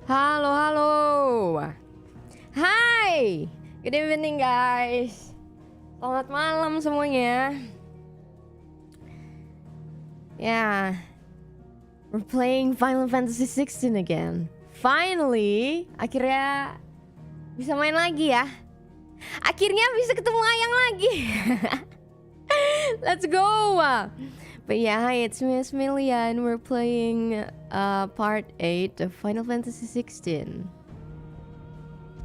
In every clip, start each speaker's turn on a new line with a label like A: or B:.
A: Halo, halo. Hai. Good evening, guys. Selamat malam semuanya. Yeah. We're playing Final Fantasy XVI again. Finally, akhirnya bisa main lagi ya. Akhirnya bisa ketemu Ayang lagi. Let's go. But yeah, hi, it's me, Esmilia, and we're playing part 8 of Final Fantasy XVI.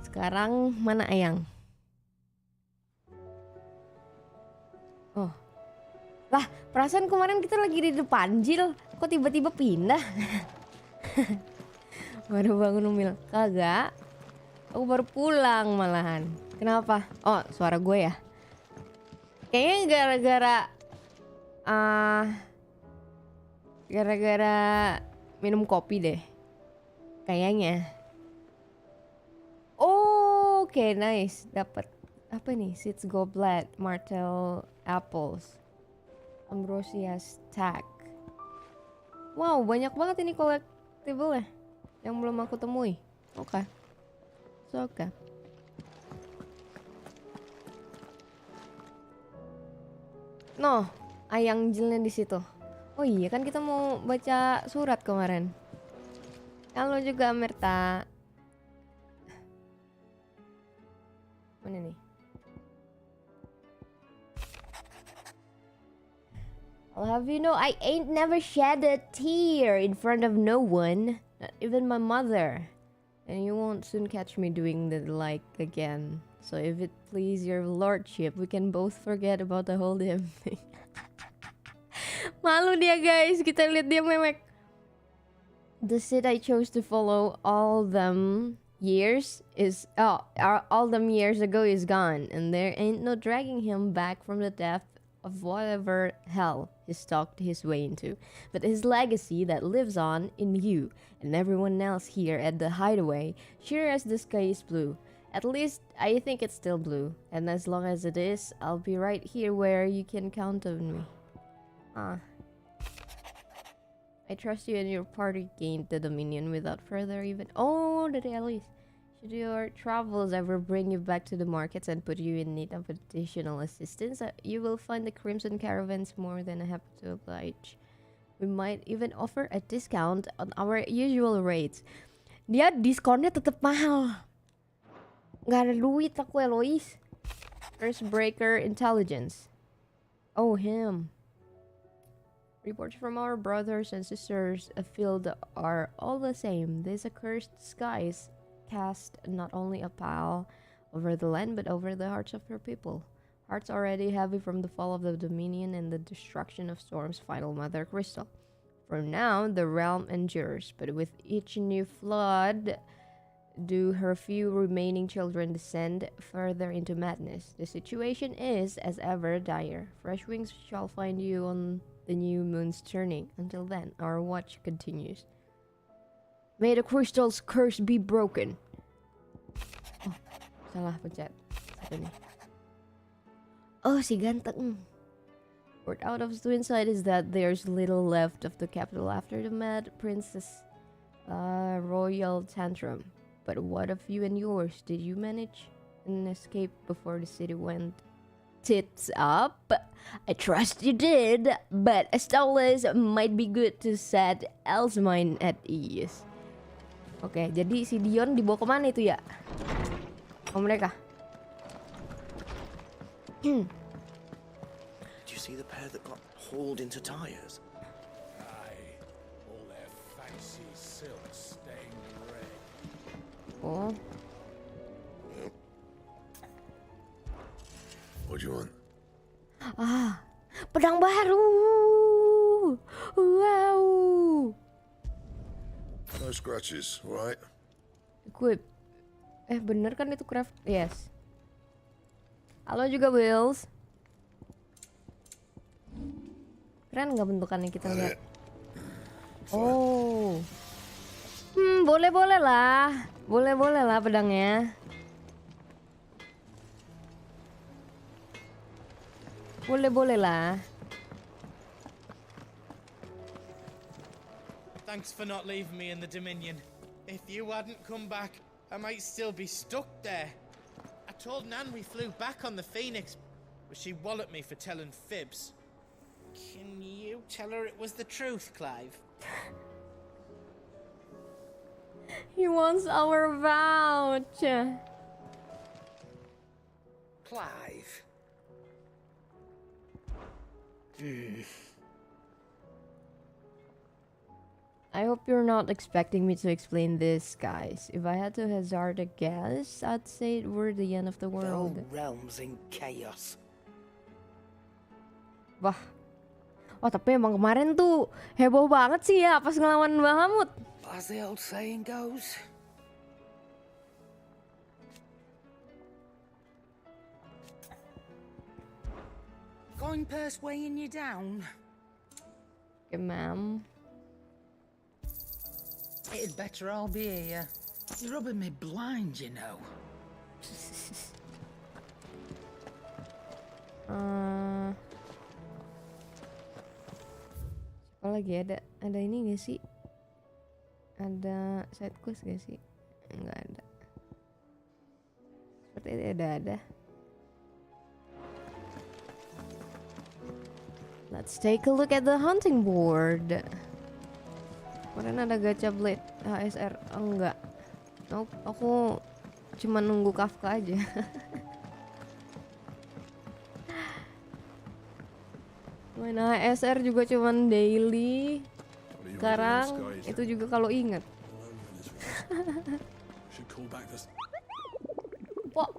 A: Sekarang mana Ayang? Oh. Lah, perasaan kemarin kita lagi di depan Jil. Kok tiba-tiba pindah? Baru bangun Umil. Kagak. Aku baru pulang malahan. Kenapa? Oh, suara gue ya. Kayaknya gara-gara minum kopi deh. Kayaknya. Oh, oke, nice. Dapat apa nih? Seeds goblet, martel apples, ambrosia's tag. Wow, banyak banget ini collectible ya yang belum aku temui. Oke. Oke. No, Ayang Jilnya di situ. Oh iya kan kita mau baca surat kemarin. Halo juga Merta. Mana nih? I'll have you know I ain't never shed a tear in front of no one, not even my mother. And you won't soon catch me doing the like again. So if it please your lordship, we can both forget about the whole damn thing. Malu dia guys, kita lihat dia memek. The seed I chose to follow all them years ago is gone, and there ain't no dragging him back from the depth of whatever hell he stalked his way into. But his legacy that lives on in you and everyone else here at the hideaway, sure as the sky is blue. At least I think it's still blue, and as long as it is, I'll be right here where you can count on me. I trust you and your party gained the Dominion without further even. Oh, the Dailies. Should your travels ever bring you back to the markets and put you in need of additional assistance, you will find the Crimson Caravans more than happy to oblige. We might even offer a discount on our usual rates. Dia diskonnya tetap mahal. Gak ada duit aku Eloise. First Breaker Intelligence. Oh, him. Reports from our brothers and sisters afield are all the same. These accursed skies cast not only a pall over the land but over the hearts of your people. Hearts already heavy from the fall of the Dominion and the destruction of Storm's final mother crystal. For now, the realm endures, but with each new flood do her few remaining children descend further into madness. The situation is, as ever, dire. Fresh wings shall find you on the new moon's turning. Until then, our watch continues. May the crystal's curse be broken. Oh, salah pencet. Satu nih. Oh, si ganteng. Word out of Twinside is that there's little left of the capital after the mad princess royal tantrum. But what of you and yours? Did you manage an escape before the city went tits up? I trust you did, but as always, might be good to set Elle's mind at ease. Oke, jadi si Dion dibawa kemana itu ya? Oh, mereka.
B: Did you see the pair that got hauled into tires?
C: Aye, all their fancy silk stained red.
A: Oh,
C: What do you want?
A: pedang baru. Wow.
C: No scratches, right?
A: Equip. Bener kan itu craft? Yes. Halo juga Wills. Keren nggak bentukannya kita lihat? Oh. Boleh-boleh lah. Boleh-boleh lah pedangnya. Boleh-boleh lah.
D: Thanks for not leaving me in the Dominion. If you hadn't come back, I might still be stuck there. I told Nan we flew back on the Phoenix, but she walloped me for telling fibs. Can you tell her it was the truth, Clive?
A: He wants our vouch.
B: Clive.
A: I hope you're not expecting me to explain this, guys. If I had to hazard a guess, I'd say we're the end of the
B: The whole
A: world.
B: realm's in chaos.
A: Wah. Oh, tapi emang kemarin tuh heboh banget sih ya pas ngelawan Bahamut.
B: As the old saying goes. Going purse weighing you down?
A: Okay, ma'am.
E: It'd better all be here. You're rubbing me blind, you know.
A: Siapa lagi ada ini gak sih? Ada side quest gak sih? Enggak ada. Seperti ada. Let's take a look at the hunting board. Kemarin ada gacha blade HSR. Oh, enggak. Nope, aku cuma nunggu Kafka aja. Main HSR juga cuman daily. Sekarang itu juga kalau ingat. Wah.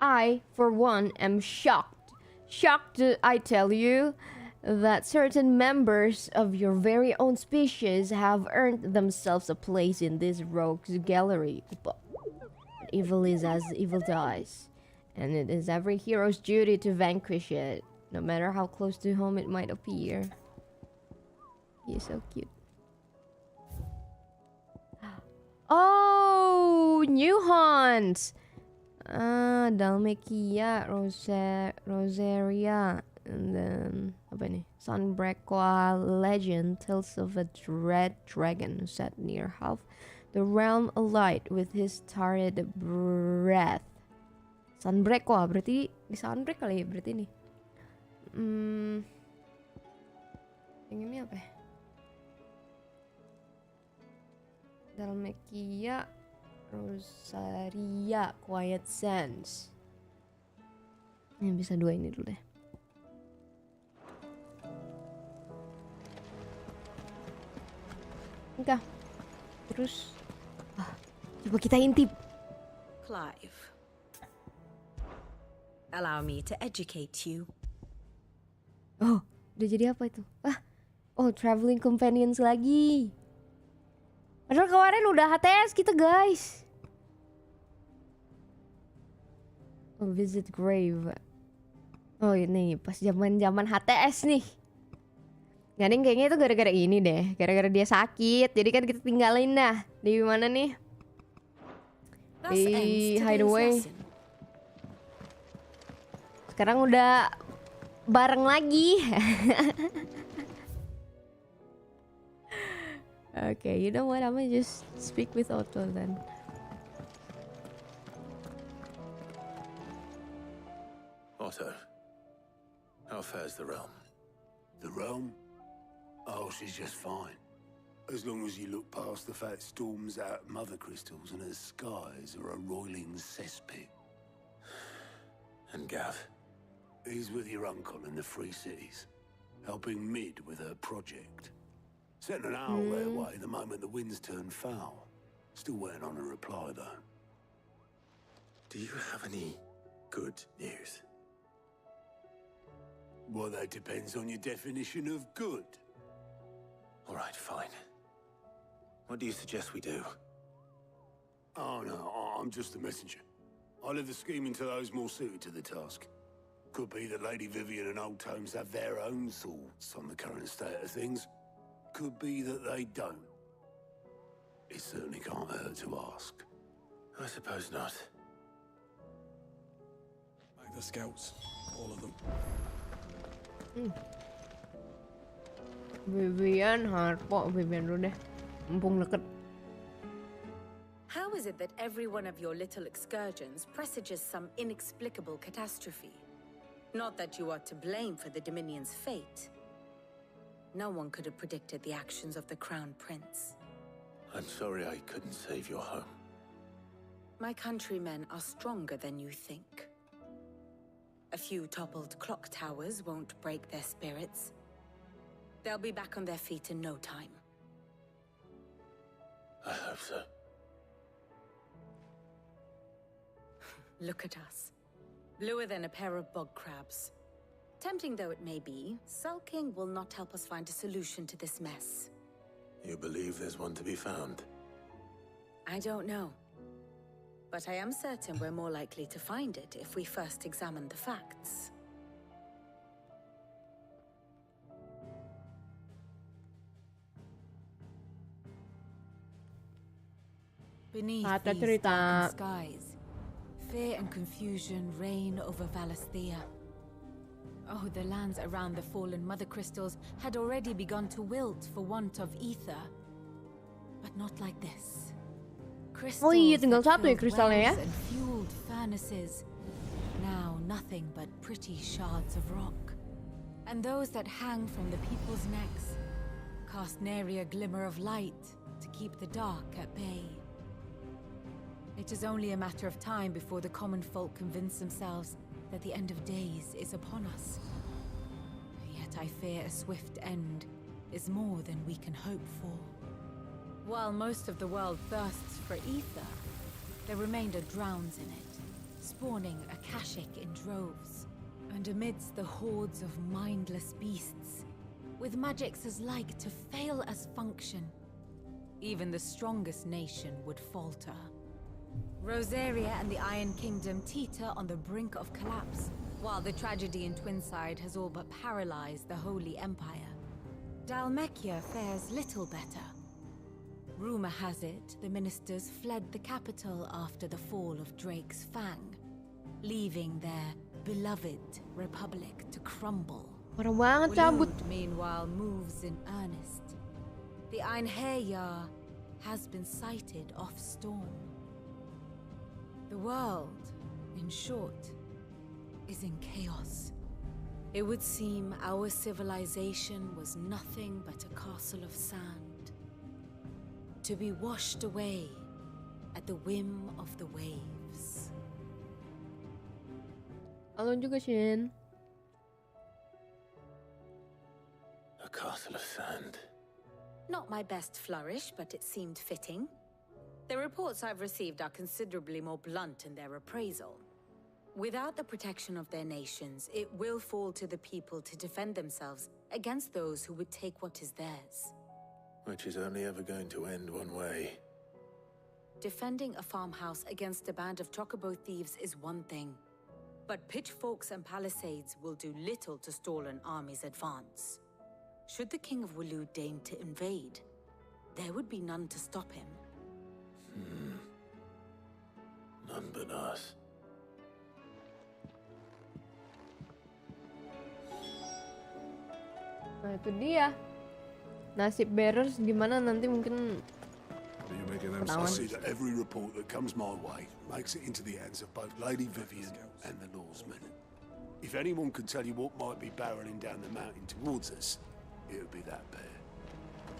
A: I, for one, am shocked. Shocked, I tell you, that certain members of your very own species have earned themselves a place in this rogues gallery. But evil is as evil dies, and it is every hero's duty to vanquish it, no matter how close to home it might appear. He is so cute. Oh, new haunts! Dalmekia, Rosaria, and then apa nih? Sunbreakwa legend tells of a dread dragon who sat near half the realm alight with his torrid breath. Sunbreakwa berarti di Sunbreak kali ya berarti nih. Yang ini apa ya? Dalmekia, Rosaria, Quiet Sands. Ini bisa dua ini dulu deh. Oke. Terus coba kita intip.
F: Clive, allow me to educate you.
A: Oh, udah jadi apa itu? Oh, traveling companions lagi. Padahal kemarin udah HTS kita, guys. Oh, visit grave. Oh, ini pas zaman-zaman HTS nih. Nggak nih, kayaknya itu gara-gara ini deh. Gara-gara dia sakit. Jadi kan kita tinggalin dah. Di mana nih? Di hideaway. Sekarang udah bareng lagi. Okay, you know what? I'm gonna just speak with Otto then.
C: Otto, how fares the realm?
G: The realm? Oh, she's just fine. As long as you look past the fact storms out mother crystals and her skies are a roiling cesspit.
C: And Gav?
G: He's with your uncle in the Free Cities, helping Mid with her project. Sent an owl their way the moment the winds turned foul. Still waiting on a reply, though.
C: Do you have any good news?
G: Well, that depends on your definition of good.
C: All right, fine. What do you suggest we do?
G: Oh, no, I'm just a messenger. I leave the scheming to those more suited to the task. Could be that Lady Vivian and Old Tomes have their own thoughts on the current state of things. Could be that they don't. It certainly can't hurt to ask.
C: I suppose not.
H: Like the scouts, all of them.
A: Vivian Harpo, Vivian dulu deh. Mumpung deket.
F: How is it that every one of your little excursions presages some inexplicable catastrophe? Not that you are to blame for the Dominion's fate. No one could have predicted the actions of the Crown Prince.
C: I'm sorry I couldn't save your home.
F: My countrymen are stronger than you think. A few toppled clock towers won't break their spirits. They'll be back on their feet in no time.
C: I hope so.
F: Look at us. Bluer than a pair of bog crabs. Tempting though it may be, sulking will not help us find a solution to this mess.
C: You believe there's one to be found?
F: I don't know. But I am certain we're more likely to find it if we first examine the facts. Beneath
A: Ada
F: these
A: cerita.
F: darkened skies, fear and confusion reign over Valisthea. Oh, the lands around the fallen mother crystals had already begun to wilt for want of ether. But not like this. Crystals
A: Oh iya, tinggal
F: that
A: satu ya
F: filled
A: kristalnya ya.
F: wells and fueled furnaces. Now nothing but pretty shards of rock. And those that hang from the people's necks cast nary a glimmer of light to keep the dark at bay. It is only a matter of time before the common folk convince themselves that the end of days is upon us. Yet I fear a swift end is more than we can hope for. While most of the world thirsts for ether, the remainder drowns in it, spawning Akashic in droves. And amidst the hordes of mindless beasts, with magics as like to fail as function, even the strongest nation would falter. Rosaria and the Iron Kingdom teeter on the brink of collapse, while the tragedy in Twinside has all but paralyzed the Holy Empire. Dalmekia fares little better. Rumor has it the ministers fled the capital after the fall of Drake's Fang, leaving their beloved republic to crumble.
A: Parah banget cabut.
F: Wulud, meanwhile, moves in earnest. The Einherjar has been sighted off storm. The world, in short, is in chaos. It would seem our civilization was nothing but a castle of sand, to be washed away at the whim of the waves.
A: Halo juga Shin.
C: A castle of sand.
F: Not my best flourish, but it seemed fitting. The reports I've received are considerably more blunt in their appraisal. Without the protection of their nations, it will fall to the people to defend themselves against those who would take what is theirs.
C: Which is only ever going to end one way.
F: Defending a farmhouse against a band of chocobo thieves is one thing, but pitchforks and palisades will do little to stall an army's advance. Should the King of Wulud deign to invade, there would be none to stop him.
C: None but us.
A: Nah itu dia. Nasib bearers gimana nanti mungkin
H: Are you making them
G: I
A: Tahu.
G: see that every report that comes my way makes it into the hands of both Lady Vivian and the Norsemen. If anyone could tell you what might be barreling down the mountain towards us, it would be that pair.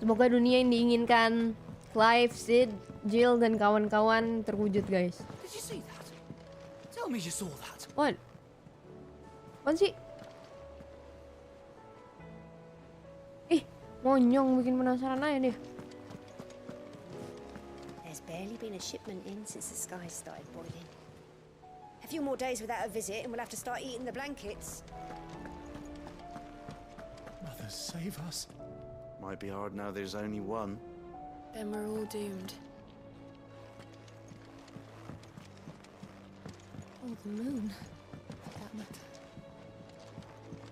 A: semoga dunia yang diinginkan Clive, Sid, Jill dan kawan-kawan terwujud guys.
B: Did you see that? Tell me you saw that.
A: What? Apaan sih? Ih, monyong bikin penasaran aja deh.
I: There's barely been a shipment in since the skies started boiling. A few more days without a visit and we'll have to start eating the blankets.
B: Mother, save us. Might be hard now there's only one.
J: Then we're all doomed. Oh, the moon. That matter.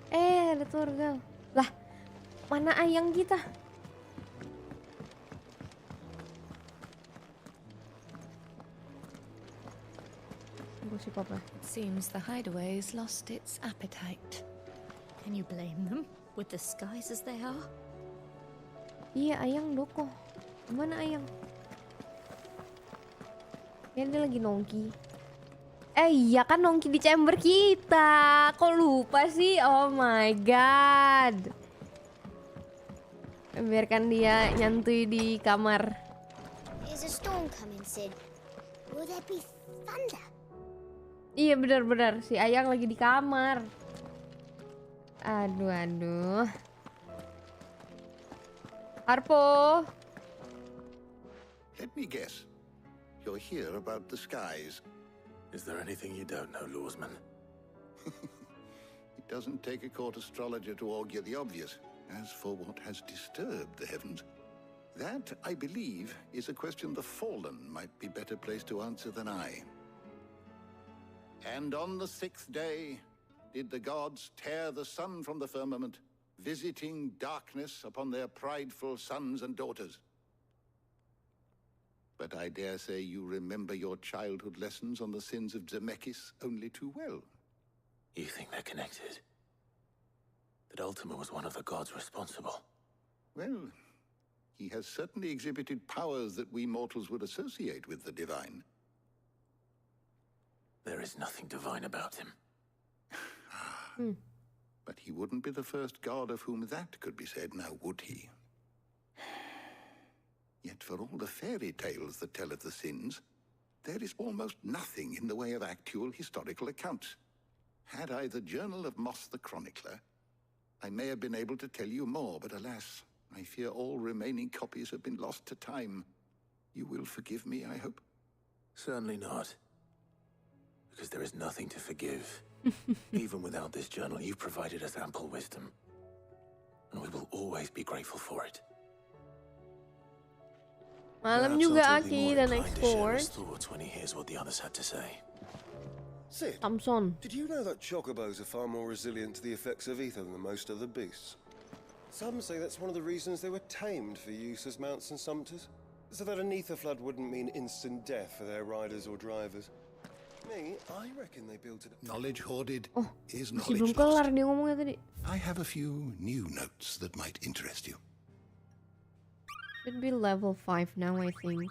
A: Ada Turgal. Lah, mana ayang kita? Tunggu si Papa.
J: It seems the hideaway's lost its appetite.
I: Can you blame them? With the skies as they are?
A: Iya, Ayang doko. Mana Ayang? Kayaknya dia lagi nongki. Iya kan nongki di chamber kita. Kok lupa sih? Oh my god. Biarkan dia nyantui di kamar.
I: Is a storm coming, Sid? Will there be thunder?
A: Iya benar-benar si Ayang lagi di kamar. Aduh. Harpo.
K: Let me guess. You're here about the skies.
C: Is there anything you don't know, Lawsman?
K: It doesn't take a court astrologer to augur the obvious. As for what has disturbed the heavens, that, I believe, is a question the Fallen might be better placed to answer than I. And on the 6th day, did the gods tear the sun from the firmament, visiting darkness upon their prideful sons and daughters. But I dare say you remember your childhood lessons on the sins of Zemeckis only too well.
C: You think they're connected? That Ultima was one of the gods responsible?
K: Well, he has certainly exhibited powers that we mortals would associate with the divine.
C: There is nothing divine about him.
K: But he wouldn't be the first god of whom that could be said, now would he? Yet for all the fairy tales that tell of the sins, there is almost nothing in the way of actual historical accounts. Had I the Journal of Moss the Chronicler, I may have been able to tell you more, but alas, I fear all remaining copies have been lost to time. You will forgive me, I hope?
C: Certainly not. Because there is nothing to forgive. Even without this journal, you've provided us ample wisdom. And we will always be grateful for it.
A: Malam juga Aki dan export.
C: Thoughts when he hears what the others had to say.
L: Sid,
A: Samson.
L: did you know that chocobos are far more resilient to the effects of ether than most other beasts? Some say that's one of the reasons they were tamed for use as mounts and sumpters, so that an ether flood wouldn't mean instant death for their riders or drivers. Me, I reckon they built it.
G: Knowledge hoarded is
A: Masih
G: knowledge
A: belum kelar
G: lost.
A: dia ngomongnya tadi.
G: I have a few new notes that might interest you.
A: Should be level 5 now, I think.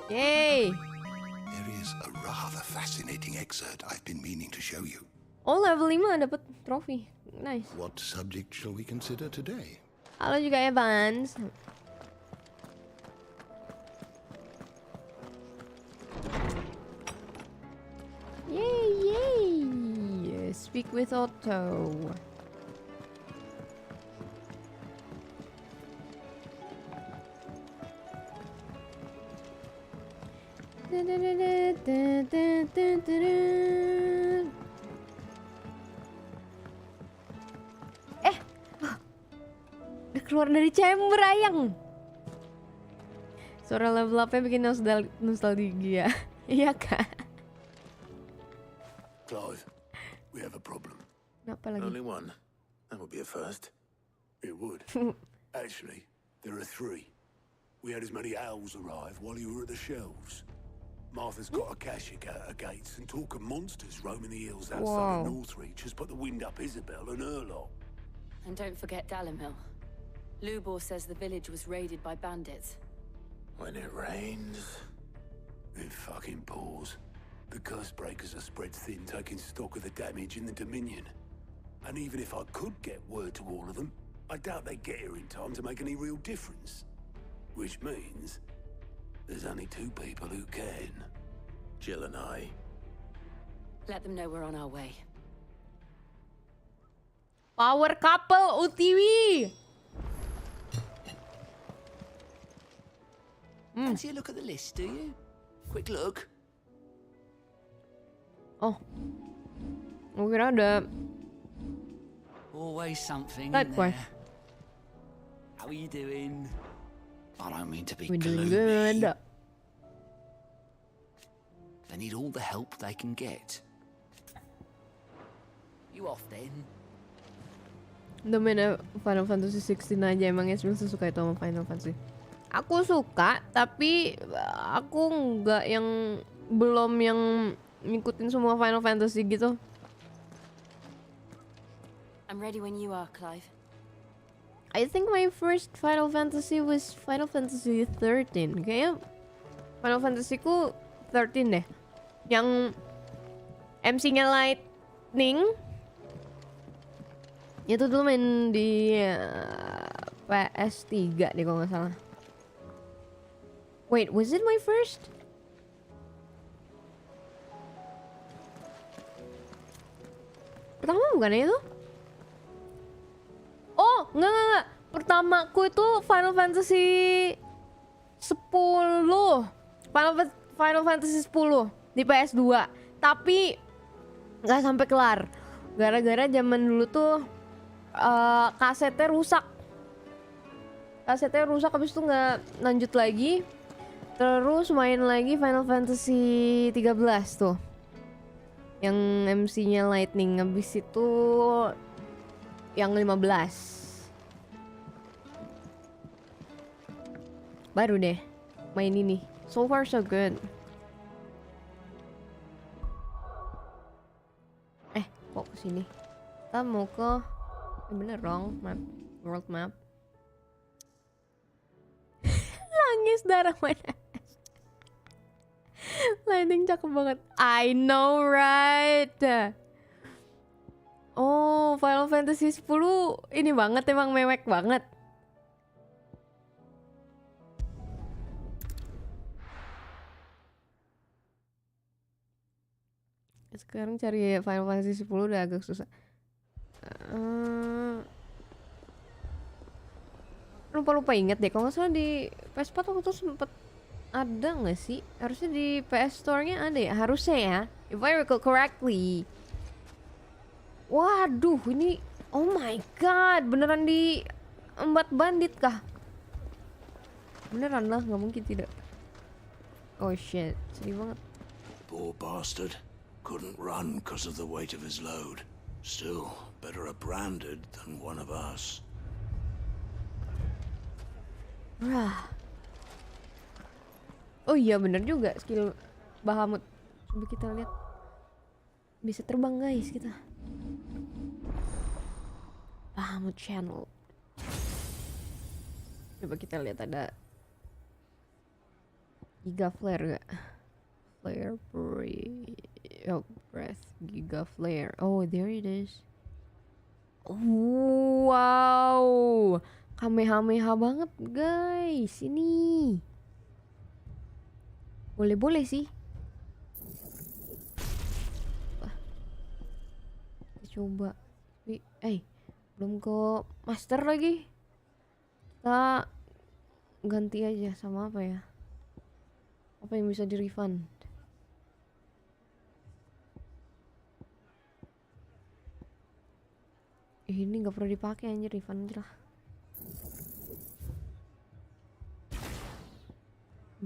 A: Yay!
G: There is a rather fascinating excerpt I've been meaning to show you.
A: Oh, level 5 dapat trofi. Nice.
G: What subject shall we consider today?
A: Halo juga Evans. Yay! Speak with Otto. Udah keluar dari chamber Ayang. Suara level up-nya bikin nostalgia. Iya kan?
G: Clive, we have a problem.
A: Kenapa lagi?
C: Only one. That would be a first.
G: It would. Actually, there are 3. We had as many owls arrive while you were at the shelves. Martha's got a cashier at her gates, and talk of monsters roaming the hills outside of Northreach has put the wind up Isabel and her lot.
M: And don't forget Dalimil. Lubor says the village was raided by bandits.
C: When it rains...
G: It fucking pours. The curse breakers are spread thin, taking stock of the damage in the Dominion. And even if I could get word to all of them, I doubt they'd get here in time to make any real difference. Which means there's only 2 people who can.
C: Jill and I.
M: Let them know we're on our way.
A: Power couple UTV.
B: Fancy a look at the list, do you? Quick look.
A: Oh. Gue kira ada
B: Always something
A: side
B: in
A: quest.
B: there. How are you doing? I don't mean to be
A: We're doing
B: gloomy.
A: good.
B: They need all the help they can get. You off then?
A: Udah main Final Fantasy XVI aja, emang Esmil sesuka itu sama Final Fantasy. Aku suka, tapi aku nggak yang belum yang ngikutin semua Final Fantasy gitu.
M: I'm ready when you are, Clive.
A: I think my first Final Fantasy was Final Fantasy 13. Kayaknya Final Fantasy ku 13 deh. Yang MC-nya Lightning. Itu dulu main di PS3 deh kalau nggak salah. Wait, was it my first? Pertama bukan itu? Oh, enggak. Pertamaku itu Final Fantasy 10. Final Fantasy 10 di PS2. Tapi nggak sampai kelar. Gara-gara zaman dulu tuh kasetnya rusak. Habis itu nggak lanjut lagi. Terus main lagi Final Fantasy 13 tuh. Yang MC-nya Lightning. Habis itu yang 15. Baru deh main ini. So far so good. Kok kesini? Kita mau ke bener dong, map, world map. Nangis darah mana? Lightning cakep banget. I know right. Oh, Final Fantasy 10 ini banget, emang mewek banget. Sekarang cari Final Fantasy 10 udah agak susah. Lupa inget deh. Kalau nggak salah di PS4 waktu itu sempet ada nggak sih? Harusnya di PS Store-nya ada ya. Harusnya ya. If I recall correctly. Waduh, ini oh my god, beneran di embat bandit kah? Beneran lah, nggak mungkin tidak. Oh shit, sedih banget.
G: Poor bastard. Couldn't run because of the weight of his load. Still, better a branded than one of us.
A: Oh iya bener juga skill Bahamut. Coba kita lihat. Bisa terbang guys kita. Bahamut channel. Coba kita lihat ada Giga Flare gak? Flare breath Giga Flare. Oh, there it is. Wow, kamehameha banget guys ini. Boleh sih. Coba. Belum ke master lagi. Kita ganti aja sama apa ya? Apa yang bisa di refund? Ini nggak perlu dipakai anjir, refund aja lah.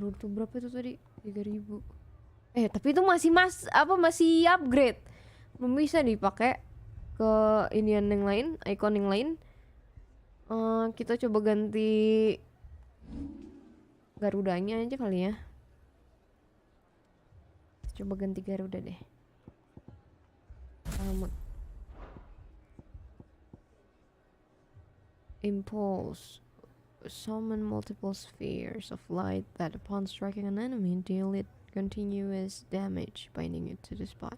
A: Berapa itu tadi? 3.000. Tapi itu masih upgrade. Belum bisa dipakai ke inian yang lain, icon yang lain. Kita coba ganti Garudanya aja kali ya. Coba ganti Garuda deh. Impulse. Summon multiple spheres of light that upon striking an enemy deal it continuous damage, binding it to the spot.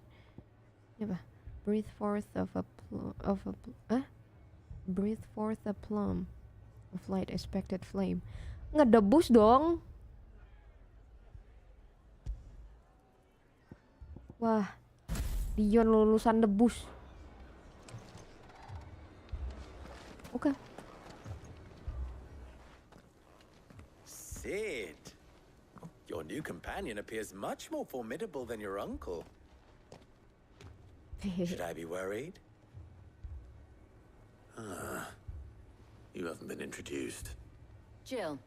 A: Apa? Breathe forth a plum of light expected flame. Ngedebus dong. Wah, Dion lulusan debus. Oke.
C: Sid, your new companion appears much more formidable than your uncle. Should I be worried? You haven't been introduced.
M: Jill,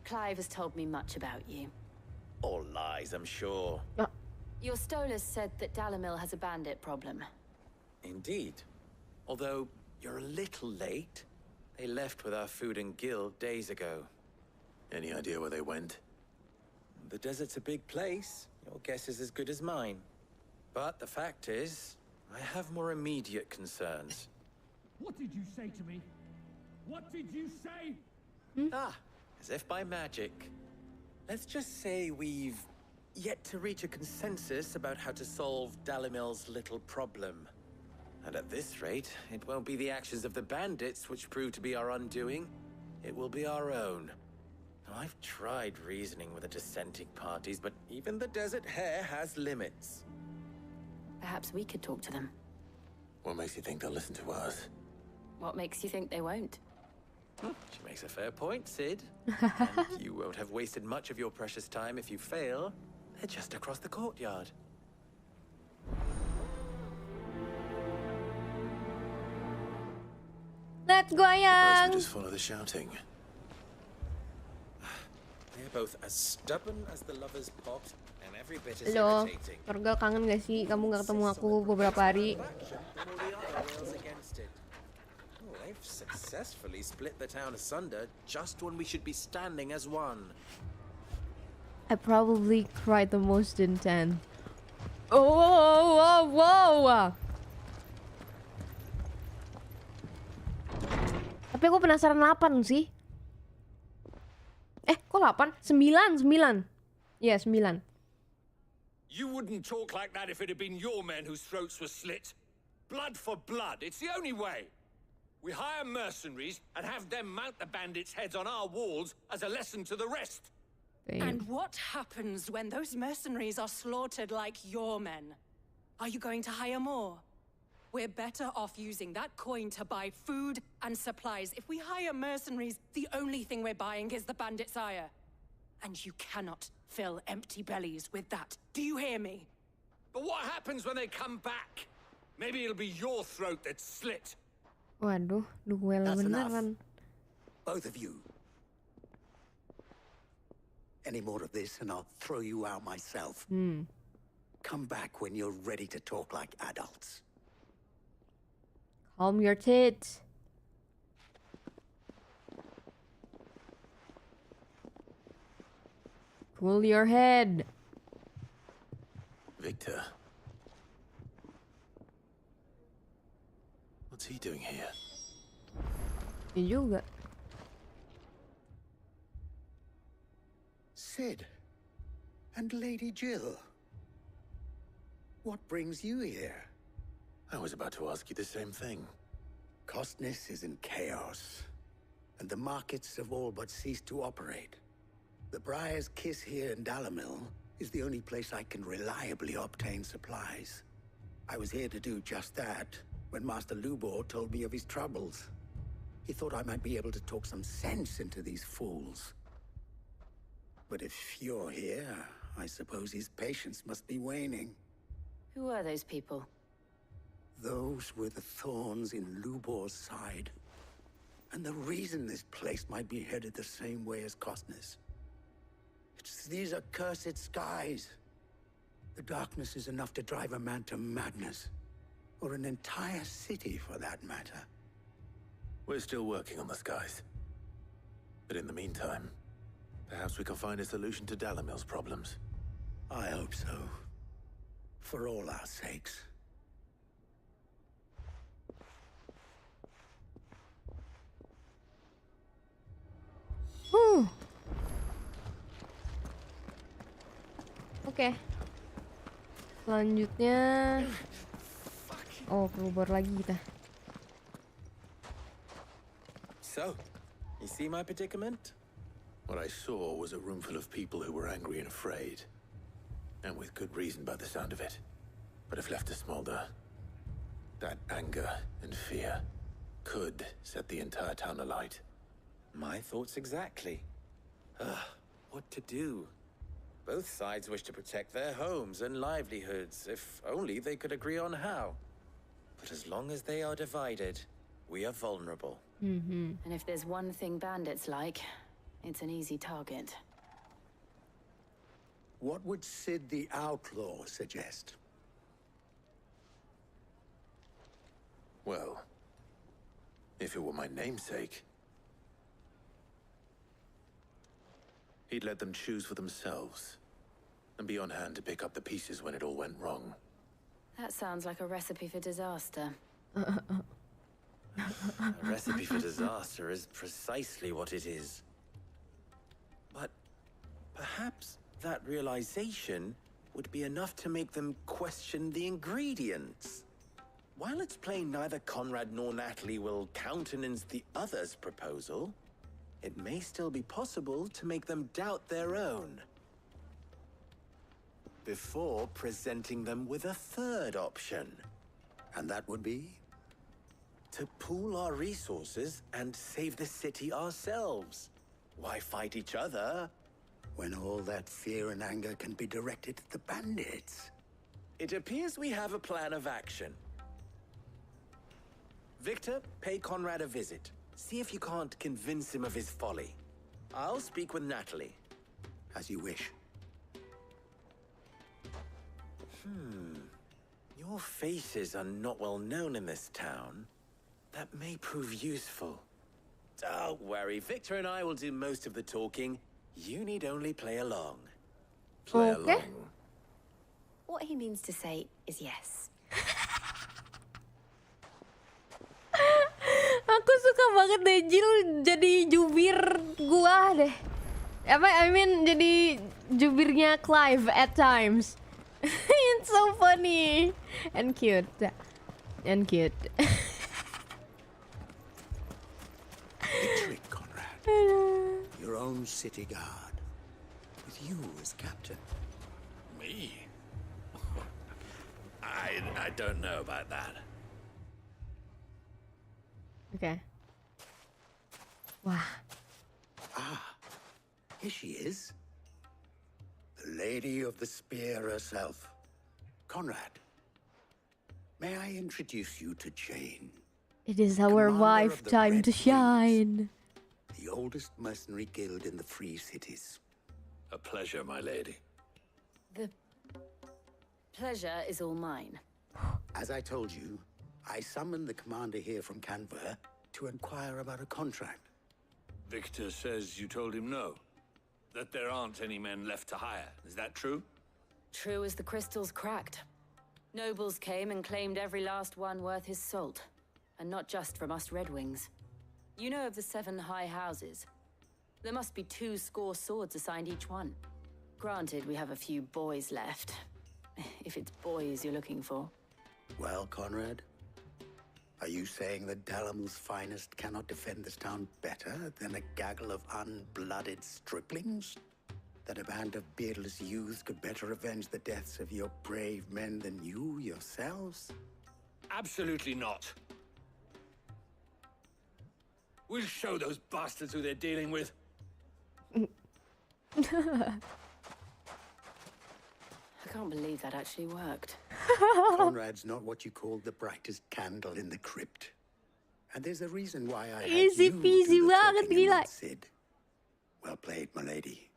M: Clive has told me much about you.
C: All lies, I'm sure.
M: Your Stolas said that Dalimil has a bandit problem.
C: Indeed. Although you're a little late. They left with our food and guild days ago.
H: Any idea where they went?
C: The desert's a big place. Your guess is as good as mine. But the fact is, I have more immediate concerns.
N: What did you say to me?
C: What did you say?
H: Ah, as if by magic. Let's just say we've yet to reach a consensus about how to solve Dalimil's little problem. And at this rate, it won't be the actions of the bandits which prove to be our undoing. It will be our own. Now, I've tried reasoning with the dissenting parties, but even the Desert Hare has limits.
M: Perhaps we could talk to them.
C: What makes you think they'll listen to us?
M: What makes you think they won't?
H: She makes a fair point, Sid. And you won't have wasted much of your precious time if you fail. They're just across the courtyard.
A: Let's go,
C: Suppose
A: Yang!
C: we just follow the shouting.
H: They're both as stubborn as the lover's pot and every bit as
A: Halo,
H: irritating.
A: Torgal, kangen gak sih? Kamu gak ketemu aku beberapa hari.
H: They've successfully split the town asunder just when we should be standing as one.
A: I probably cried the most in 10. Oh, whoa, whoa, whoa! Tapi aku penasaran 8 sih. Kok 8? 9, 9. Iya, 9.
N: You wouldn't talk like that if it had been your men whose throats were slit. Blood for blood, it's the only way. We hire mercenaries and have them mount the bandits' heads on our walls as a lesson to the rest.
O: And what happens when those mercenaries are slaughtered like your men? Are you going to hire more? We're better off using that coin to buy food and supplies. If we hire mercenaries, the only thing we're buying is the bandit's ire. And you cannot fill empty bellies with that. Do you hear me?
N: But what happens when they come back? Maybe it'll be your throat that's slit.
A: Waduh, duel beneran.
P: Both of you. Any more of this and I'll throw you out myself. Come back when you're ready to talk like adults.
A: Calm your tits. Cool your head.
C: Victor. What's he doing here?
A: Iya juga.
P: Sid. And Lady Jill. What brings you here?
C: I was about to ask you the same thing.
P: Costness is in chaos, and the markets have all but ceased to operate. The Briar's Kiss here in Dalimil is the only place I can reliably obtain supplies. I was here to do just that when Master Lubor told me of his troubles. He thought I might be able to talk some sense into these fools. But if you're here, I suppose his patience must be waning.
M: Who are those people?
P: Those were the thorns in Lubor's side. And the reason this place might be headed the same way as Costness. It's these accursed skies. The darkness is enough to drive a man to madness. Or an entire city, for that matter.
C: We're still working on the skies. But in the meantime, perhaps we can find a solution to Dalimil's problems.
P: I hope so. For all our sakes.
A: Oke. Selanjutnya. Oh, keluar lagi kita.
H: So, you see my predicament?
C: What I saw was a room full of people who were angry and afraid. And with good reason by the sound of it. But if left to smolder, that anger and fear could set the entire town alight.
H: My thoughts exactly. What to do? Both sides wish to protect their homes and livelihoods, if only they could agree on how. But as long as they are divided, we are vulnerable.
M: And if there's one thing bandits like, it's an easy target.
P: What would Sid the Outlaw suggest?
C: Well, if it were my namesake, he'd let them choose for themselves and be on hand to pick up the pieces when it all went wrong.
M: That sounds like a recipe for disaster.
H: A recipe for disaster is precisely what it is. But perhaps that realization would be enough to make them question the ingredients. While it's plain neither Conrad nor Natalie will countenance the other's proposal, it may still be possible to make them doubt their own before presenting them with a third option.
P: And that would be?
H: To pool our resources and save the city ourselves. Why fight each other
P: when all that fear and anger can be directed at the bandits?
H: It appears we have a plan of action. Victor, pay Conrad a visit. See if you can't convince him of his folly. I'll speak with Natalie.
P: As you wish.
H: Your faces are not well known in this town. That may prove useful. Don't worry, Victor and I will do most of the talking. You need only play along.
C: Play along.
M: What he means to say is yes.
A: Aku suka banget deh Jill jadi jubir gua deh. I mean jadi jubirnya Clive at times. It's so funny and cute. And cute.
P: Victory, Conrad. Your own city guard. With you as captain.
C: Me? I don't know about that.
A: Okay. Wow.
P: Ah, here she is. The Lady of the Spear herself. Conrad, may I introduce you to Jane?
A: It is our wife time to shine.
P: The oldest mercenary guild in the Free Cities.
C: A pleasure, my lady.
M: The pleasure is all mine.
P: As I told you, I summoned the commander here from Canberra to inquire about a contract.
N: Victor says you told him no. That there aren't any men left to hire. Is that true?
M: True as the crystals cracked. Nobles came and claimed every last one worth his salt. And not just from us Red Wings. You know of the 7 high houses. There must be 2 score swords assigned each one. Granted, we have a few boys left. If it's boys you're looking for.
P: Well, Conrad, are you saying that Dalamil's finest cannot defend this town better than a gaggle of unblooded striplings? That a band of beardless youths could better avenge the deaths of your brave men than you yourselves?
N: Absolutely not. We'll show those bastards who they're dealing with.
M: I can't believe that actually worked.
P: Conrad's not what you call the brightest candle in the crypt. And there's a reason why I had
A: Easy
P: you
A: peasy
P: do the
A: banget
P: talking and
A: gila.
P: not Sid. Well played, my lady.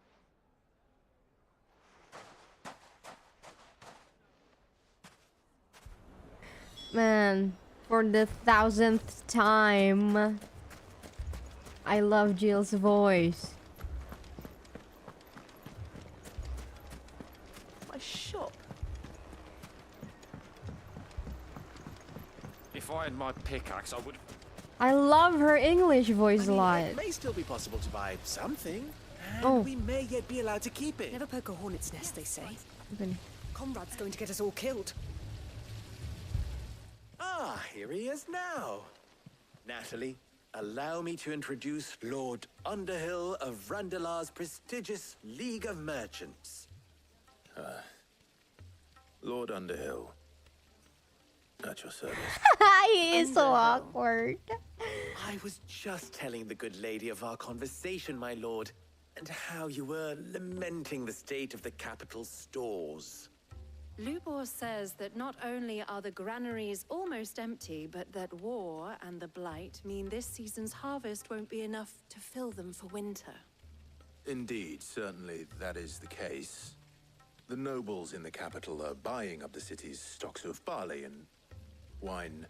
A: Man, for the 1000th time, I love Jill's voice.
B: My shop.
Q: If I had my pickaxe, I would.
A: I love her English voice a lot.
B: It may still be possible to buy something, and we may yet be allowed to keep it.
I: Never poke a hornet's nest, they say.
A: Okay.
I: Conrad's going to get us all killed.
H: Ah, here he is now. Natalie, allow me to introduce Lord Underhill of Randalar's prestigious League of Merchants.
C: Lord Underhill. At your service.
A: He is so awkward.
H: I was just telling the good lady of our conversation, my lord, and how you were lamenting the state of the capital's stores.
O: Lubor says that not only are the granaries almost empty, but that war and the blight mean this season's harvest won't be enough to fill them for winter.
C: Indeed, certainly that is the case. The nobles in the capital are buying up the city's stocks of barley and wine,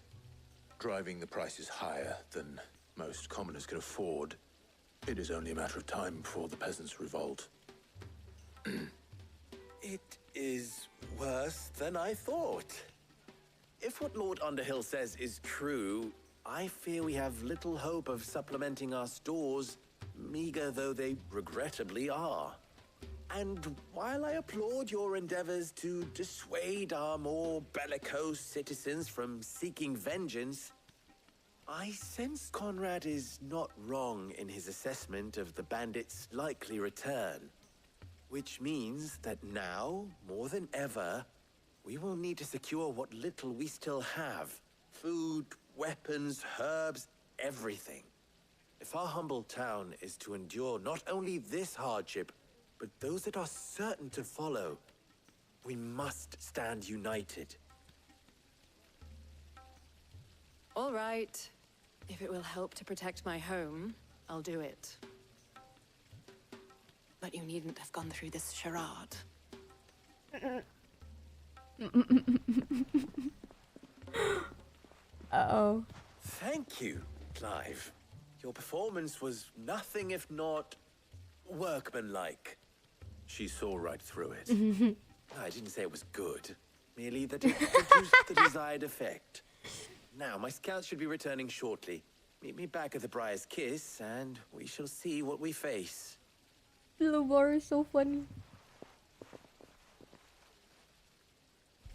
C: driving the prices higher than most commoners can afford. It is only a matter of time before the peasants revolt.
H: It is worse than I thought. If what Lord Underhill says is true, I fear we have little hope of supplementing our stores, meager though they regrettably are. And while I applaud your endeavors to dissuade our more bellicose citizens from seeking vengeance, I sense Conrad is not wrong in his assessment of the bandits' likely return. Which means that now, more than ever, we will need to secure what little we still have. Food, weapons, herbs, everything. If our humble town is to endure not only this hardship, but those that are certain to follow, we must stand united.
O: All right. If it will help to protect my home, I'll do it. But you needn't have gone through this charade.
A: Uh-oh.
H: Thank you, Clive. Your performance was nothing if not workmanlike.
C: She saw right through it.
H: I didn't say it was good, merely that it produced the desired effect. Now, my scouts should be returning shortly. Meet me back at the Briar's Kiss, and we shall see what we face.
A: The bar is so funny.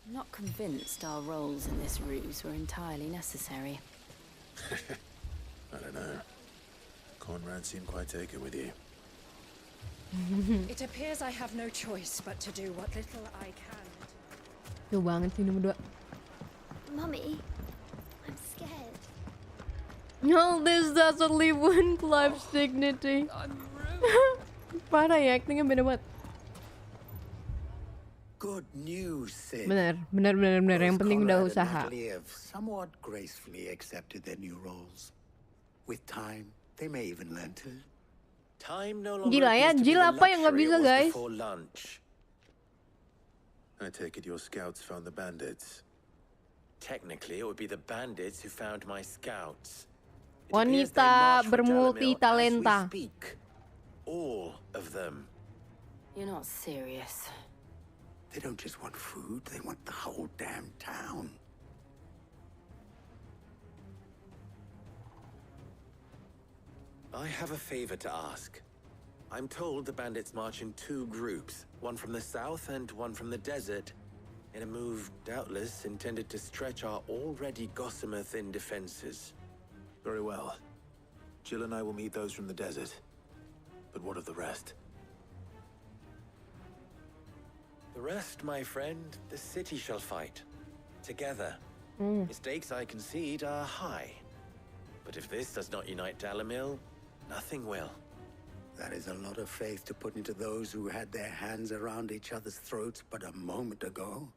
M: I'm not convinced our roles in this ruse were entirely necessary.
C: I don't know. Conrad seemed quite taken with you.
O: It appears I have no choice but to do what little I can.
A: Tuh banget sih nomor 2.
I: Mummy, I'm scared.
A: No, this doesn't leave one Clive's dignity. Parah ya, actingnya beda banget.
P: Good news, Sid.
A: Bener. Yang penting udah
P: Conrad
A: usaha.
P: and Natalie have somewhat gracefully accepted their new roles. With time, they may even learn to.
H: Time no longer
A: Gila ya,
H: appears to be
A: Jill
H: the
A: apa yang nggak
H: luxury
A: bisa
H: it was
A: guys?
H: before lunch.
C: I take it your scouts found the bandits.
H: Technically, it would be the bandits who found my scouts. It appears they
A: Wanita
H: march for
A: bermulti
H: Dalamil as we
A: talenta.
H: speak. All of them.
M: You're not serious.
P: They don't just want food, they want the whole damn town.
H: I have a favor to ask. I'm told the bandits march in 2 groups, one from the south and one from the desert, in a move doubtless intended to stretch our already gossamer-thin defenses.
C: Very well. Jill and I will meet those from the desert. But what of the rest?
H: The rest, my friend, the city shall fight. Together. Mistakes, I concede, are high. But if this does not unite Dalamil, nothing will.
P: That is a lot of faith to put into those who had their hands around each other's throats but a moment ago.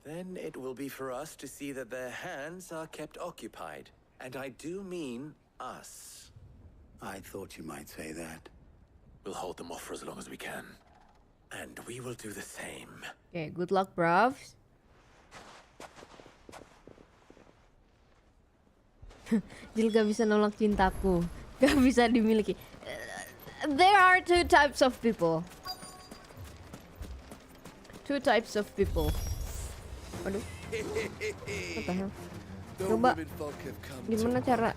H: Then it will be for us to see that their hands are kept occupied. And I do mean us.
P: I thought you might say that.
C: We'll hold them off for as long as we can.
H: And we will do the same.
A: Okay, good luck, bravs. Jill gak bisa nolak cintaku. Gak bisa dimiliki. There are 2 types of people. 2 types of people. Aduh. What the hell? Coba. Gimana cara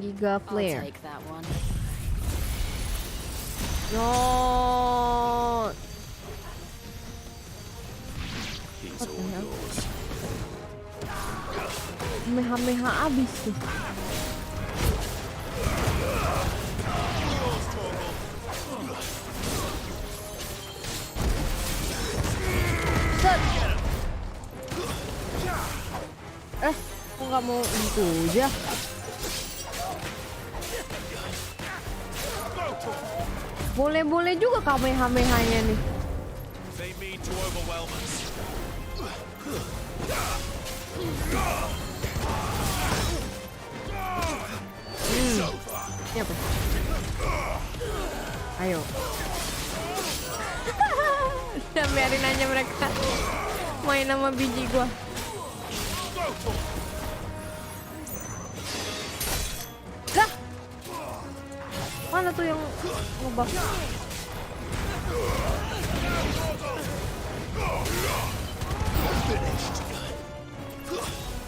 A: Giga Flare?
M: I'll take that one.
A: No.
C: He's all yours.
A: Meha abis tuh. Set. Kok nggak mau gitu aja? Boleh-boleh juga kamehamehanya nih.
N: They mean to overwhelm us.
A: Ini apa? Ayo. Udah biarin aja mereka main sama biji gua. Lah. Mana tuh yang ngebak?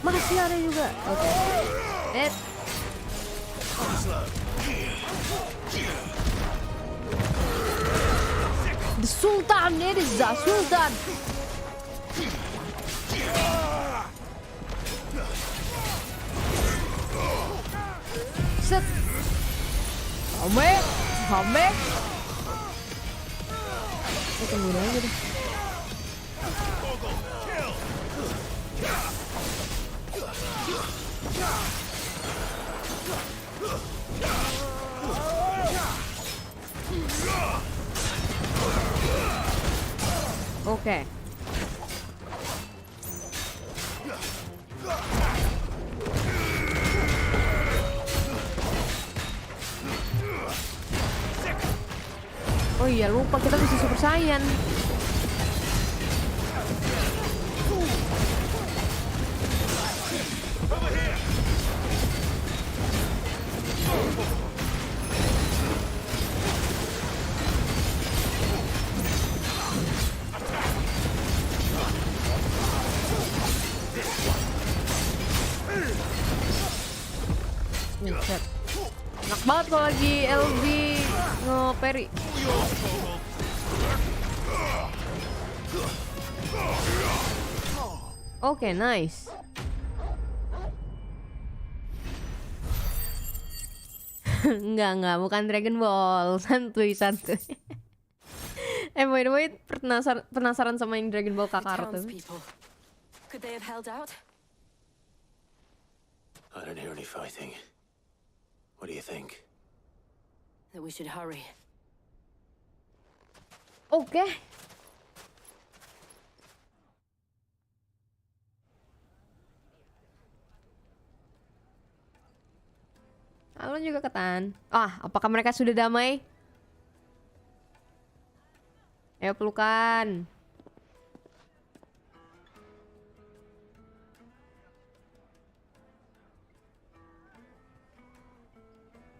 A: Masih ada juga. Oke. Dead. The Sultan, it is the Sultan. Set. Hame. Saya tungguin aja deh. Oke. Oh iya, lupa kita bisa Super Saiyan. Enak banget kalau lagi LB nge-parry. Oke, nice. Enggak, bukan Dragon Ball. Santuy. By the way, penasaran sama yang Dragon Ball Kakarot tuh.
M: Could they have held out?
C: I don't hear any fighting. What do you think?
M: That we should hurry.
A: Oke. Halo juga Ketan. Apakah mereka sudah damai? Ayo pelukan.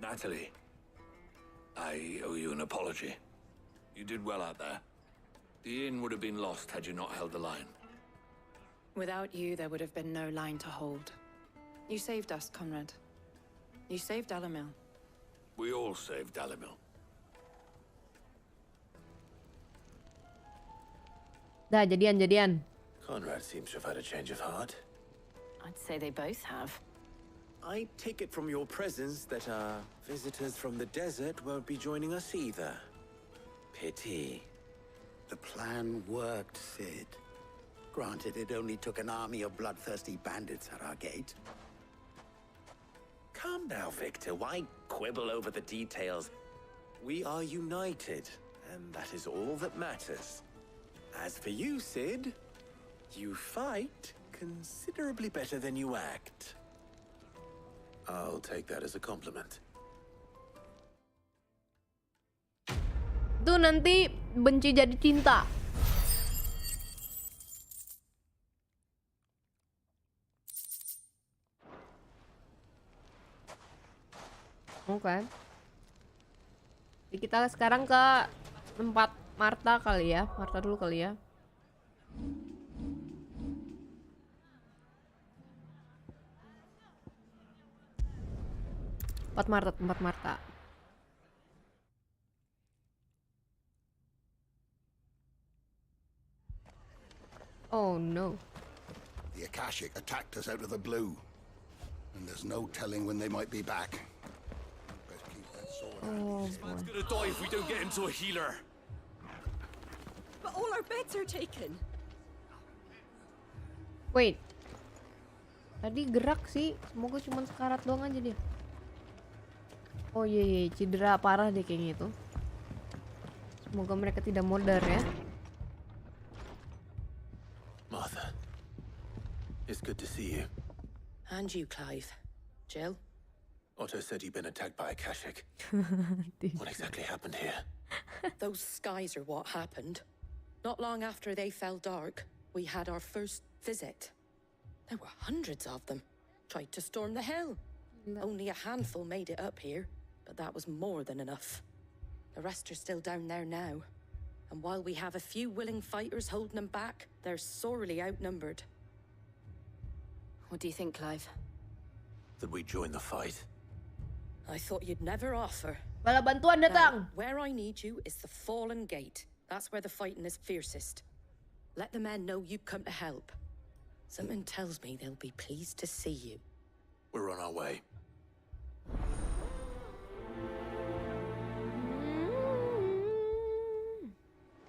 N: Natalie, I owe you an apology. You did well out there. The inn would have been lost had you not held the line.
J: Without you, there would have been no line to hold. You saved us, Conrad. You saved Dalimil.
N: We all saved Dalimil.
A: Dah, jadian.
C: Conrad seems to have had a change of heart.
M: I'd say they both have.
H: I take it from your presence that our visitors from the desert won't be joining us either. Pity.
P: The plan worked, Sid. Granted, it only took an army of bloodthirsty bandits at our gate.
H: Calm now, Victor. Why quibble over the details? We are united, and that is all that matters. As for you, Sid, you fight considerably better than you act.
C: I'll take that as a compliment.
A: Tuh nanti benci jadi cinta. Oke. Jadi kita sekarang ke tempat Martha kali ya. Martha dulu kali ya. Tempat Martha. Oh no.
K: The Akashic attacked us out of the blue. And there's no telling when they might be back. Best keep that sword
A: Oh,
N: This man's gonna die if we don't get him to a healer.
O: But all our beds are taken.
A: Wait. Tadi gerak sih. Semoga cuma sekarat doang aja dia. Oh iya, cedera parah deh kayaknya itu. Semoga mereka tidak modar ya.
C: Martha, it's good to see you.
J: And you, Clive. Jill?
C: Otto said you'd been attacked by Akashic. What exactly happened here?
J: Those skies are what happened. Not long after they fell dark, we had our first visit. There were hundreds of them. Tried to storm the hill. Only a handful made it up here, but that was more than enough. The rest are still down there now. And while we have a few willing fighters holding them back, they're sorely outnumbered.
M: What do you think, Clive?
C: that we join the fight.
J: I thought you'd never offer.
A: Bala bantuan datang.
J: Where I need you is the Fallen Gate. That's where the fighting is fiercest. Let the men know you come to help. Something tells me they'll be pleased to see you.
C: We're on our way.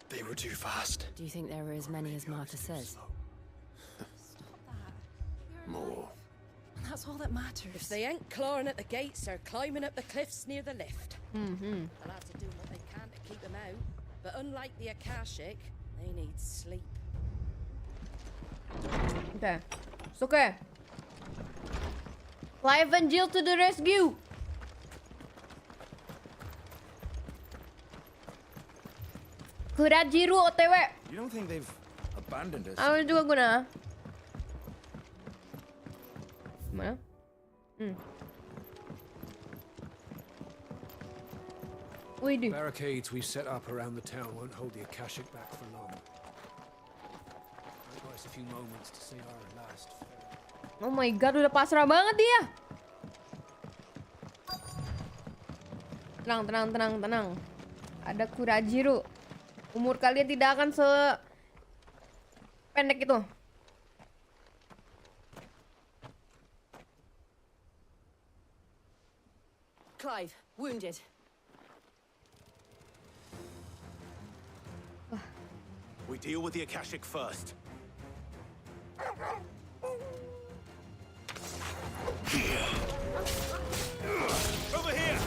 B: They were too fast.
M: Do you think there were as many as Martha says?
C: More.
O: That's all that matters.
J: If they ain't clawing at the gates or climbing up the cliffs near the lift, they'll have to do what they can to keep them out. But unlike the Akashic, they need sleep.
A: Okay. It's okay. Clive and Jill to the rescue. Kurajiru OTW.
B: You don't think they've abandoned us?
A: Ano juga guna? Mana?
R: The barricades we've set up around the town won't hold the Akashic back for long. I've got us a few moments to say our last.
A: Oh my god, udah pasrah banget dia. Tenang. Ada Kurajiru. Umur kalian tidak akan pendek itu.
M: Clive, wounded.
C: We deal with the Akashic first. Over here!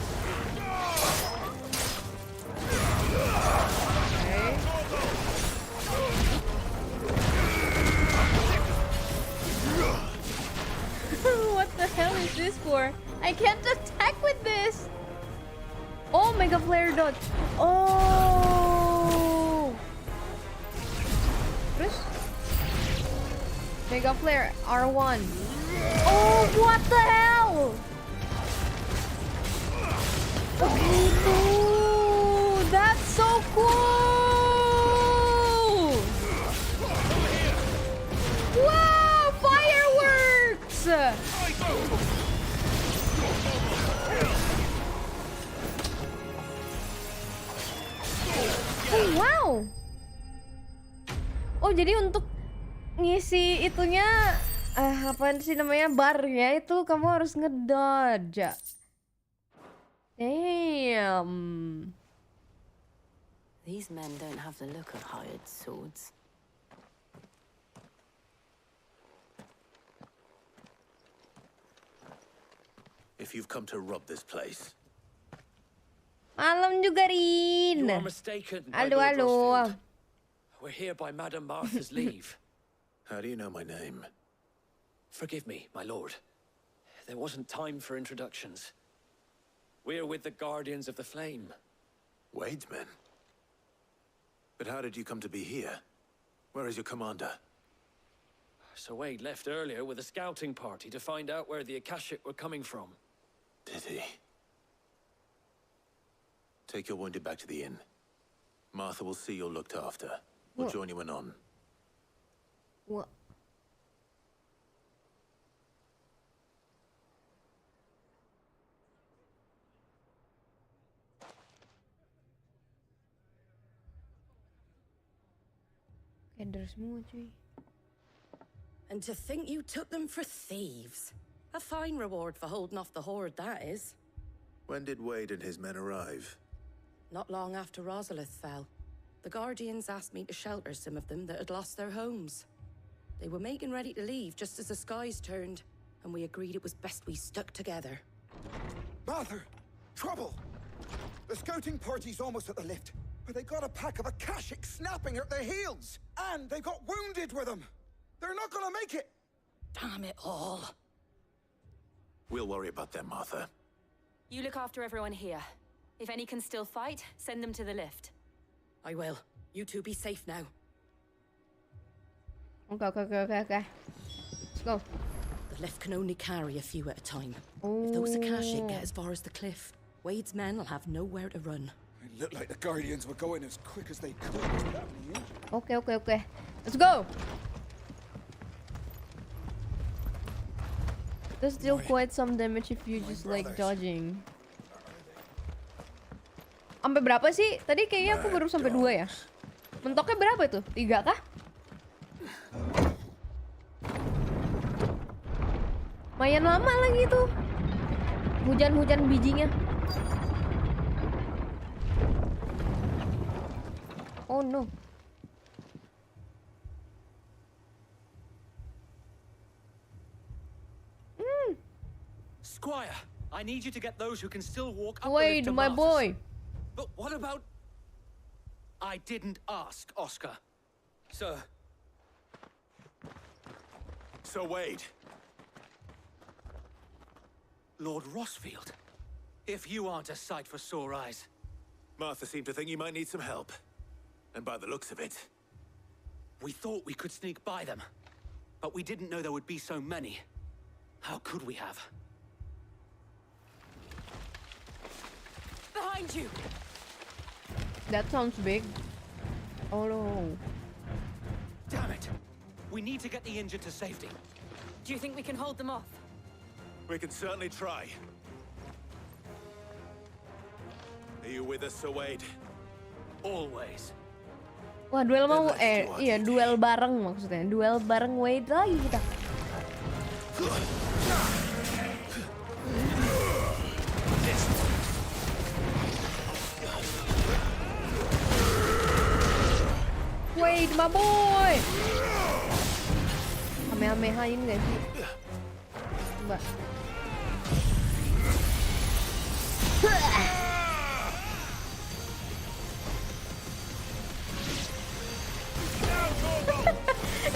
A: What the hell is this for? I can't attack with this! Oh, Mega Flare Dodge! Oh! Terus? Mega Flare R1. Oh, what the hell? Oh, that's so cool! Wow, fireworks! Oh, wow. Oh, jadi untuk ngisi itunya apa sih namanya, barnya itu kamu harus ngedodge. Damn.
M: These men don't have the look of hired swords.
C: If you've come to rob this place.
A: Malam juga, Rin.
N: You are mistaken, my
A: Halo,
N: Lord
A: halo.
N: Rosfield. We're here by Madame Martha's leave.
C: How do you know my name?
N: Forgive me, my lord. There wasn't time for introductions. We're with the Guardians of the Flame.
C: Wade's men? But how did you come to be here? Where is your commander?
N: Sir Wade left earlier with a scouting party to find out where the Akashic were coming from.
C: Did he? Take your wounded back to the inn. Martha will see you're looked after. We'll join you anon.
A: What? Keder semua, cuy.
J: And to think you took them for thieves. A fine reward for holding off the horde, that is.
C: When did Wade and his men arrive?
J: Not long after Rosalith fell. The Guardians asked me to shelter some of them that had lost their homes. They were making ready to leave just as the skies turned, and we agreed it was best we stuck together.
S: Martha! Trouble! The scouting party's almost at the lift, but they got a pack of Akashic snapping at their heels! And they got wounded with them! They're not gonna make it!
J: Damn it all.
C: We'll worry about them, Martha.
M: You look after everyone here. If any can still fight, send them to the lift.
J: I will. You two be safe now.
A: Okay. Let's go.
J: The lift can only carry a few at a time. If those Akashic get as far as the cliff, Wade's men will have nowhere to run.
S: It looked like the Guardians were going as quick as they could.
A: Okay. Let's go. There's still quite some damage if you just like dodging. Sampai berapa sih? Tadi kayaknya aku baru sampai 2 ya. Mentoknya berapa itu? 3 kah? Lumayan lama lagi tuh. Hujan-hujan bijinya. Oh no.
Q: Squire, I need you to get those who can still walk up
A: Wait,
Q: the lift to
A: my
Q: Martha's.
A: boy.
Q: But what about... I didn't ask, Oscar. Sir.
C: Sir Wade.
Q: Lord Rossfield. If you aren't a sight for sore eyes.
C: Martha seemed to think you might need some help. And by the looks of it...
Q: We thought we could sneak by them. But we didn't know there would be so many. How could we have?
O: Behind you!
A: That sounds big. Oh no.
Q: Damn it! We need to get the injured to safety.
M: Do you think we can hold them off?
C: We can certainly try. Are you with us, Sir Wade?
Q: Always.
A: Wah, duel mau iya duel bareng maksudnya. Duel bareng Wade lagi kita. Wade, my boy. Ame-amehain gak sih? Coba.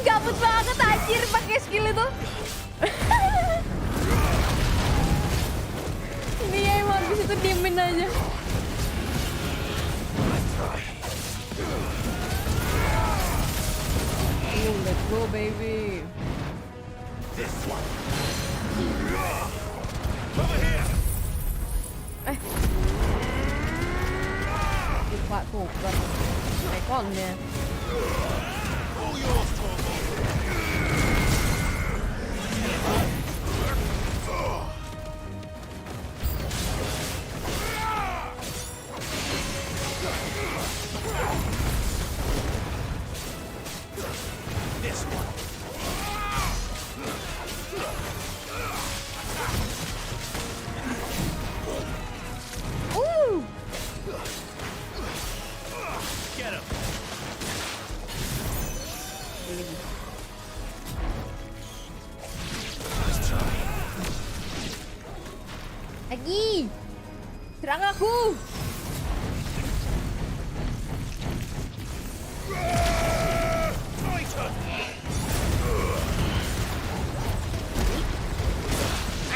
A: Gabut banget anjir pakai skill itu. Dia emang habis itu diemin aja. Let's go baby.
C: This one. Over here.
A: Lupa tuh kan. Ikonnya.
C: All yours, Torvald. This one.
A: Ooh.
C: Get him.
A: Lagi. Serang aku.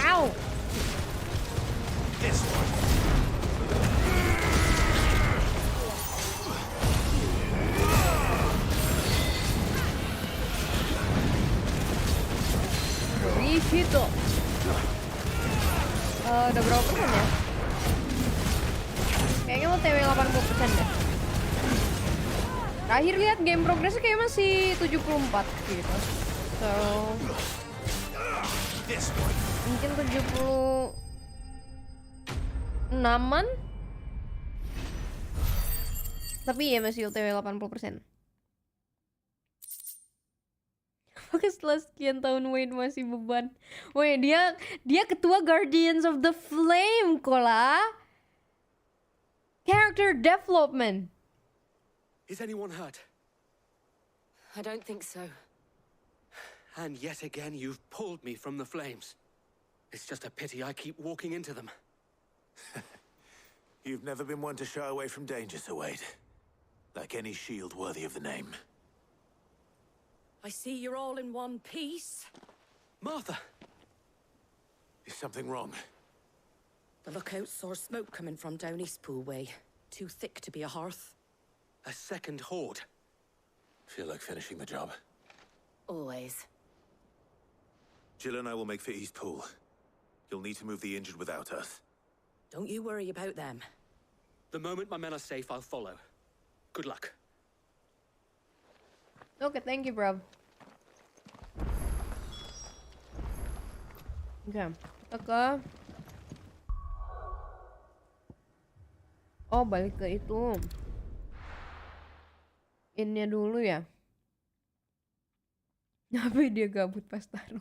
A: Ow.
C: This one.
A: Gitu. Udah berapa persen ya? Kayaknya mau TW 80% deh. Terakhir lihat game progressnya kayak masih 74 gitu. So mungkin 76-an. Tapi ya masih OTW 80%. Oke, setelah sekian tahun Wade masih beban. Woi, dia ketua Guardians of the Flame, Kola. Character development.
Q: Is anyone hurt?
M: I don't think so.
Q: And yet again, you've pulled me from the flames. It's just a pity I keep walking into them.
C: You've never been one to shy away from danger, Sir Wade. Like any shield worthy of the name.
J: I see you're all in one piece.
Q: Martha!
C: Is something wrong?
J: The lookout saw smoke coming from down Eastpool way. Too thick to be a hearth.
Q: A second horde.
C: Feel like finishing the job.
M: Always.
C: Jill and I will make for East Pool. You'll need to move the injured without us.
J: Don't you worry about them.
Q: The moment my men are safe, I'll follow. Good luck.
A: Okay, thank you, bro. Oke, kita ke... Oh, balik ke itu. Innya dulu ya. Tapi dia gabut pas taruh.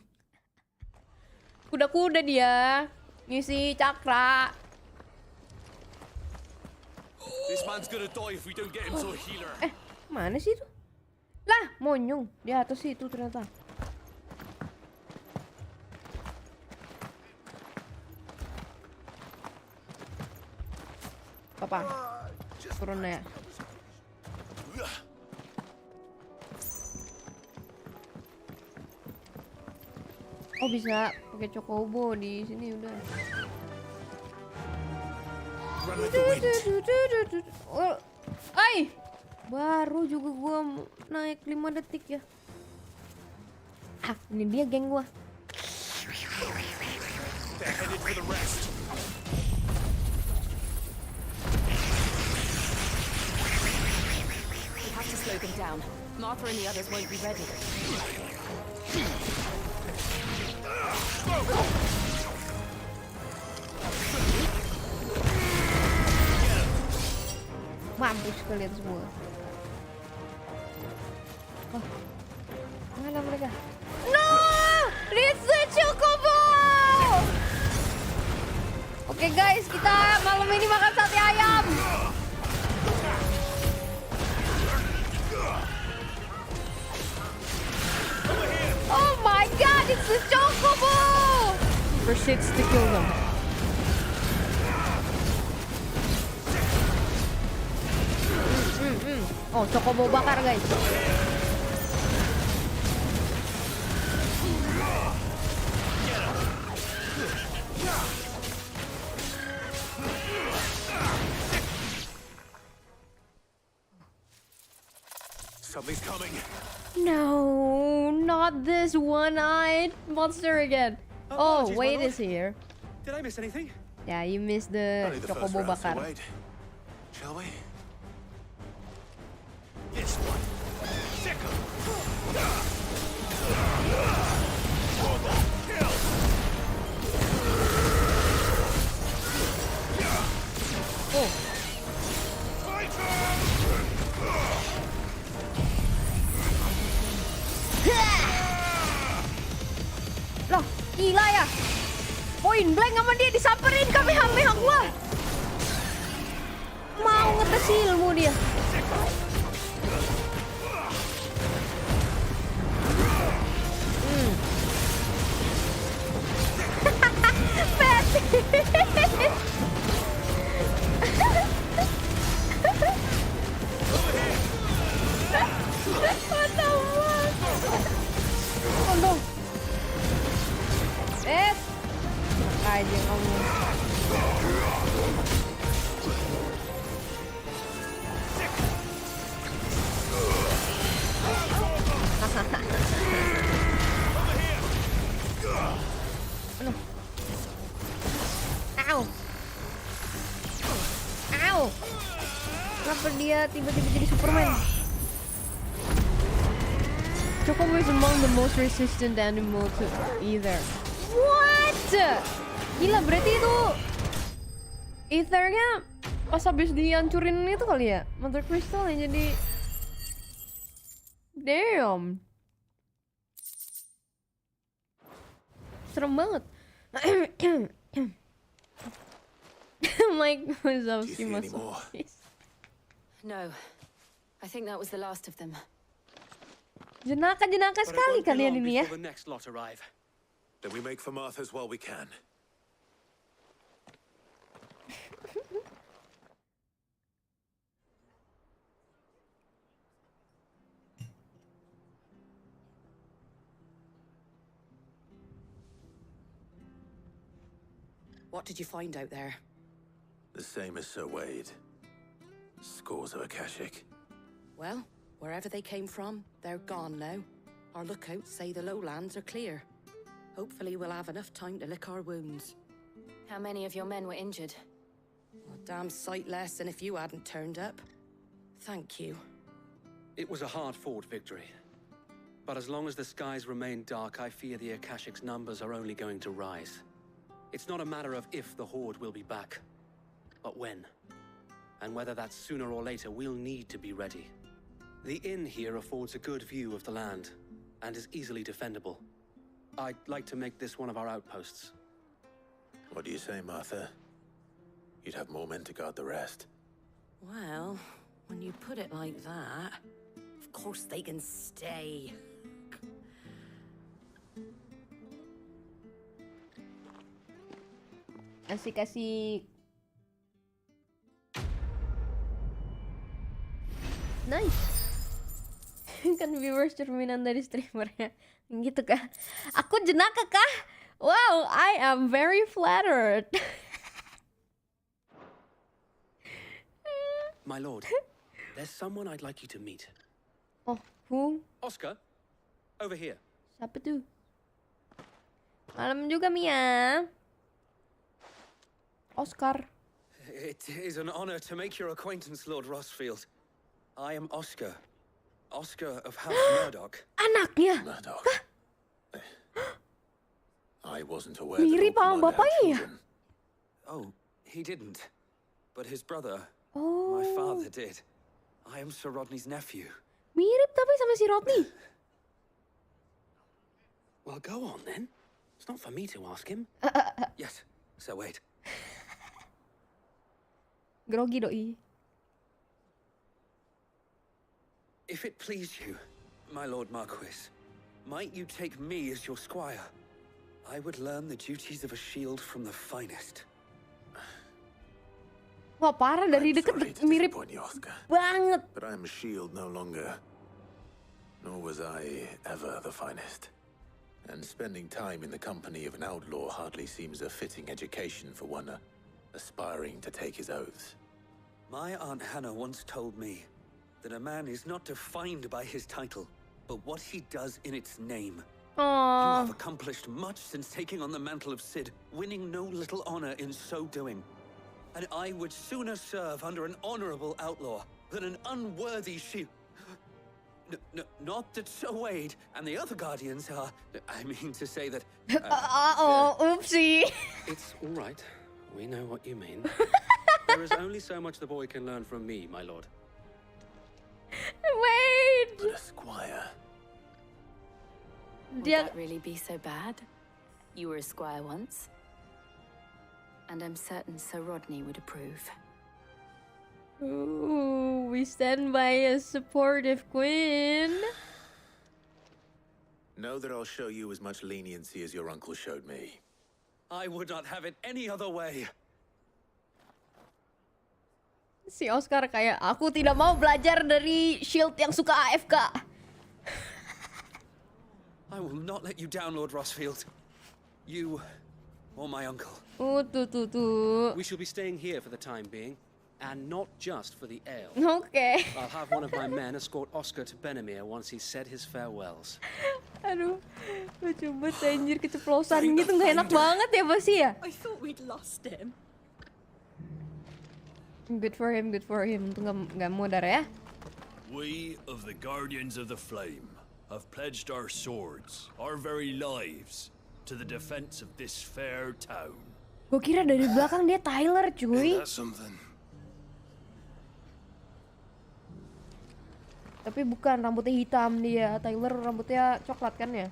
A: Kuda-kuda dia. Ngisi cakra.
N: This man's gonna die if we don't get him to a healer.
A: Mana sih itu? Lah, monyong. Di atas itu ternyata. Apa? Turun ya. Oh, bisa pakai chocobo di sini udah. Ay, baru juga gua naik 5 detik ya. Ah, ini dia geng gua.
M: We have to slow them down. Martha and the others won't be ready.
A: Mampus kalian semua. Oh, mana mereka? No! It's the chocobo! Oke guys, kita malam ini makan sate ayam. Oh my god, it's the chocobo! For shits to kill them. Oh, chocobo bakar guys.
N: Something's coming.
A: No, not this one-eyed monster again. Oh, Wade is here.
Q: Did I miss anything?
A: Yeah, you missed the chocobo bakar.
N: Shall we? This one. Second.
A: Oh. Loh, gila ya. Point blank sama dia disamperin kamehameha gua. Mau ngetes ilmu dia. What the fuck? Oh no. Aja kamu. Ow. Ow. Kenapa dia tiba-tiba jadi Superman? Chocobo is among the most resistant animal to either. What? Gila, berarti itu ethernya pas habis dihancurin itu kali ya, mother crystal yang jadi. Damn. Serem banget. Mike Wazowski masuk.
M: No, I think that was the last of them.
A: Jenaka sekali kalian ini ya.
C: Then we make for Martha's while we can.
J: What did you find out there?
C: The same as Sir Wade. Scores of Akashic.
J: Well, wherever they came from, they're gone now. Our lookouts say the lowlands are clear. Hopefully we'll have enough time to lick our wounds.
M: How many of your men were injured?
J: A damn sight less than if you hadn't turned up. Thank you.
Q: It was a hard-fought victory. But as long as the skies remain dark, I fear the Akashic's numbers are only going to rise. It's not a matter of if the Horde will be back, but when. And whether that's sooner or later, we'll need to be ready. The inn here affords a good view of the land, and is easily defendable. I'd like to make this one of our outposts.
C: What do you say, Martha? You'd have more men to guard the rest.
J: Well, when you put it like that, of course they can stay.
A: Asik-asik. Nice. Kan viewers cerminan dari streamernya. Gitu kah? Aku jenaka kah? Wow, I am very flattered.
Q: My lord, there's someone I'd like you to meet.
A: Oh, who?
Q: Oscar, over here.
A: Siapa tuh? Malam juga, Mia. Oscar.
Q: It is an honor to make your acquaintance, Lord Rossfield. I am Oscar. Oscar of House Murdoch.
A: Anaknya?
C: Murdoch. I wasn't aware
A: Mirip
C: that
A: sama
C: all blood had
A: bapaknya ya?
C: children.
Q: Oh, he didn't. But his brother,
A: Oh.
Q: my father, did. I am Sir Rodney's nephew.
A: Mirip tapi sama si Rodney.
Q: Well, go on then. It's not for me to ask him. Yes, so wait.
A: Grogi doi.
Q: If it please you, my Lord Marquis, might you take me as your squire? I would learn the duties of a shield from the finest.
A: Wah, parah dari deket mirip
C: You, Oscar.
A: banget.
C: But I'm a shield no longer. Nor was I ever the finest. And spending time in the company of an outlaw hardly seems a fitting education for one aspiring to take his oaths.
Q: My Aunt Hannah once told me that a man is not defined by his title, but what he does in its name. You have accomplished much since taking on the mantle of Cid, winning no little honor in so doing. And I would sooner serve under an honorable outlaw than an unworthy shield. Not that Sir Wade and the other guardians are... I mean to say that...
A: Oopsie.
Q: It's all right. We know what you mean. There is only so much the boy can learn from me, my lord.
A: Wait.
C: But a squire.
M: Would that really be so bad? You were a squire once. And I'm certain Sir Rodney would approve.
A: Ooh, we stand by a supportive queen.
C: Know that I'll show you as much leniency as your uncle showed me.
Q: I would not have it any other way.
A: Si Oscar kayak, aku tidak mau belajar dari shield yang suka AFK.
Q: I will not let you down, Lord Rossfield. You or my uncle.
A: Tuh.
Q: We shall be staying here for the time being, and not just for the ale.
A: Okay.
Q: I'll have one of my men escort Oscar to Benamir once he's said his farewells.
A: Aduh, lucu banget anjir, keceplosan gitu, nggak enak banget ya pasti ya.
O: I thought we'd lost him.
A: Good for him. Untung nggak modar ya.
T: We of the Guardians of the Flame have pledged our swords, our very lives, to the defense of this fair town.
A: Gue kira dari belakang dia Tyler, cuy.
T: That's something.
A: Tapi bukan, rambutnya hitam dia. Tyler rambutnya coklat kan ya?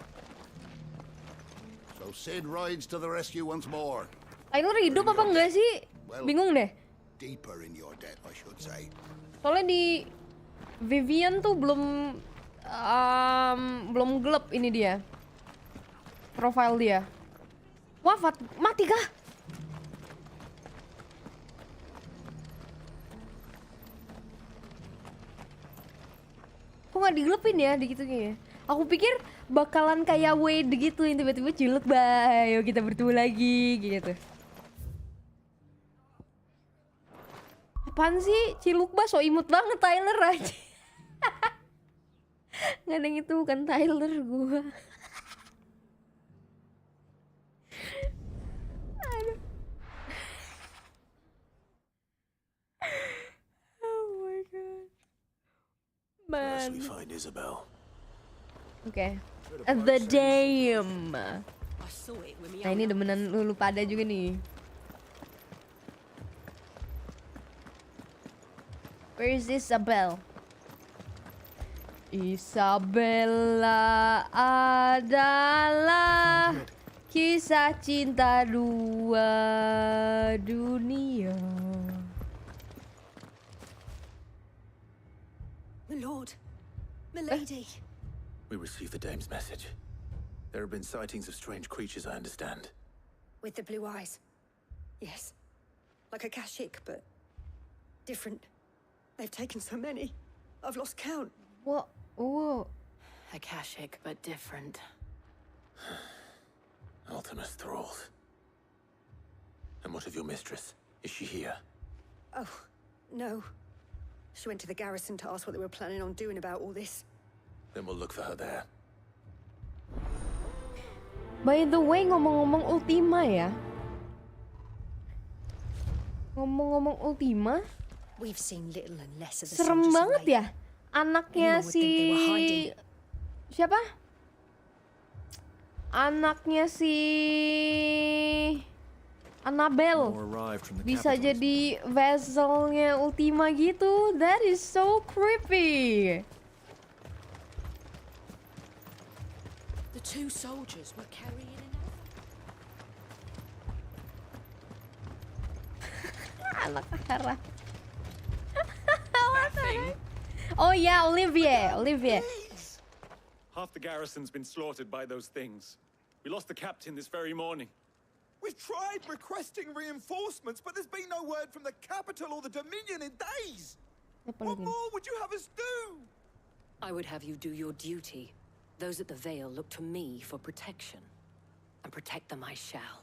K: So Cid rides to the rescue once more.
A: Tyler hidup apa enggak sih? Bingung deh.
K: Deeper in your debt, I should say.
A: Soalnya di Vivian tuh belum gelap ini dia. Profile dia. Wafat, mati kah? Kok nggak digelepin ya digitunya ya? Aku pikir bakalan kayak Wade gitu yang tiba-tiba cilek, bayo kita bertemu lagi gitu. Apaan sih? Cilukba so imut banget Tyler aja. Nggak ada yang itu, bukan Tyler gua. Aduh. Oh my god.
C: First we
A: Man.
C: find Isabel.
A: Oke. The Dame. Nah ini demenan lu pada juga nih. Where is Isabel? Isabella adalah kisah cinta dua dunia.
I: My lord. Milady.
C: We received the Dame's message. There have been sightings of strange creatures, I understand.
I: With the blue eyes. Yes. Like a Kashik, but different. They've taken so many. I've lost count.
A: What? Whoa.
M: A Kashik, but different.
C: Ultimus thralls. And what of your mistress? Is she here?
I: Oh, no. She went to the garrison to ask what they were planning on doing about all this.
C: Then we'll look for her there.
A: By the way, ngomong-ngomong Ultima ya. Ngomong-ngomong Ultima.
I: We've seen little and less of the
A: serem banget ya. Anaknya si siapa? Anaknya si Annabelle bisa jadi vesselnya Ultima gitu. That is so creepy.
O: The two soldiers were carrying
A: Anak Hera. Oh yeah, Olivier.
U: Half the garrison's been slaughtered by those things. We lost the captain this very morning.
S: We've tried requesting reinforcements, but there's been no word from the capital or the Dominion in days. What more would you have us do?
M: I would have you do your duty. Those at the Vale look to me for protection. And protect them I shall.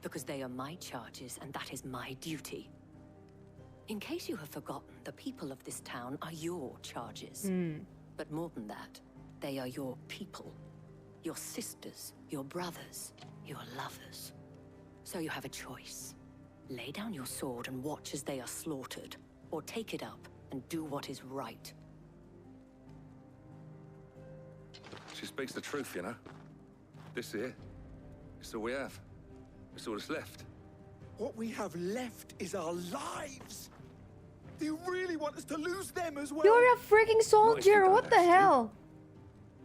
M: Because they are my charges, and that is my duty. In case you have forgotten, the people of this town are your charges. But more than that, they are your people. Your sisters, your brothers, your lovers. So you have a choice. Lay down your sword and watch as they are slaughtered, or take it up and do what is right.
V: She speaks the truth, you know. This here, it's all we have. It's all that's left.
S: What we have left is our lives. Do you really want us to lose them as well?
A: You're a freaking soldier. What the hell?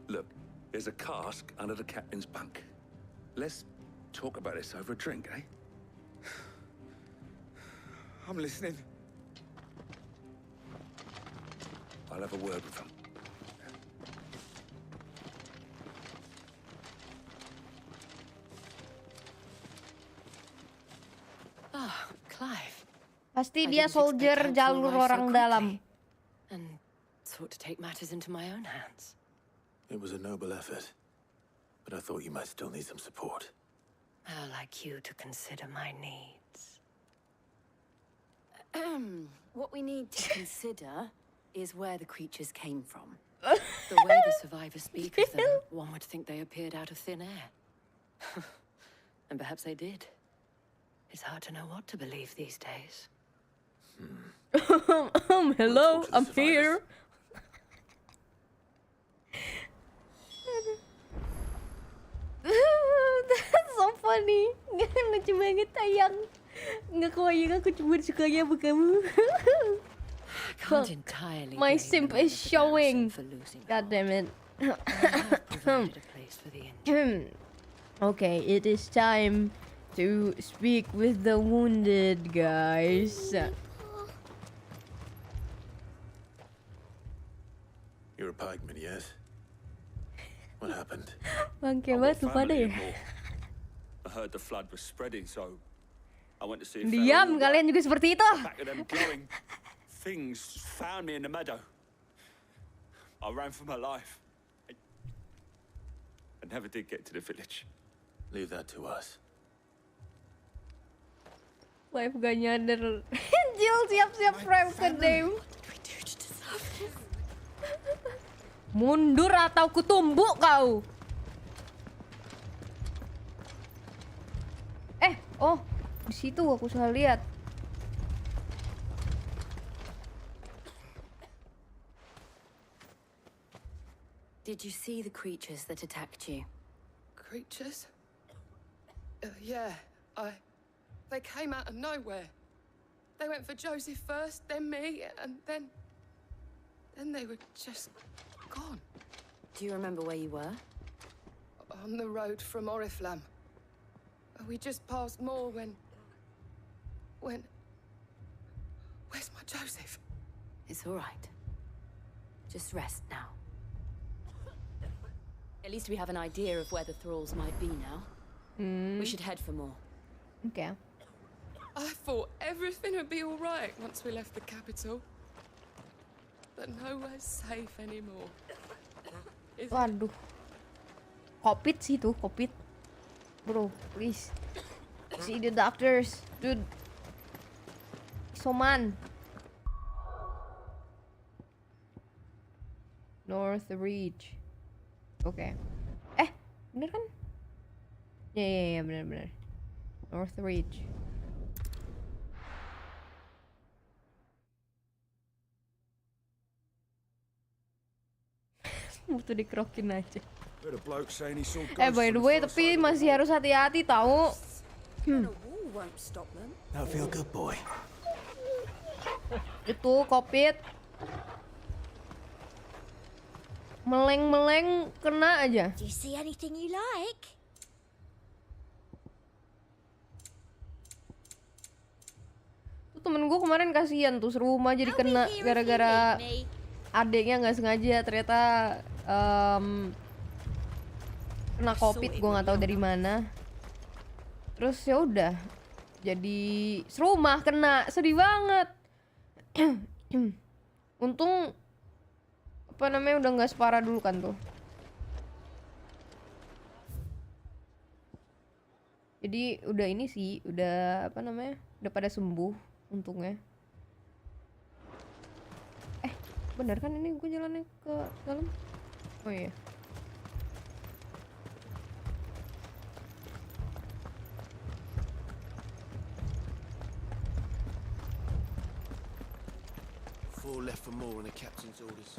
V: Look, there's a cask under the captain's bunk. Let's talk about this over a drink, eh?
S: I'm listening.
V: I'll have a word with them.
M: Ah, Clive.
A: Pasti dia soldier jalur orang dalam.
M: And sought to take matters into my own hands.
C: It was a noble effort, but I thought you might still need some support.
M: I'd like you to consider my needs. What we need to consider is where the creatures came from. The way the survivors speak of them, one would think they appeared out of thin air. And perhaps they did. It's hard to know what to believe these days.
A: Hello, I'm here. That's so funny. Lucu banget tayang. Nggak kebayang aku cuma sukanya sama kamu. My simp is showing. God damn it. Okay, it is time to speak with the wounded, guys.
C: You're a pikeman, yes? What happened?
A: Bangke banget lu pada ya.
T: I heard the flood was spreading, so I went to see if
A: Diam, kalian juga seperti itu.
T: back of them glowing things found me in the meadow. I ran for my life. I never did get to the village.
C: Leave that to us.
A: Life gak nyadar. Jill siap-siap frame ke Dame. Mundur atau kutumbuk kau. Oh, di situ aku salah lihat.
M: Did you see the creatures that attacked you?
J: Creatures? Yeah, They came out of nowhere. They went for Joseph first, then me, and then they were just gone.
M: Do you remember where you were?
J: On the road from Oriflamme. We just passed Moor when... Where's my Joseph?
M: It's all right. Just rest now. At least we have an idea of where the thralls might be now. We should head for more.
A: Okay.
J: I thought everything would be all right once we left the capital. But nowhere's safe anymore.
A: Waduh. Covid sih tuh, Covid. Bro, please. See the doctors, dude. Soman. North Reach. Oke. Bener kan? Ya, bener. North Reach. Butuh dikerokin aja. By the way, tapi masih harus hati-hati tahu.
B: That'll feel good, boy.
A: Itu Covid. Meleng-meleng kena aja.
D: Do you see anything you like?
A: Tuh temen gue kemarin kasihan tuh serumah jadi kena gara-gara adeknya nggak sengaja ternyata kena Covid, gue nggak tahu dari mana. Terus ya udah jadi serumah kena, sedih banget. Untung apa namanya udah nggak separah dulu kan tuh. Jadi udah ini sih, udah apa namanya, udah pada sembuh untungnya. Bener kan ini gue jalannya ke dalam? Oh iya.
B: Four left for more on the captain's orders.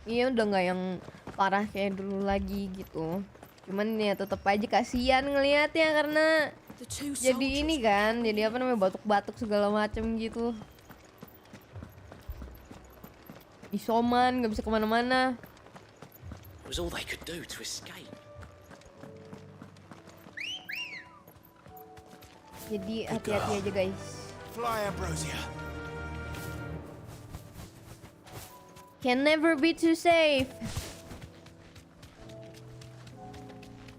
A: Iya udah nggak yang parah kayak dulu lagi gitu. Cuman ya tetap aja kasihan ngelihatnya karena jadi ini kan, jadi apa namanya batuk-batuk segala macem gitu. Isoman nggak bisa kemana-mana.
B: It was all they could do to escape.
A: Jadi hati-hati aja guys.
B: Fly, Ambrosia.
A: Can never be too safe.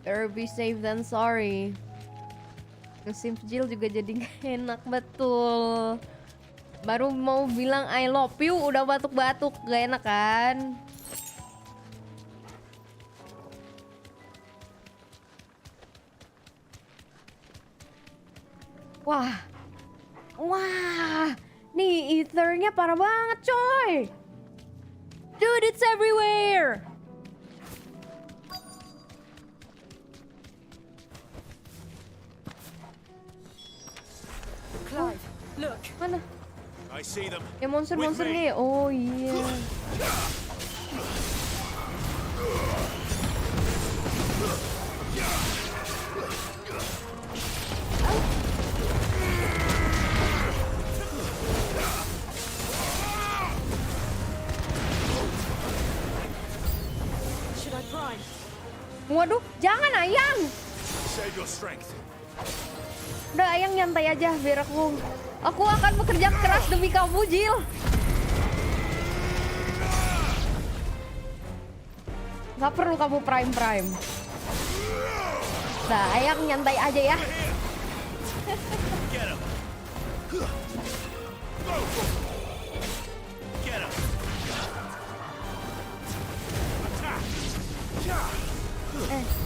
A: Better be safe than sorry. Ngesim Jill juga jadi gak enak, betul. Baru mau bilang I love you udah batuk-batuk, gak enak kan? Wah, nih ethernya parah banget coy. Dude, it's everywhere.
J: Clive, look.
A: Mana?
B: I see them.
A: Ya monster-monsternya ya? Oh iya. Waduh, jangan Ayang.
B: Save your strength.
A: Udah Ayang nyantai aja biar aku akan bekerja keras demi kamu, Jill. Gak perlu kamu prime. Nah, Ayang nyantai aja ya.
B: Get him. Get him.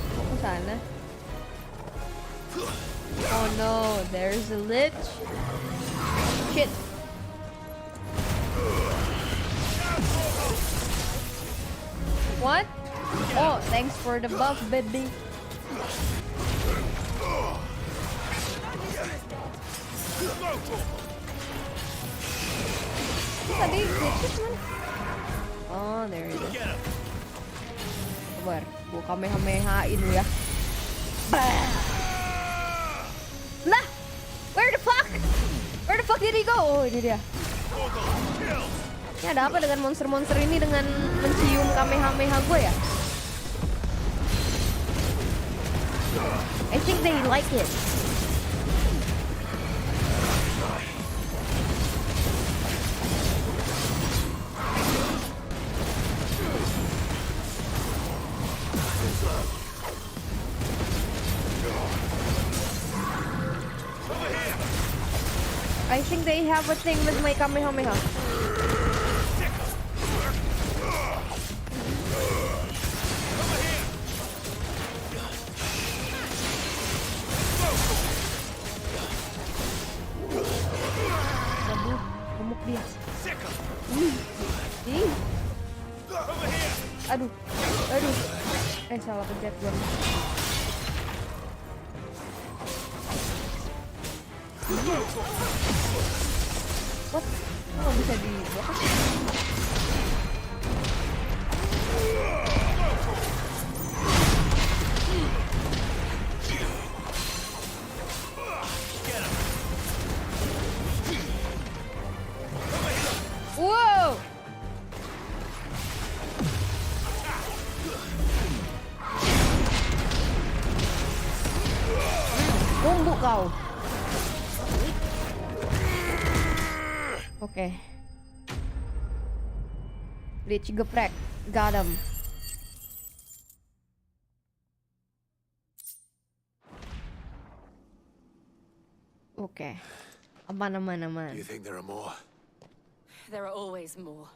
A: Kok sana? Oh no, there's a lich. Shit. What? Oh, thanks for the buff, baby. Tadi glitches man. Oh, there it is. Sabar, gua kamehamehain lu ya. Nah, where the fuck? Where the fuck did he go? Oh, ini dia. Ini ada apa dengan monster-monster ini dengan mencium kamehameha gue ya? I think they like it. I think they have a thing with my Kamehameha. Aduh, gemuk dia. Aduh, aduh. Salah pencet gua. What? Kok bisa dibuka? Wow! Bumbu kau. Oke. Bleach geprek. Got him. Oke. Aman.
C: Do you think there are more?
M: There are always more.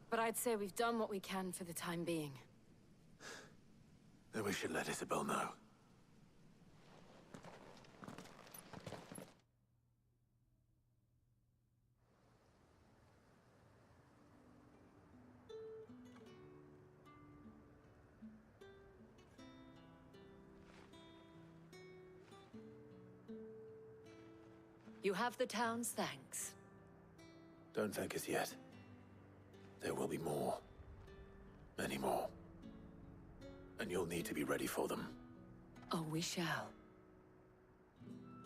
M: But I'd say we've done what we can for the time being.
C: Then we should let Isabel know.
M: You have the town's thanks.
C: Don't thank us yet. There will be more. Many more. And you'll need to be ready for them.
M: Oh, we shall.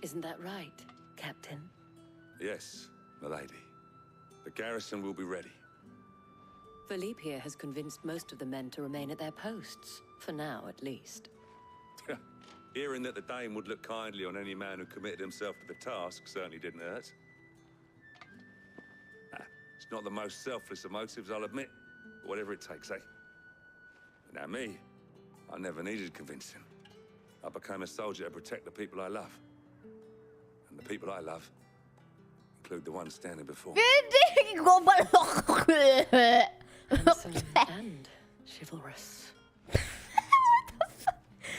M: Isn't that right, Captain?
V: Yes, milady. The garrison will be ready.
E: Philippe here has convinced most of the men to remain at their posts. For now, at least.
V: Hearing that the Dane would look kindly on any man who committed himself to the task certainly didn't hurt. It's not the most selfless of motives, I'll admit. But whatever it takes, eh? But now me, I never needed convincing. I became a soldier to protect the people I love. And the people I love include the ones standing before me.
E: Handsome and chivalrous.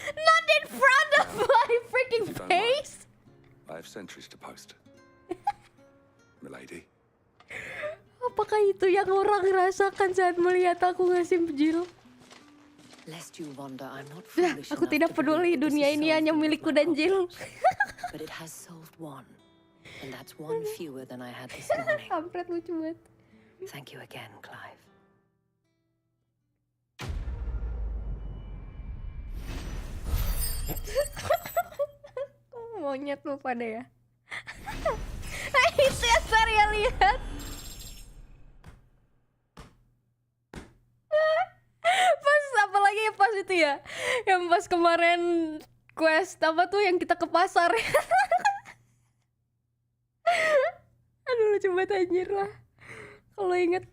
A: Not in front of my freaking face!
V: I have sentries to post. Milady.
A: Apakah itu yang orang rasakan saat melihat aku ngasih penjil?
E: Lest you wonder, I'm not
A: Nah,
E: foolish
A: aku
E: enough
A: tidak
E: to
A: peduli,
E: believe that
A: dunia
E: this
A: ini
E: is
A: hanya
E: solved
A: milikku
E: with my
A: dan Jill.
E: problems. But it has solved one. And that's one fewer than I had this morning.
A: Kampret lucu banget.
E: Thank you again, Clive.
A: Monyet lu pada ya. Itu yang saya lihat. Pas apalagi pas itu ya, yang pas kemarin quest apa tuh yang kita ke pasar. Aduh lucu banget anjir lah. Kalau inget,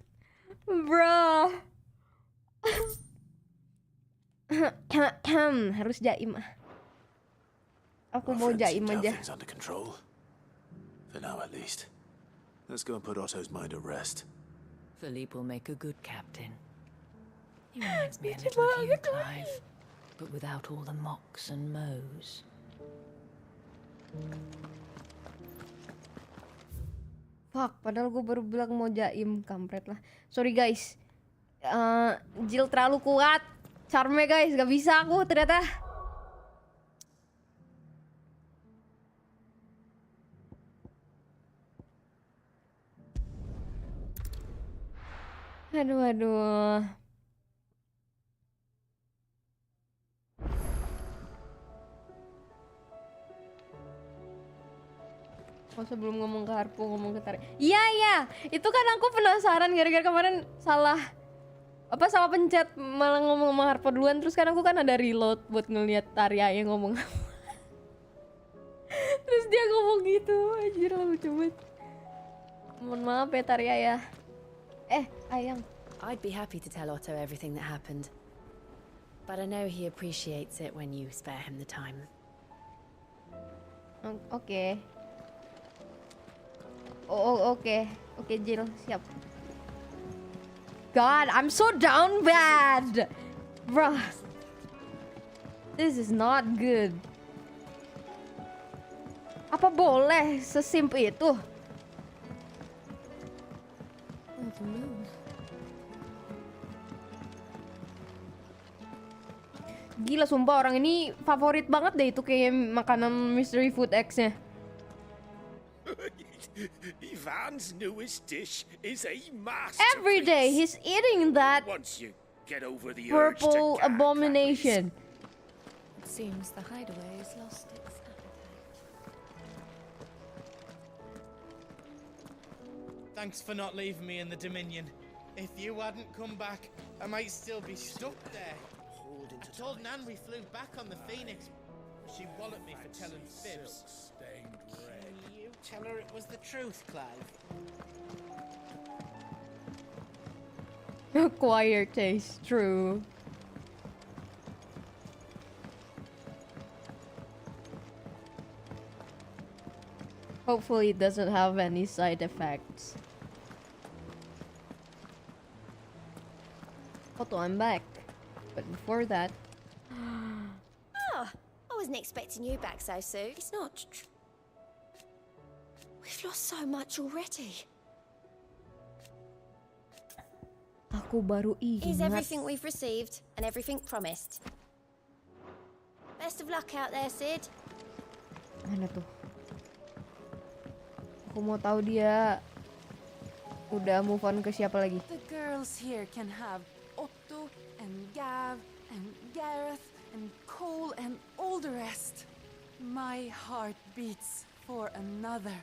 A: bro. Harus jaim. Aku mau jaim aja.
C: Things under control. For now, at least. Let's go and put Otto's mind at rest.
E: Philippe will make a good captain. He reminds me a little of you, Clive, but without all the mocks and mows.
A: Fuck, padahal gue baru bilang mau jaim, kampret lah. Sorry guys, Jill terlalu kuat. Charme guys, gak bisa aku ternyata. Aduh. Oh, sebelum ngomong ke Harpo, ngomong ke Taria. Iya, itu kan aku penasaran gara-gara kemarin salah pencet, malah ngomong sama Harpo duluan. Terus kan aku kan ada reload buat ngeliat Taria yang ngomong. Terus dia ngomong gitu, anjir lucu banget. Mohon maaf ya Taria ya. Ayang.
M: I'd be happy to tell Otto everything that happened. But I know he appreciates it when you spare him the time.
A: Oke. Oke, Jill, siap. God, I'm so down bad, bruh. This is not good. Apa boleh sesimple itu? Gila, sumpah orang ini favorit banget deh itu kayak makanan mystery food X-nya.
F: Ivan's newest dish is a masterpiece.
A: Every day he's eating that
F: Once you get over the
A: purple
F: urge to
A: abomination.
E: It seems the hideaway has lost its
L: Thanks for not leaving me in the Dominion. If you hadn't come back, I might still be stuck there. I told Nan we flew back on the Phoenix. She walloped me for telling fibs. Can you tell her it was the truth, Clive?
A: Acquired taste, true. Hopefully it doesn't have any side effects. Otto, I'm back. But before that...
D: Oh, I wasn't expecting you back so soon. It's not We've lost so much already.
A: Aku baru
D: Here's
A: ingat.
D: everything we've received and everything promised. Best of luck out there, Sid.
A: Mana tuh? Aku mau tahu dia udah move on ke siapa lagi.
W: The girls here can have Otto and Gav and Gareth and Cole and all the rest. My heart beats for another.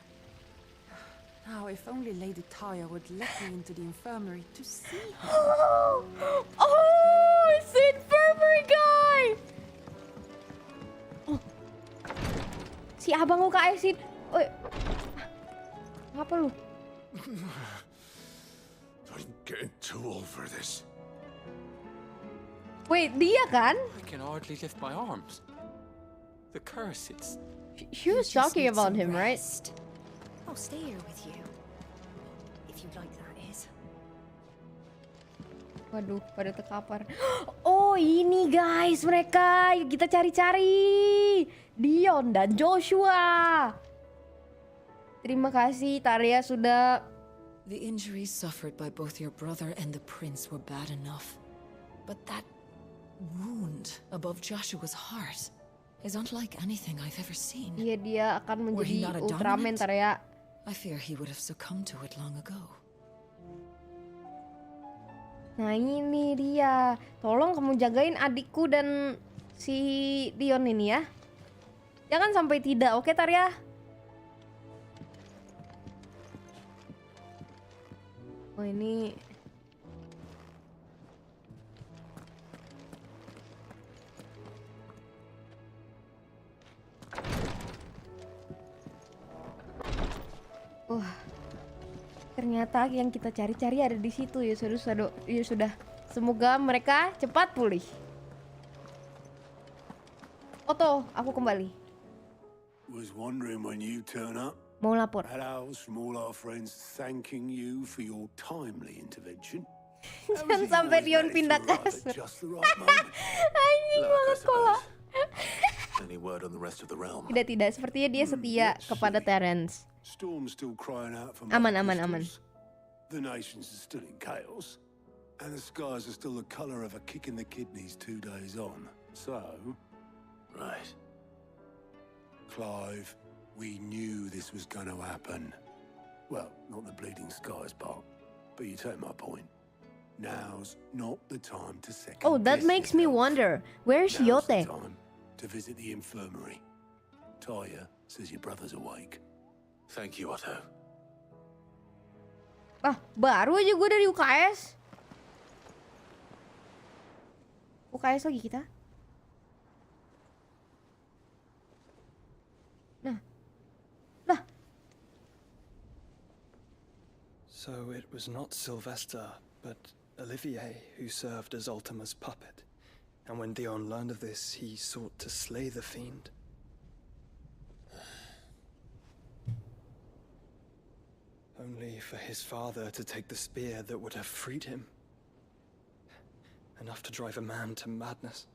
W: Now, if only Lady Taya would let me into the infirmary to see her.
A: Oh, it's the infirmary guy! Oh. Si abang UKS Sid. Oi. Apa lu?
V: I'm getting too old for this.
A: Wait, dia kan?
X: I can hardly lift my arms. The curse, it's...
A: She was talking about him, right?
D: I'll stay here with you. If you like that, is.
A: Waduh, pada terkapar. Oh, ini guys, mereka. Yuk kita cari-cari. Dion dan Joshua. Terima kasih Taria sudah...
E: The injuries suffered by both your brother and the prince were bad enough. But that wound above Joshua's heart is unlike anything I've ever seen.
A: Iya, dia akan menjadi Ultraman, Taria.
E: I fear he would have succumbed to it long ago.
A: Nah ini dia. Tolong kamu jagain adikku dan si Dion ini ya. Jangan sampai tidak, oke Taria? Oh ini... ternyata yang kita cari-cari ada di situ ya sudah. Semoga mereka cepat pulih. Otto, aku kembali.
G: Was wondering when you turn up.
A: Mau lapor.
G: Had owls from all our friends thanking you for your timely intervention.
A: Jangan sampai Dion pindah kasur. Anjing banget kolak.
C: Any word on the rest of the realm?
A: Tidak. Sepertinya dia setia kepada Terence.
G: Storm's still crying out for
A: aman.
G: The nations are still in chaos, and the skies are still the color of a kick in the kidneys 2 days on. So,
C: right,
G: Clive, we knew this was going to happen. Well, not the bleeding skies part, but you take my point. Now's not the time to second.
A: Oh, that makes me wonder. Where's
G: Now's
A: Yote?
G: the time to visit the infirmary. Taya says your brother's awake.
C: Thank you, Otto.
A: Ah, baru aja gue dari UKS. UKS lagi kita. Nah. Lah.
H: So it was not Sylvester, but Olivier who served as Ultima's puppet. And when Dion learned of this, he sought to slay the fiend. Only for his father to take the spear that would have freed him. Enough to drive a man to madness.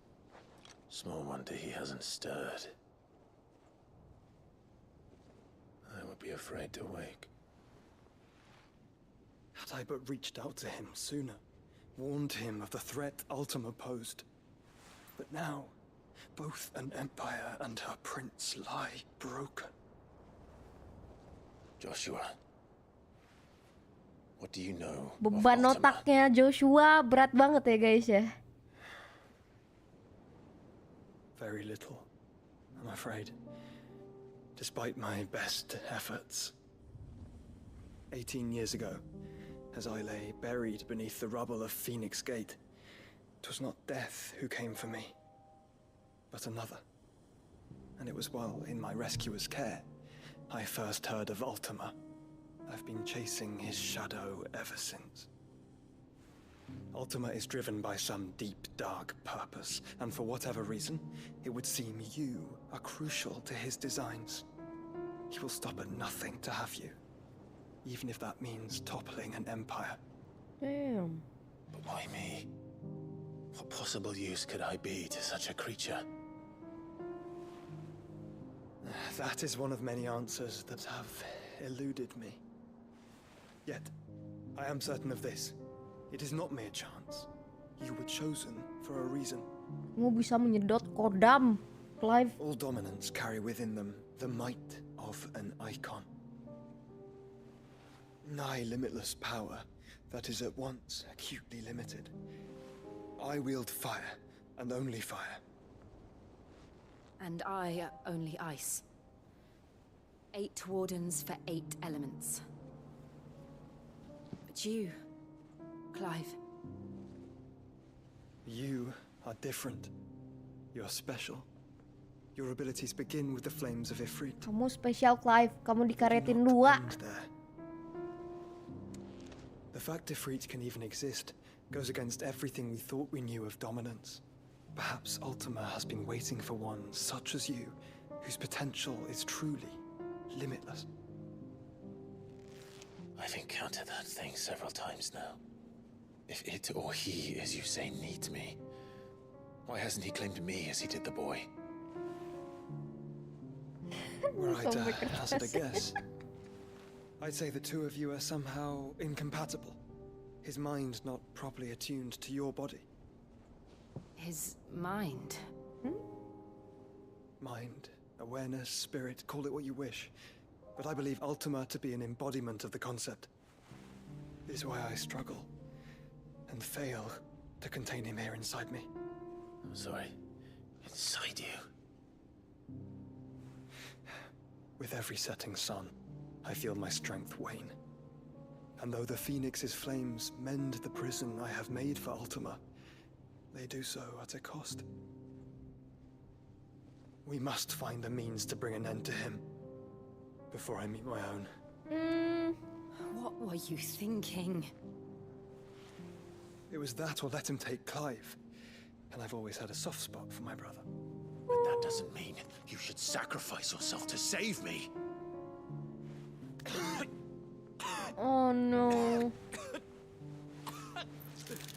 C: Small wonder he hasn't stirred. I would be afraid to wake.
H: Had I but reached out to him sooner, warned him of the threat Ultima posed. But now, both an empire and her prince lie broken.
C: Joshua, what do you know
A: Beban
C: of Ultima?
A: otaknya Joshua berat banget ya guys ya.
H: Very little, I'm afraid. Despite my best efforts. 18 years ago, as I lay buried beneath the rubble of Phoenix Gate, 'twas not death who came for me, but another. And it was while in my rescuer's care, I first heard of Ultima. I've been chasing his shadow ever since. Ultima is driven by some deep, dark purpose, and for whatever reason, it would seem you are crucial to his designs. He will stop at nothing to have you, even if that means toppling an empire.
A: Damn.
C: But why me? What possible use could I be to such a creature?
H: That is one of many answers that have eluded me. Yet, I am certain of this. It is not mere chance. You were chosen for a reason.
A: Kamu bisa menyedot kodam, Clive.
H: All dominants carry within them the might of an icon. Nigh limitless power that is at once acutely limited. I wield fire, and only fire.
M: And I only ice. 8 wardens for 8 elements. But you, Clive.
H: You are different. You're special. Your abilities begin with the flames of Ifrit.
A: Kamu spesial, Clive. Kamu dikaretin 2.
H: The fact Ifrit can even exist goes against everything we thought we knew of dominance. Perhaps Ultima has been waiting for one such as you, whose potential is truly limitless.
C: I've encountered that thing several times now. If it or he, as you say, needs me, why hasn't he claimed me as he did the boy?
H: Were I to hazard a guess, I'd say the two of you are somehow incompatible. His mind not properly attuned to your body.
M: His mind?
H: Mind, awareness, spirit, call it what you wish. But I believe Ultima to be an embodiment of the concept. It is why I struggle and fail to contain him here inside me.
C: I'm sorry. Inside you?
H: With every setting sun, I feel my strength wane. And though the Phoenix's flames mend the prison I have made for Ultima, they do so at a cost. We must find a means to bring an end to him before I meet my own.
M: What were you thinking?
H: It was that or let him take Clive. And I've always had a soft spot for my brother.
C: But that doesn't mean you should sacrifice yourself to save me.
A: Oh no.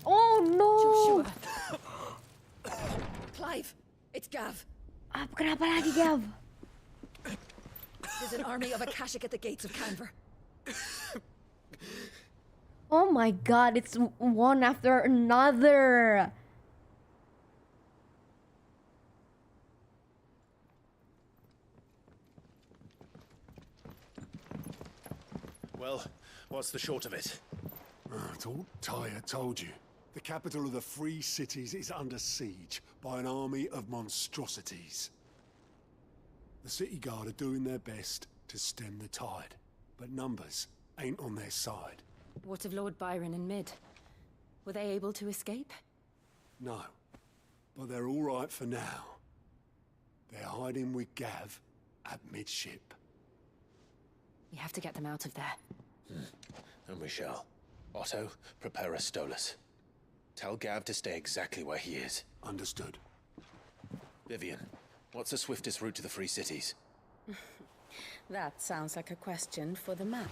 A: Oh no.
I: Joshua. Clive, it's Gav.
A: Kenapa lagi, Gav?
I: There's an army of Akashic at the gates of Canver.
A: Oh my god, it's one after another.
C: Well, what's the short of it?
G: It's all Tyre told you. The capital of the Free Cities is under siege by an army of monstrosities. The city guard are doing their best, to stem the tide, but numbers ain't on their side.
M: What of Lord Byron and Mid? Were they able to escape?
G: No, but they're all right for now. They're hiding with Gav at midship.
M: We have to get them out of there.
C: And we shall. Otto, prepare a Stolas. Tell Gav to stay exactly where he is.
G: Understood.
C: Vivian, what's the swiftest route to the Free Cities?
N: That sounds like a question for the map.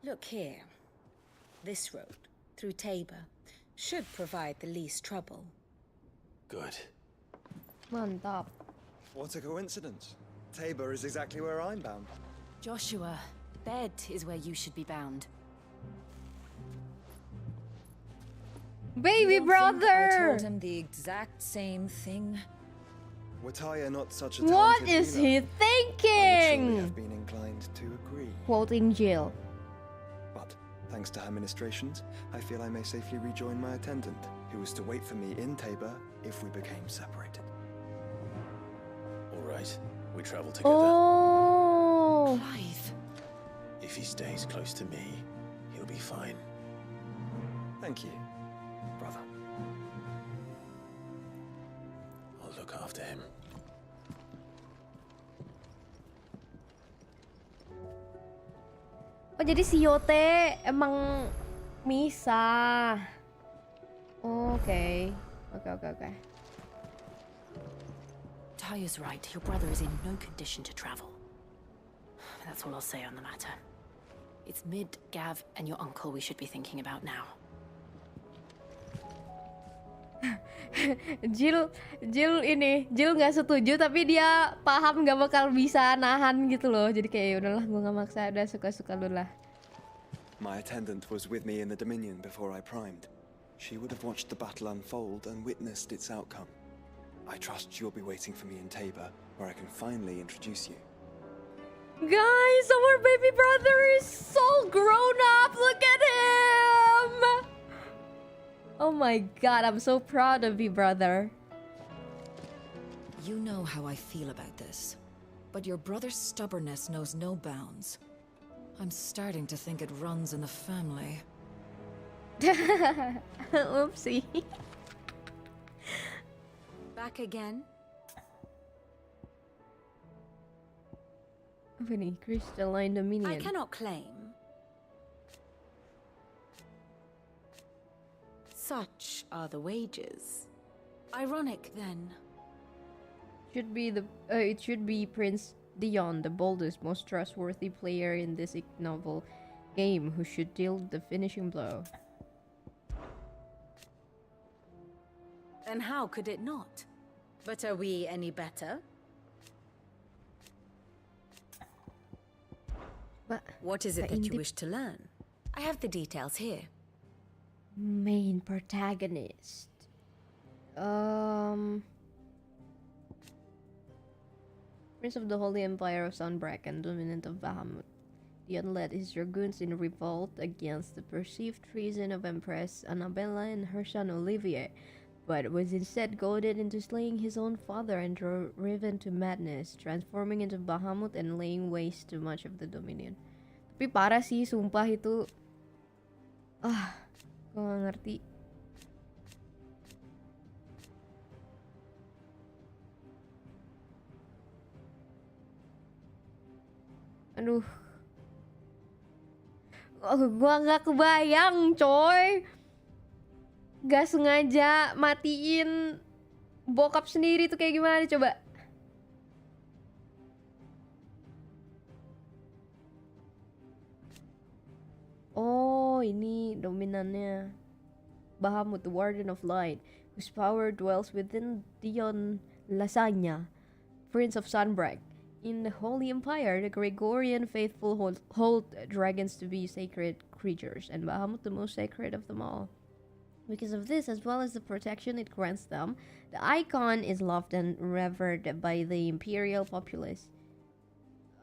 N: Look here. This road, through Tabor, should provide the least trouble.
C: Good.
A: Mantap.
H: What a coincidence. Tabor is exactly where I'm bound.
M: Joshua, Bed is where you should be bound.
A: Baby
E: You don't think
A: brother!
E: I told him the exact same thing.
H: Were Tyre not such a
A: What
H: talented
A: is
H: healer?
A: he
H: I would surely
A: thinking?
H: have been inclined to agree.
A: Quoting Jill.
H: But thanks to her ministrations, I feel I may safely rejoin my attendant, who was to wait for me in Tabor if we became separated.
C: All right, we travel together.
A: Oh!
M: Clive.
C: If he stays close to me, he'll be fine.
H: Thank you, brother.
C: I'll look after him.
A: Oh, jadi si Yote emang misah. Oke. Oke.
M: Tyre's right. Your brother is in no condition to travel. That's all I'll say on the matter. It's Mid, Gav, and your uncle we should be thinking about now.
A: Jill nggak setuju tapi dia paham nggak bakal bisa nahan gitu loh. Jadi kayak "Ya udahlah, gue nggak maksa, udah suka-suka lu lah."
H: My attendant was with me in the Dominion before I primed. She would have watched the battle unfold and witnessed its outcome. I trust you'll be waiting for me in Tabor, where I can finally introduce you.
A: Guys, our baby brother is so grown up. Look at him. Oh my god, I'm so proud of you, brother.
E: You know how I feel about this, but your brother's stubbornness knows no bounds. I'm starting to think it runs in the family.
A: Oopsie.
N: Back again?
A: Apa nih? Crystalline Dominion.
N: I cannot claim. Such are the wages. Ironic, then.
A: It should be Prince Dion, the boldest, most trustworthy player in this novel game, who should deal the finishing blow.
N: And how could it not? But are we any better? What is it that you wish to learn? I have the details here.
A: Main protagonist. Prince of the Holy Empire of Sunbreak and dominant of Bahamut. Dion led his dragoons in revolt against the perceived treason of Empress Annabella and her son Olivier, but was instead goaded into slaying his own father and driven to madness, transforming into Bahamut and laying waste to much of the Dominion. Tapi parah sih, sumpah itu. Gue gak ngerti. Aduh. Gua gak kebayang, coy. Gak sengaja matiin bokap sendiri tuh kayak gimana coba. Oh, ini dominannya. Bahamut, the Warden of Light, whose power dwells within Dion Lasagna, Prince of Sunbreak. In the Holy Empire, the Gregorian faithful hold dragons to be sacred creatures, and Bahamut the most sacred of them all. Because of this, as well as the protection it grants them, the icon is loved and revered by the imperial populace.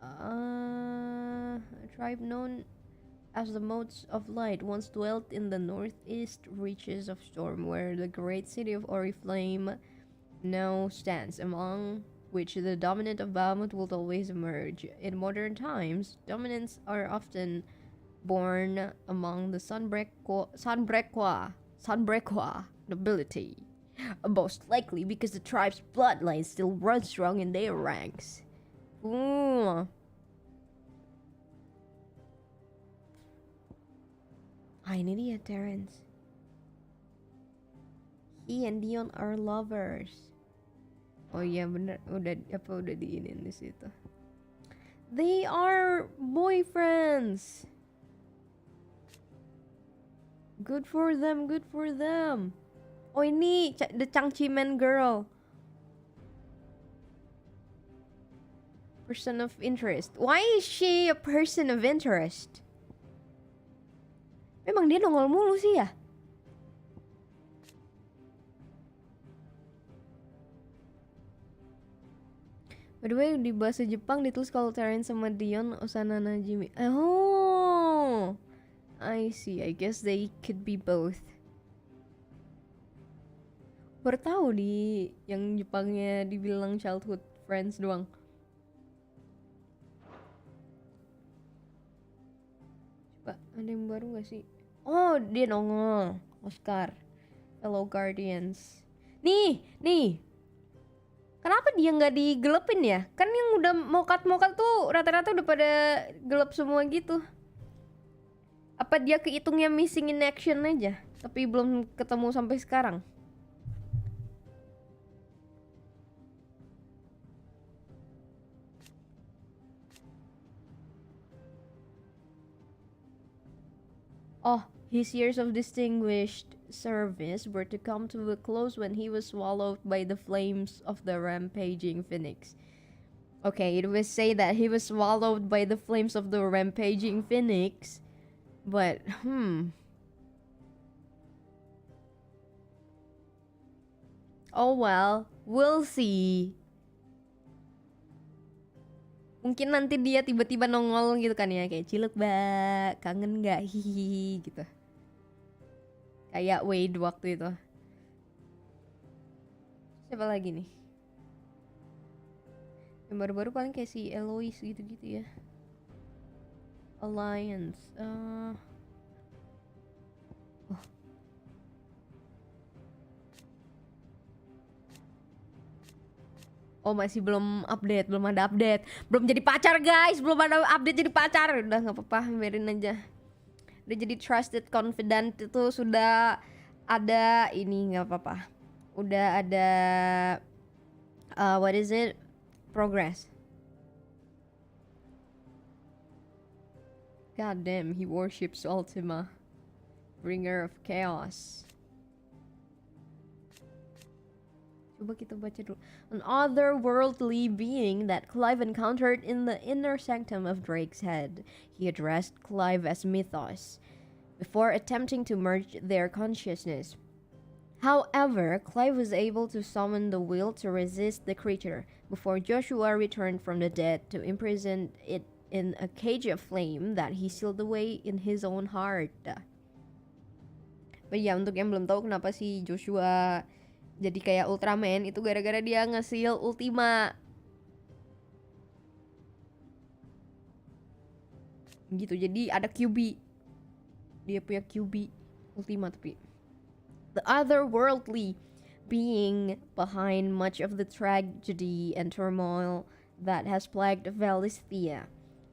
A: A tribe known as the Motes of Light once dwelt in the northeast reaches of Storm, where the great city of Oriflame now stands. Among which the dominant of Bahamut will always emerge. In modern times, dominants are often born among the Sunbrequa nobility, most likely because the tribe's bloodline still runs strong in their ranks. Ooh. Ini dia Terrence. He and Dion are lovers. Oh iya bener, udah diinin di situ. They are boyfriends. Good for them, good for them. Oh ini the Changchimen girl. Person of interest. Why is she a person of interest? Memang dia nongol mulu sih ya? By the way, di bahasa Jepang ditulis kalau Terrence sama Dion Osana Najimi. Oh, I see. I guess they could be both. Baru tahu di yang Jepangnya dibilang childhood friends doang. Coba ada yang baru gak sih? Oh, dia nongol. Oscar. Fellow Guardians. Nih. Kenapa dia nggak digelepin ya? Kan yang udah mokat tuh rata-rata udah pada gelap semua gitu. Apa dia kehitungnya missing in action aja? Tapi belum ketemu sampai sekarang. Oh, his years of distinguished service were to come to a close when he was swallowed by the flames of the rampaging phoenix. Okay, it was say that he was swallowed by the flames of the rampaging phoenix, but oh well, we'll see. Mungkin nanti dia tiba-tiba nongol gitu kan ya, kayak cilek mbak, kangen nggak, hihihi gitu. Kayak Wade waktu itu. Siapa lagi nih? Yang baru-baru paling kayak si Eloise gitu-gitu ya. Alliance. Oh masih belum update, belum ada update. Belum jadi pacar guys, belum ada update jadi pacar. Udah gak apa-apa, biarin aja. Udah jadi trusted confidant itu sudah ada ini gak apa-apa. Udah ada what is it? Progress. God damn, he worships Ultima, bringer of chaos. Coba kita baca dulu. An otherworldly being that Clive encountered in the inner sanctum of Drake's Head. He addressed Clive as Mythos, before attempting to merge their consciousness. However, Clive was able to summon the will to resist the creature, before Joshua returned from the dead to imprison it in a cage of flame that he sealed away in his own heart. But ya, untuk yang belum tahu kenapa si Joshua jadi kayak Ultraman, itu gara-gara dia nge-seal Ultima. Gitu, jadi ada QB. Dia punya QB Ultima tapi. The otherworldly being behind much of the tragedy and turmoil that has plagued Valisthea.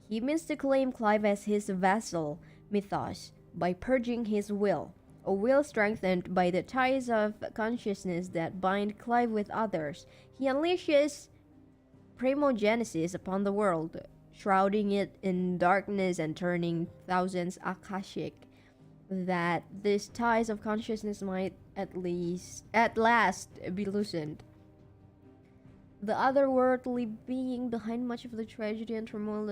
A: He means to claim Clive as his vassal, Mythos, by purging his will. A will strengthened by the ties of consciousness that bind Clive with others. He unleashes primogenesis upon the world, shrouding it in darkness and turning thousands akashic, that these ties of consciousness might at last be loosened. The otherworldly being behind much of the tragedy and turmoil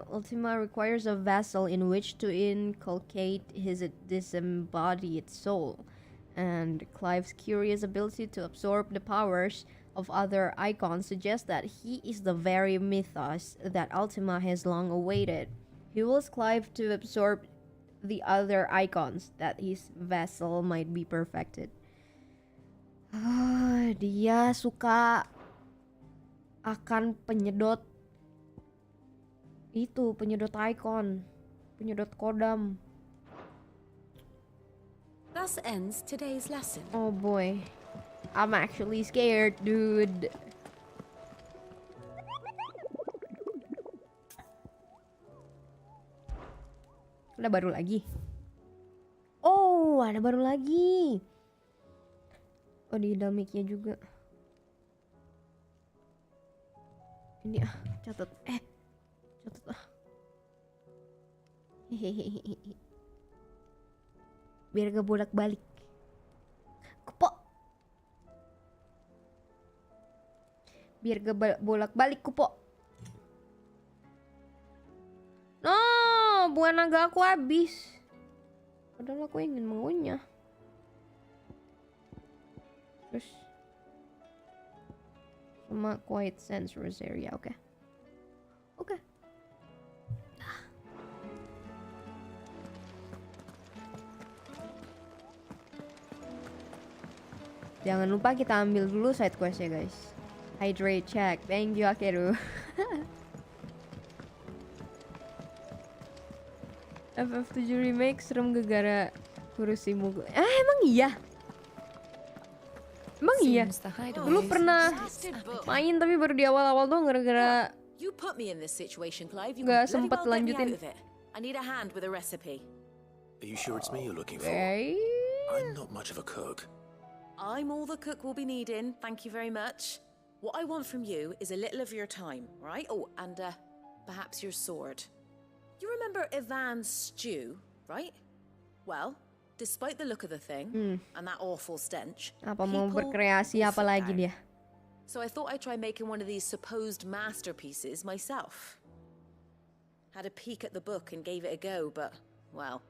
A: Ultima requires a vessel in which to inculcate his disembodied soul, and Clive's curious ability to absorb the powers of other icons suggests that he is the very Mythos that Ultima has long awaited. He wills Clive to absorb the other icons that his vessel might be perfected. Dia suka akan penyedot itu, penyedot icon, penyedot kodam.
M: Thus ends today's lesson.
A: Oh boy, I'm actually scared, dude. Ada baru lagi. Oh, ada baru lagi. Oh, di damiknya juga. Ini catat. Catat Hehehe. Biar gak bolak-balik. Kupo. Biar gak bolak-balik, kupo. No, buah naga aku habis. Padahal aku ingin mengunyah. Terus sama quiet sensory area, oke. Oke. Jangan lupa kita ambil dulu side quest ya guys. Hydrate check. Thank you Akeru. FF7 remake serem gara-gara kurusi mugul. Emang iya? Emang iya? Dulu pernah main tapi baru di awal-awal doang gara-gara
K: You put me in this situation, Clive. You
A: nggak
K: can bloody
A: sempet
K: well get me
A: lanjutin.
K: out of it. I need a hand with a recipe.
B: Are you sure it's me you're looking for?
A: Okay.
B: I'm not much of a cook.
K: I'm all the cook will be needing. Thank you very much. What I want from you is a little of your time, right? Oh, and perhaps your sword. You remember Ivan's stew, right? Well, despite the look of the thing and that awful stench,
A: Apa mau
K: people
A: berkreasi
K: will
A: apa
K: sit
A: lagi
K: down.
A: dia?
K: So I thought I'd try making one of these supposed masterpieces myself. Had a peek at the book and gave it a go, but, well...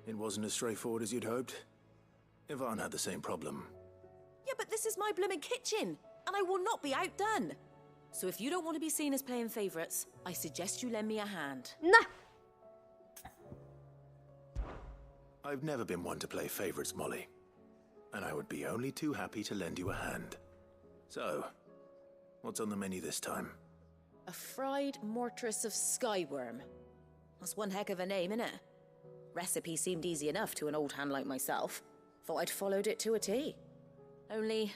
B: It wasn't as straightforward as you'd hoped. Ivan had the same problem.
K: Yeah, but this is my blooming kitchen, and I will not be outdone. So if you don't want to be seen as playing favourites, I suggest you lend me a hand.
A: Nah!
B: I've never been one to play favorites, Molly. And I would be only too happy to lend you a hand. So, what's on the menu this time?
K: A fried mortress of skyworm. That's one heck of a name, innit? Recipe seemed easy enough to an old hand like myself. Thought I'd followed it to a T. Only,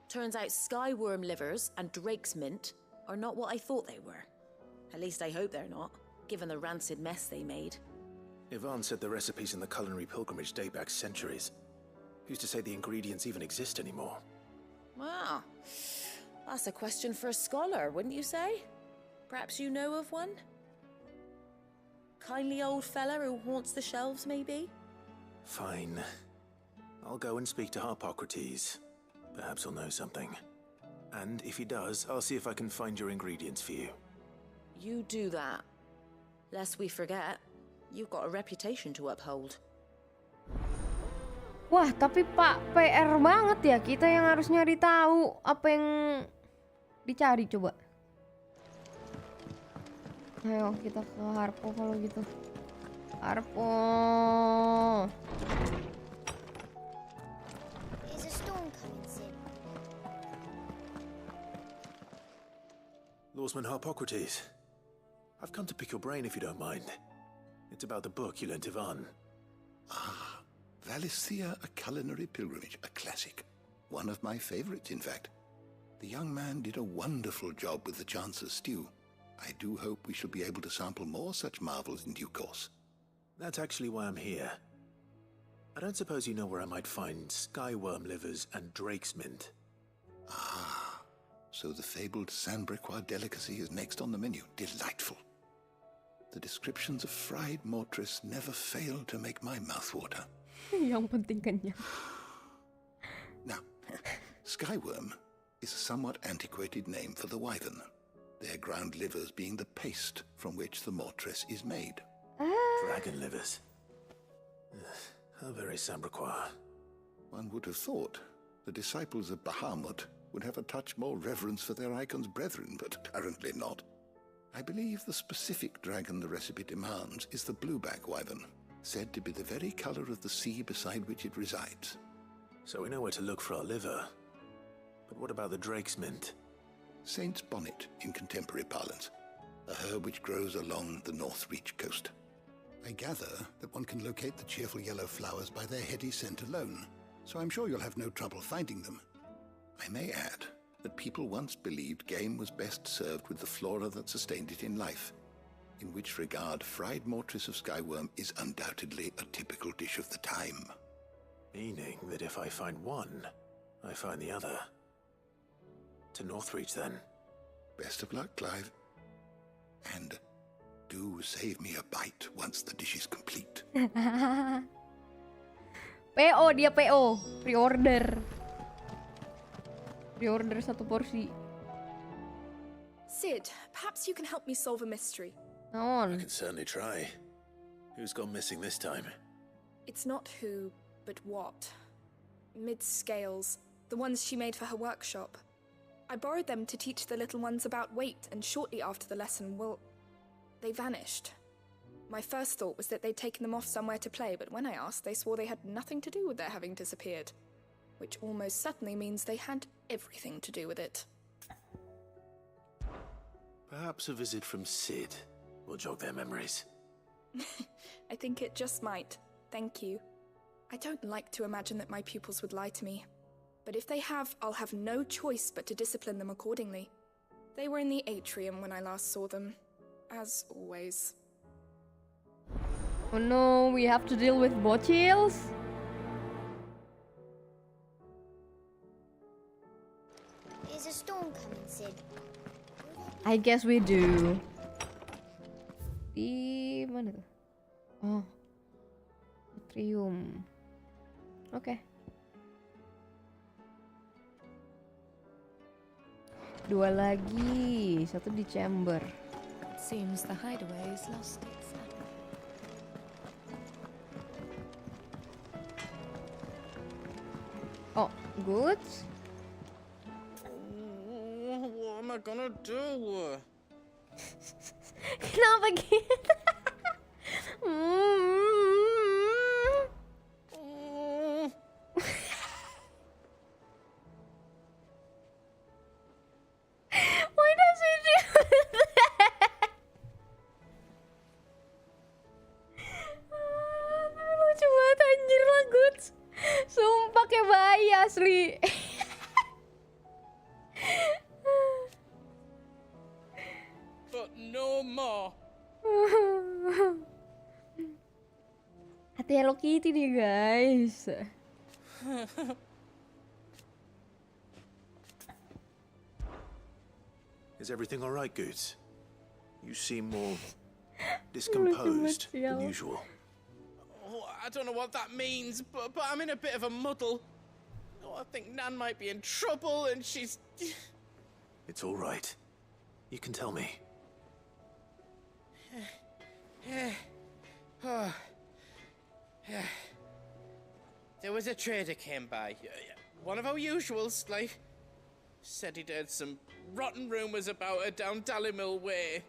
K: turns out skyworm livers and drake's mint are not what I thought they were. At least I hope they're not, given the rancid mess they made.
B: Ivan said the recipes in the culinary pilgrimage date back centuries. Who's to say the ingredients even exist anymore?
K: Wow. That's a question for a scholar, wouldn't you say? Perhaps you know of one? Kindly old fella who haunts the shelves, maybe?
B: Fine. I'll go and speak to Harpocrates. Perhaps he'll know something. And if he does, I'll see if I can find your ingredients for you.
K: You do that. Lest we forget, you've got a reputation to uphold.
A: Wah, tapi Pak, PR banget ya. Kita yang harus nyari tahu apa yang dicari coba. Ayo kita ke Harpo kalau gitu. Harpo.
D: Is a storm coming soon?
B: Lawsman Harpocrates. I've come to pick your brain if you don't mind. It's about the book you lent Ivan.
P: Ah, Valisthea, A Culinary Pilgrimage, a classic. One of my favorites, in fact. The young man did a wonderful job with the Chance's stew. I do hope we shall be able to sample more such marvels in due course.
B: That's actually why I'm here. I don't suppose you know where I might find skyworm livers and drake's mint.
P: Ah, so the fabled Sandbrequois delicacy is next on the menu. Delightful. The descriptions of fried mortress never fail to make my mouth water.
A: Yang penting kenyang.
P: Now, skyworm is a somewhat antiquated name for the wyvern, their ground livers being the paste from which the mortress is made.
B: Dragon livers. How very Sambrequois.
P: One would have thought the disciples of Bahamut would have a touch more reverence for their icon's brethren, but apparently not. I believe the specific dragon the recipe demands is the blueback wyvern, said to be the very color of the sea beside which it resides.
B: So we know where to look for our liver. But what about the drake's mint?
P: Saint's bonnet in contemporary parlance, a herb which grows along the North Reach coast. I gather that one can locate the cheerful yellow flowers by their heady scent alone, so I'm sure you'll have no trouble finding them. I may add that people once believed game was best served with the flora that sustained it in life, in which regard fried mortress of skyworm is undoubtedly a typical dish of the time.
B: Meaning that if I find one, I find the other. To Northreach, then.
P: Best of luck, Clive. And do save me a bite once the dish is complete.
A: PO, dia PO. Pre-order. Pre-order 1 porsi.
O: Sid, perhaps you can help me solve a mystery.
B: I can certainly try. Who's gone missing this time?
O: It's not who, but what. Mid-scales, the ones she made for her workshop. I borrowed them to teach the little ones about weight, and shortly after the lesson, well, they vanished. My first thought was that they'd taken them off somewhere to play, but when I asked, they swore they had nothing to do with their having disappeared. Which almost certainly means they had everything to do with it.
B: Perhaps a visit from Sid will jog their memories.
O: I think it just might. Thank you. I don't like to imagine that my pupils would lie to me. But if they have, I'll have no choice but to discipline them accordingly. They were in the atrium when I last saw them. As always.
A: Oh no, we have to deal with bocils?
D: Is a storm coming, Sid?
A: I guess we do. Di mana tuh? Oh. Atrium. Oke. Dua lagi, satu di chamber.
E: Seems the hideaway is lost its
A: Oh, good.
L: What am I gonna do?
A: Kenapa gitu? Why does he do that? Lucu banget anjir lah, Guts. Sumpah kayak bayi asli.
L: But no more.
A: Hati Hello Kitty nih guys.
B: Is everything all right, Goots? You seem more discomposed than usual.
L: Oh, I don't know what that means, but I'm in a bit of a muddle. Oh, I think Nan might be in trouble, and she's...
B: It's all right. You can tell me.
L: There was a trader came by. One of our usuals, like... Said he'd heard some rotten rumours about her down Dallymill Way.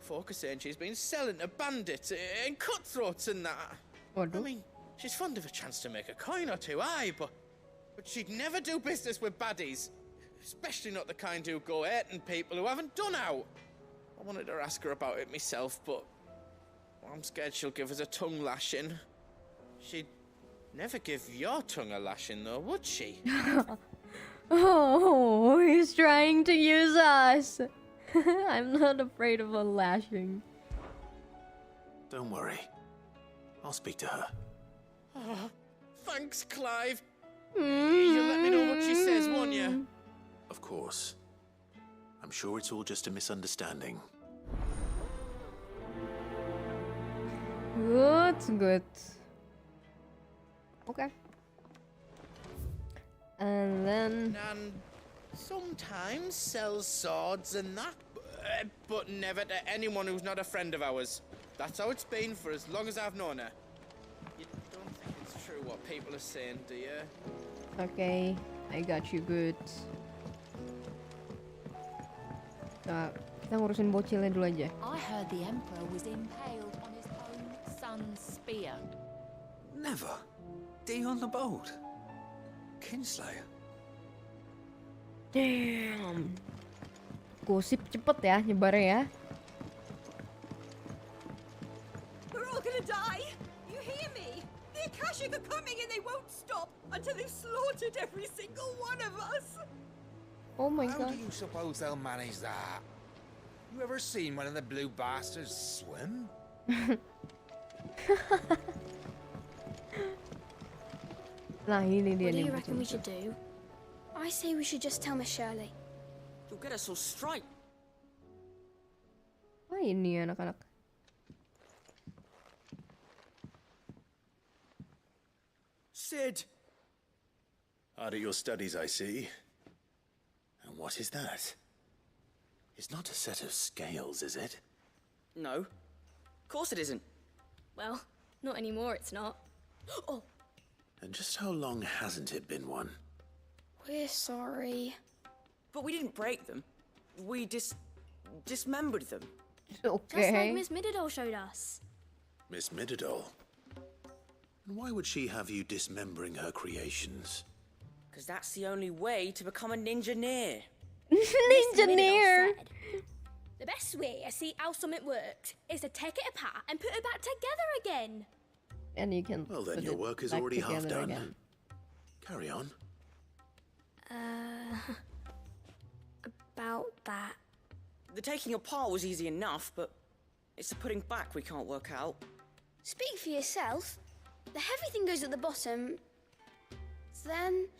L: Folk are saying she's been selling to bandits and cutthroats and that. I mean, she's fond of a chance to make a coin or two, aye, but she'd never do business with baddies. Especially not the kind who go hurting people who haven't done out. I wanted to ask her about it myself, but I'm scared she'll give us a tongue lashing. She'd never give your tongue a lashing, though, would she?
A: Oh, he's trying to use us. I'm not afraid of a lashing.
B: Don't worry. I'll speak to her.
L: Oh, thanks, Clive. You'll let me know what she says, won't you?
B: Of course. I'm sure it's all just a misunderstanding.
A: Good, good. Okay. And then...
L: Nan sometimes sells swords and that, but never to anyone who's not a friend of ours. That's how it's been for as long as I've known her. You don't think it's true what people are saying, do you?
A: Okay, I got you, good. Kita ngurusin bocilnya dulu aja.
Q: I heard the Emperor was impaled on his own son's spear.
X: Never. D on the boat. Kinslayer.
A: Damn. Gosip cepet ya nyebarnya ya.
I: We're all gonna die! You hear me? The Akashic are coming and they won't stop until they've slaughtered every single one of us!
A: Oh my
R: How
A: god.
R: do you suppose they'll manage that? You ever seen one of the blue bastards swim?
A: Nah ini dia
D: What do
A: nih.
D: you reckon we should do? I say we should just tell Miss Shirley.
S: You'll get us all straight.
A: Apa ini anak-anak?
B: Sid! Hard at your studies, I see. And what is that? It's not a set of scales, is it?
S: No. Of course it isn't.
D: Well, not anymore, it's not. Oh,
B: And just how long hasn't it been one?
D: we're sorry.
S: But we didn't break them. We dismembered them.
D: Just like Miss Mididol showed us.
B: Miss Mididol? And why would she have you dismembering her creations?
S: Because that's the only way to become a ninja-neer.
A: Ninja-neer!
D: The best way I see how something works is to take it apart and put it back together again.
A: And you can.
B: Well, then
A: put
B: your
A: it
B: work is
A: back
B: already half
A: together
B: done.
A: again.
B: Carry on.
D: About that.
S: The taking apart was easy enough, but it's the putting back we can't work out.
D: Speak for yourself. The heavy thing goes at the bottom. Then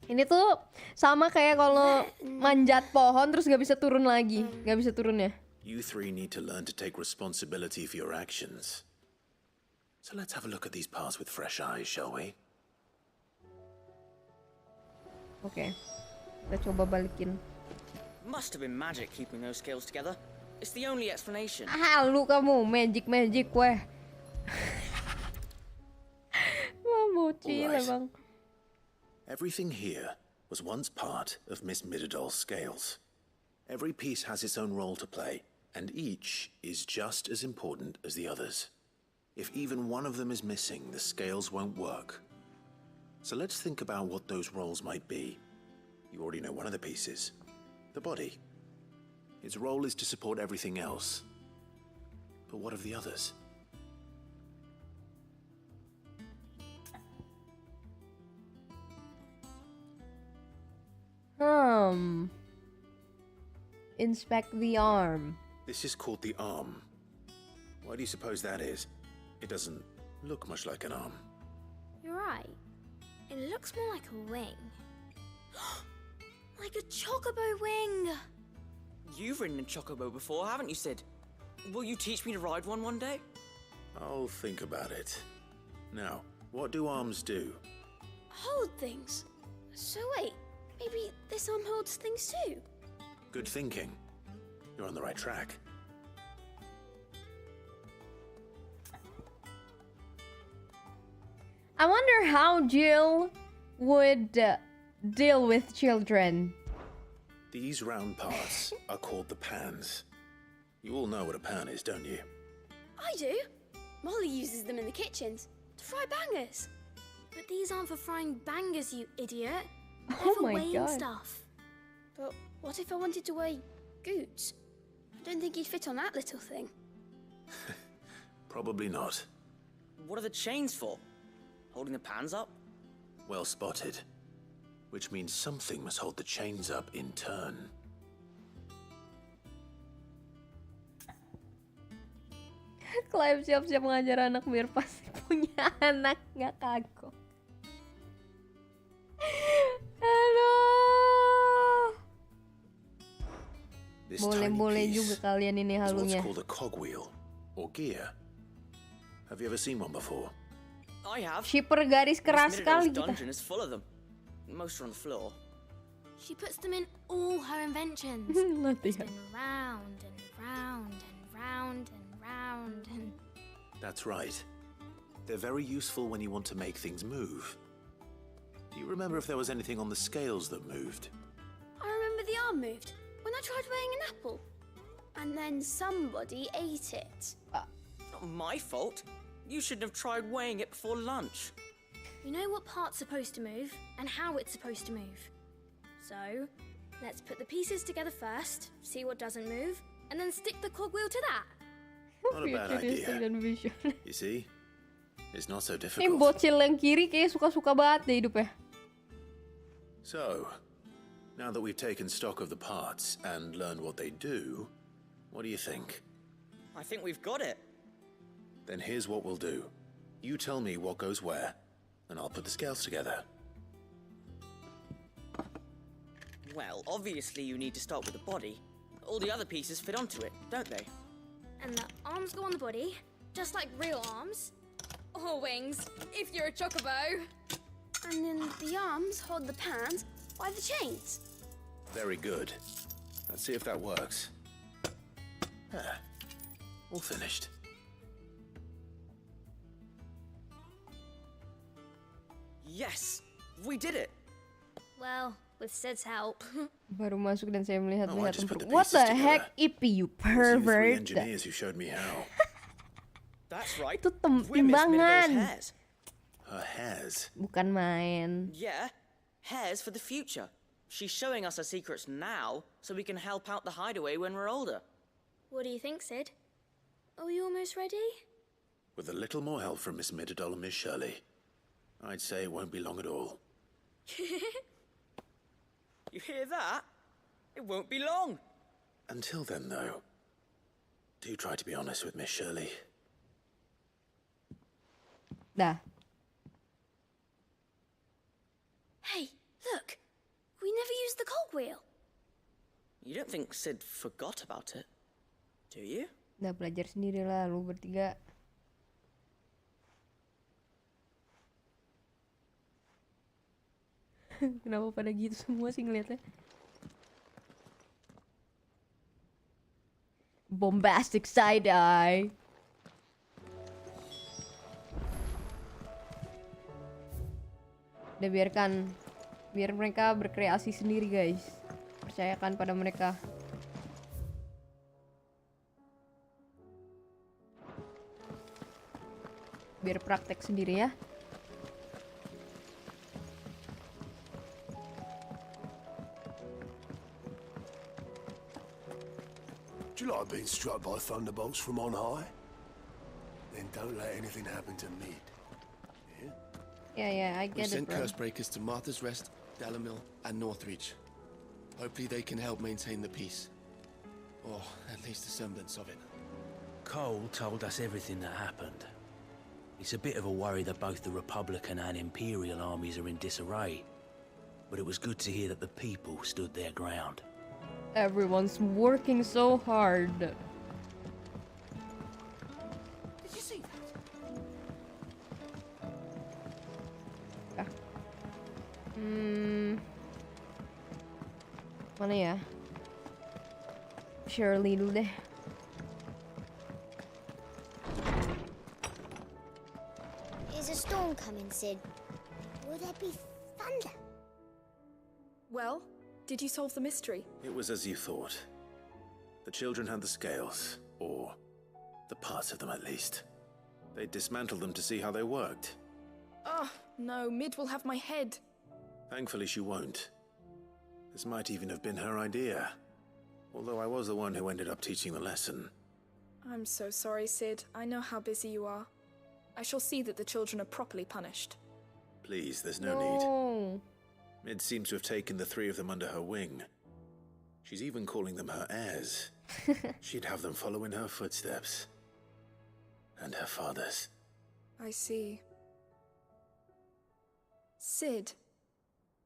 A: Ini tuh sama kayak kalau manjat pohon terus nggak bisa turun lagi, nggak bisa turun ya.
B: You three need to learn to take responsibility for your actions. So let's have a look at these parts with fresh eyes, shall we?
A: Oke, kita coba balikin.
S: Must have been magic keeping those scales together. It's the only explanation.
A: Ah, lu kamu magic weh. Wah, bocil
B: Alright.
A: emang.
B: Everything here was once part of Miss Mididol's scales. Every piece has its own role to play, and each is just as important as the others. If even one of them is missing, the scales won't work. So let's think about what those roles might be. You already know one of the pieces, the body. Its role is to support everything else. But what of the others?
A: Inspect the arm.
B: This is called the arm. Why do you suppose that is? It doesn't look much like an arm.
D: you're right. It looks more like a wing. Like a chocobo wing.
S: You've ridden a chocobo before, haven't you, Sid? Will you teach me to ride one day?
B: I'll think about it. Now, what do arms do?
D: Hold things. So wait, maybe this arm holds things too?
B: Good thinking. You're on the right track.
A: I wonder how Jill would deal with children.
B: These round parts are called the pans. You all know what a pan is, don't you?
D: I do. Molly uses them in the kitchens to fry bangers. But these aren't for frying bangers, you idiot. They're
A: Oh
D: for
A: my
D: weighing
A: God.
D: stuff. But what if I wanted to weigh goods? I don't think he'd fit on that little thing.
B: Probably not.
S: What are the chains for? Holding the pans up?
B: Well spotted. Which means something must hold the chains up in turn.
A: Clive siap-siap ngajar anak biar pasti punya anak, nggak kagok. Aduh.
B: This tiny
A: Boleh-boleh
B: piece
A: juga kalian ini
B: is what's
A: halunya.
B: called a cogwheel, or gear. Have you ever seen one before?
S: I have.
A: Shipper garis keras
S: Miss
A: sekali
S: Mididol's
A: kita.
S: dungeon is full of them. Most are on the floor.
D: She puts them in all her inventions.
A: Latihan.
D: Spin round and round and round and round and...
B: That's right. They're very useful when you want to make things move. Do you remember if there was anything on the scales that moved?
D: I remember the arm moved when I tried weighing an apple. And then somebody ate it.
S: Not my fault. You shouldn't have tried weighing it before lunch.
D: You know what part's supposed to move and how it's supposed to move. So, Let's put the pieces together first, see what doesn't move, and then stick the cogwheel to that.
B: Not a bad
A: Futuristic
B: idea.
A: dan visioner.
B: You see? It's not so
A: Ini
B: difficult.
A: bocil yang kiri kayak suka-suka banget deh hidupnya.
B: So, now that we've taken stock of the parts and learned what they do, what do you think?
S: I think we've got it.
B: Then here's what we'll do. You tell me what goes where, and I'll put the scales together.
S: Well, obviously you need to start with the body. All the other pieces fit onto it, don't they?
D: And the arms go on the body, just like real arms. Or wings, if you're a chocobo. And then the arms hold the pans by the chains.
B: Very good. Let's see if that works. Ah, all finished.
S: Yes! We did it!
D: Well, with Sid's help.
A: Baru masuk dan saya melihat-lihat
B: just put the
A: What
B: pieces
A: the
B: together.
A: heck, Ippy, you
B: It was you three
A: pervert.
B: engineers who showed me how.
S: That's right.
A: Itu
S: We're Miss
A: timbangan.
S: Middledor's hairs.
B: Her hairs.
A: Bukan main.
S: Yeah, hairs for the future. She's showing us her secrets now, so we can help out the hideaway when we're older.
D: What do you think, Sid? Are we almost ready?
B: With a little more help from Miss Middledol and Miss Shirley, I'd say it won't be long at all.
S: You hear that? It won't be long.
B: Until then, though, do try to be honest with Miss Shirley.
A: Dah.
D: Hey, look! We never used the cogwheel.
S: You don't think Sid forgot about it, do you?
A: Udah belajar sendiri lah, lu bertiga. Kenapa pada gitu semua sih ngeliatnya? Bombastic side eye. Udah biar mereka berkreasi sendiri, guys. Percayakan pada mereka. Biar praktek sendiri ya.
G: Do you like being struck by thunderbolts from on high? Then don't let anything happen to Mid.
A: Yeah, I
F: We
A: get it,
F: sent
A: bro.
F: curse breakers to Martha's Rest, Dalamil, and Northreach. Hopefully they can help maintain the peace. Or at least a semblance of it.
J: Cole told us everything that happened. It's a bit of a worry that both the Republican and Imperial armies are in disarray. But it was good to hear that the people stood their ground.
A: Everyone's working so hard.
S: Did you see that?
A: Mana ya? Shirley dulu deh.
T: Is a storm coming, Sid? Will there be thunder?
O: Well, did you solve the mystery?
B: It was as you thought. The children had the scales, or the parts of them at least. They dismantled them to see how they worked.
O: Oh, no, Mid will have my head.
B: Thankfully, she won't. This might even have been her idea. Although I was the one who ended up teaching the lesson.
O: I'm so sorry, Sid. I know how busy you are. I shall see that the children are properly punished.
B: Please, there's no need. Mid seems to have taken the three of them under her wing. She's even calling them her heirs. She'd have them follow in her footsteps. And her father's.
O: I see. Sid,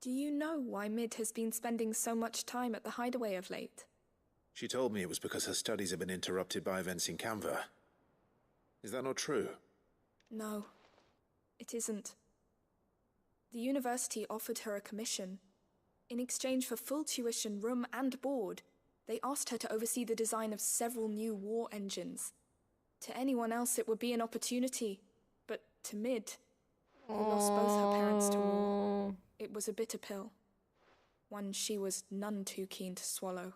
O: do you know why Mid has been spending so much time at the hideaway of late?
B: She told me it was because her studies have been interrupted by events in Canva. Is that not true?
O: No, it isn't. The university offered her a commission. In exchange for full tuition, room and board, they asked her to oversee the design of several new war engines. To anyone else it would be an opportunity, but to Mid, who lost both her parents to war, it was a bitter pill. One she was none too keen to swallow.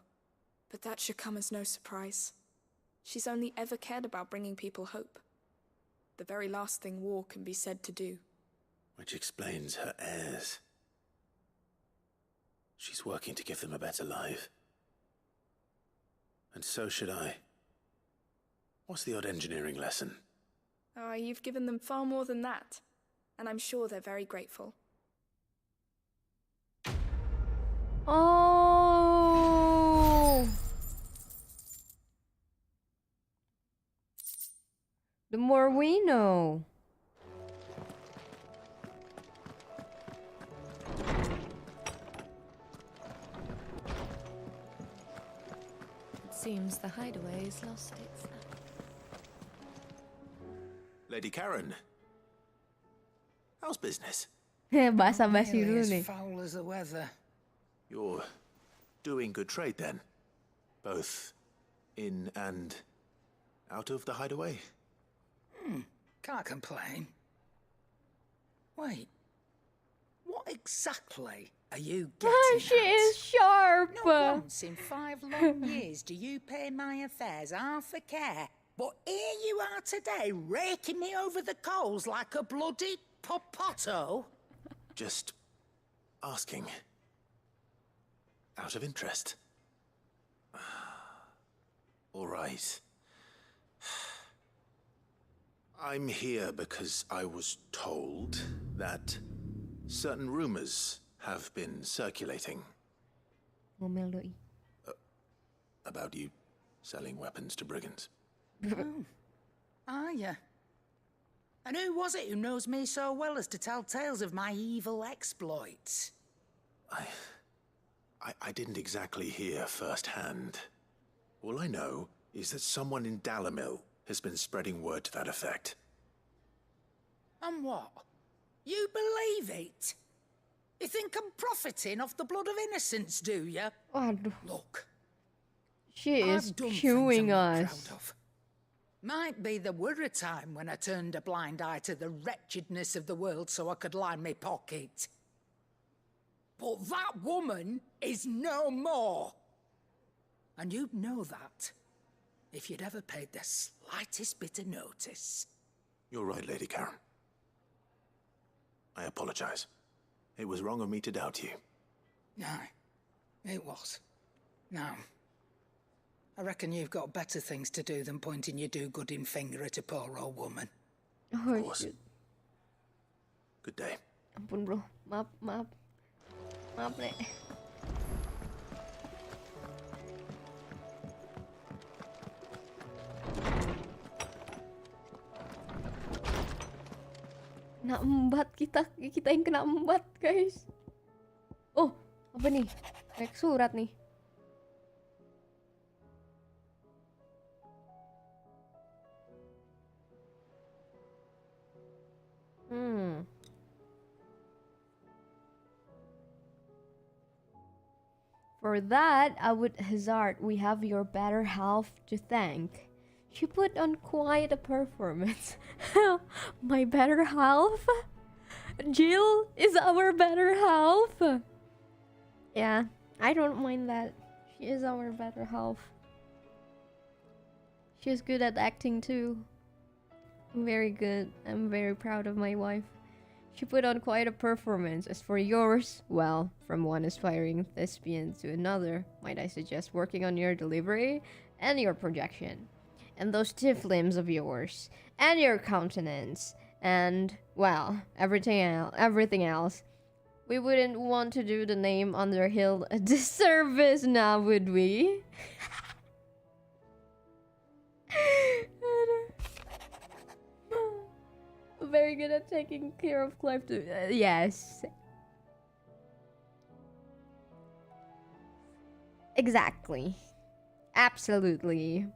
O: But that should come as no surprise. She's only ever cared about bringing people hope. The very last thing war can be said to do.
B: Which explains her heirs. She's working to give them a better life. And so should I. What's the odd engineering lesson?
O: Oh, you've given them far more than that. And I'm sure they're very grateful.
A: Oh! The more we know.
E: It seems the hideaway's lost its...
B: Lady Karen. How's business?
A: Basa-basi
R: Nearly
A: dulu
R: as
A: nih.
R: foul as the weather.
B: You're doing good trade then? Both in and out of the hideaway?
R: Can't complain. Wait. What exactly are you getting
A: She is sharp.
R: Not once in 5 long years do you pay my affairs half a care. But here you are today, raking me over the coals like a bloody popoto.
B: Just asking. Out of interest. All right. I'm here because I was told that certain rumors have been circulating
A: Ngomel doi.
B: about you selling weapons to brigands.
R: Oh, are you? And who was it who knows me so well as to tell tales of my evil exploits?
B: I didn't exactly hear firsthand. All I know is that someone in Dalamil has been spreading word to that effect.
R: And what? You believe it? You think I'm profiting off the blood of innocents, do you?
A: Waduh.
R: Look.
A: She is
R: I've done
A: chewing
R: things I'm not
A: us.
R: proud of. Might be there were a time when I turned a blind eye to the wretchedness of the world so I could line my pocket. But that woman is no more. And you'd know that if you'd ever paid the slightest bit of notice.
B: You're right, Lady Karen. I apologize. It was wrong of me to doubt you.
R: No, it was. Now, I reckon you've got better things to do than pointing your do-gooding finger at a poor old woman.
A: Oh,
B: Of course.
A: shit.
B: Good day.
A: Ampun bro, maaf, maaf. Maaf nek. Kena embat kita yang kena embat guys. Oh, apa nih? Kayak surat nih. For that, I would hazard we have your better half to thank. She put on quite a performance. My better half? Jill is our better half. Yeah, I don't mind that. She is our better half. She's good at acting too. Very good. I'm very proud of my wife. She put on quite a performance. As for yours, well, from one aspiring thespian to another, might I suggest working on your delivery and your projection, and those stiff limbs of yours, and your countenance, and, well, everything else. We wouldn't want to do the name Underhill a disservice now, would we? Very good at taking care of Clive too. Yes. Exactly. Absolutely.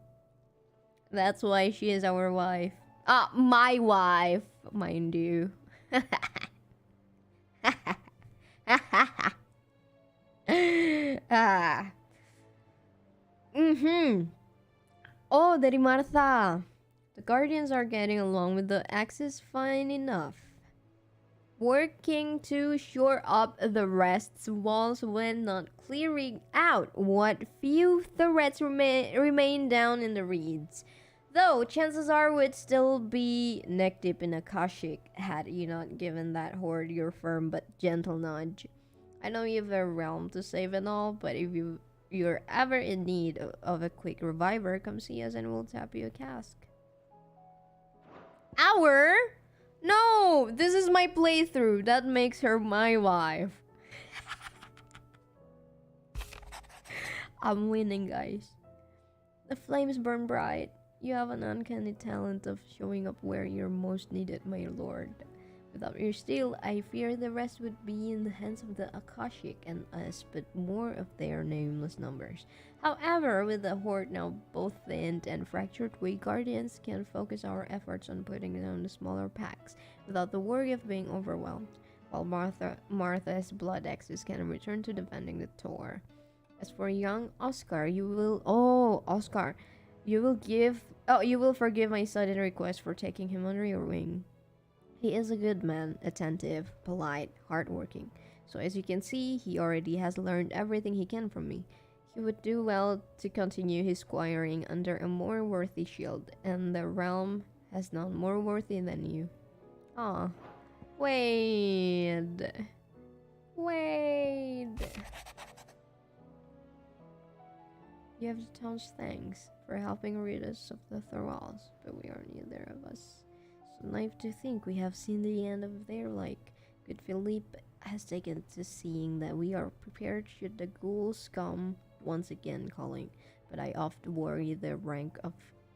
A: That's why she is our wife. My wife, mind you. Oh, dari Martha. The Guardians are getting along with the Axis fine enough. Working to shore up the rest's walls when not clearing out what few threats remain down in the reeds. Though chances are would still be neck deep in Akashic had you not given that horde your firm but gentle nudge. I know you have a realm to save and all, but if you're ever in need of a quick reviver, come see us and we'll tap you a cask. Our? No! This is my playthrough. That makes her my wife. I'm winning, guys. The flames burn bright. You have an uncanny talent of showing up where you're most needed, my lord. Without your steel, I fear the rest would be in the hands of the Akashic and us, but more of their nameless numbers. However, with the Horde now both thinned and fractured, we Guardians can focus our efforts on putting down the smaller packs without the worry of being overwhelmed, while Martha's blood axes can return to defending the Tor. As for young Oscar, you will forgive my sudden request for taking him under your wing. He is a good man, attentive, polite, hardworking. So as you can see, he already has learned everything he can from me. He would do well to continue his squiring under a more worthy shield, and the realm has none more worthy than you. Ah, Wade. You have the town's thanks for helping rid us of the thralls, but we are neither of us so naive to think we have seen the end of their like. Good Philippe has taken to seeing that we are prepared should the ghouls come once again calling, but I oft worry the rank of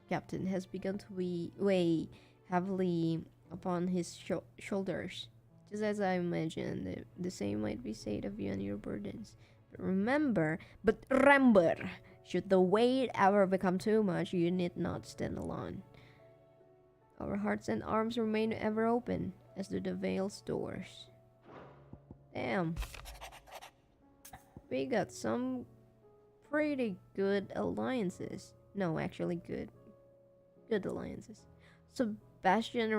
A: captain has begun to weigh heavily upon his shoulders. Just as I imagine, the same might be said of you and your burdens. But remember, should the weight ever become too much, you need not stand alone. Our hearts and arms remain ever open, as do the Vale's doors. Damn. We got some pretty good alliances. No, actually good alliances. Sebastian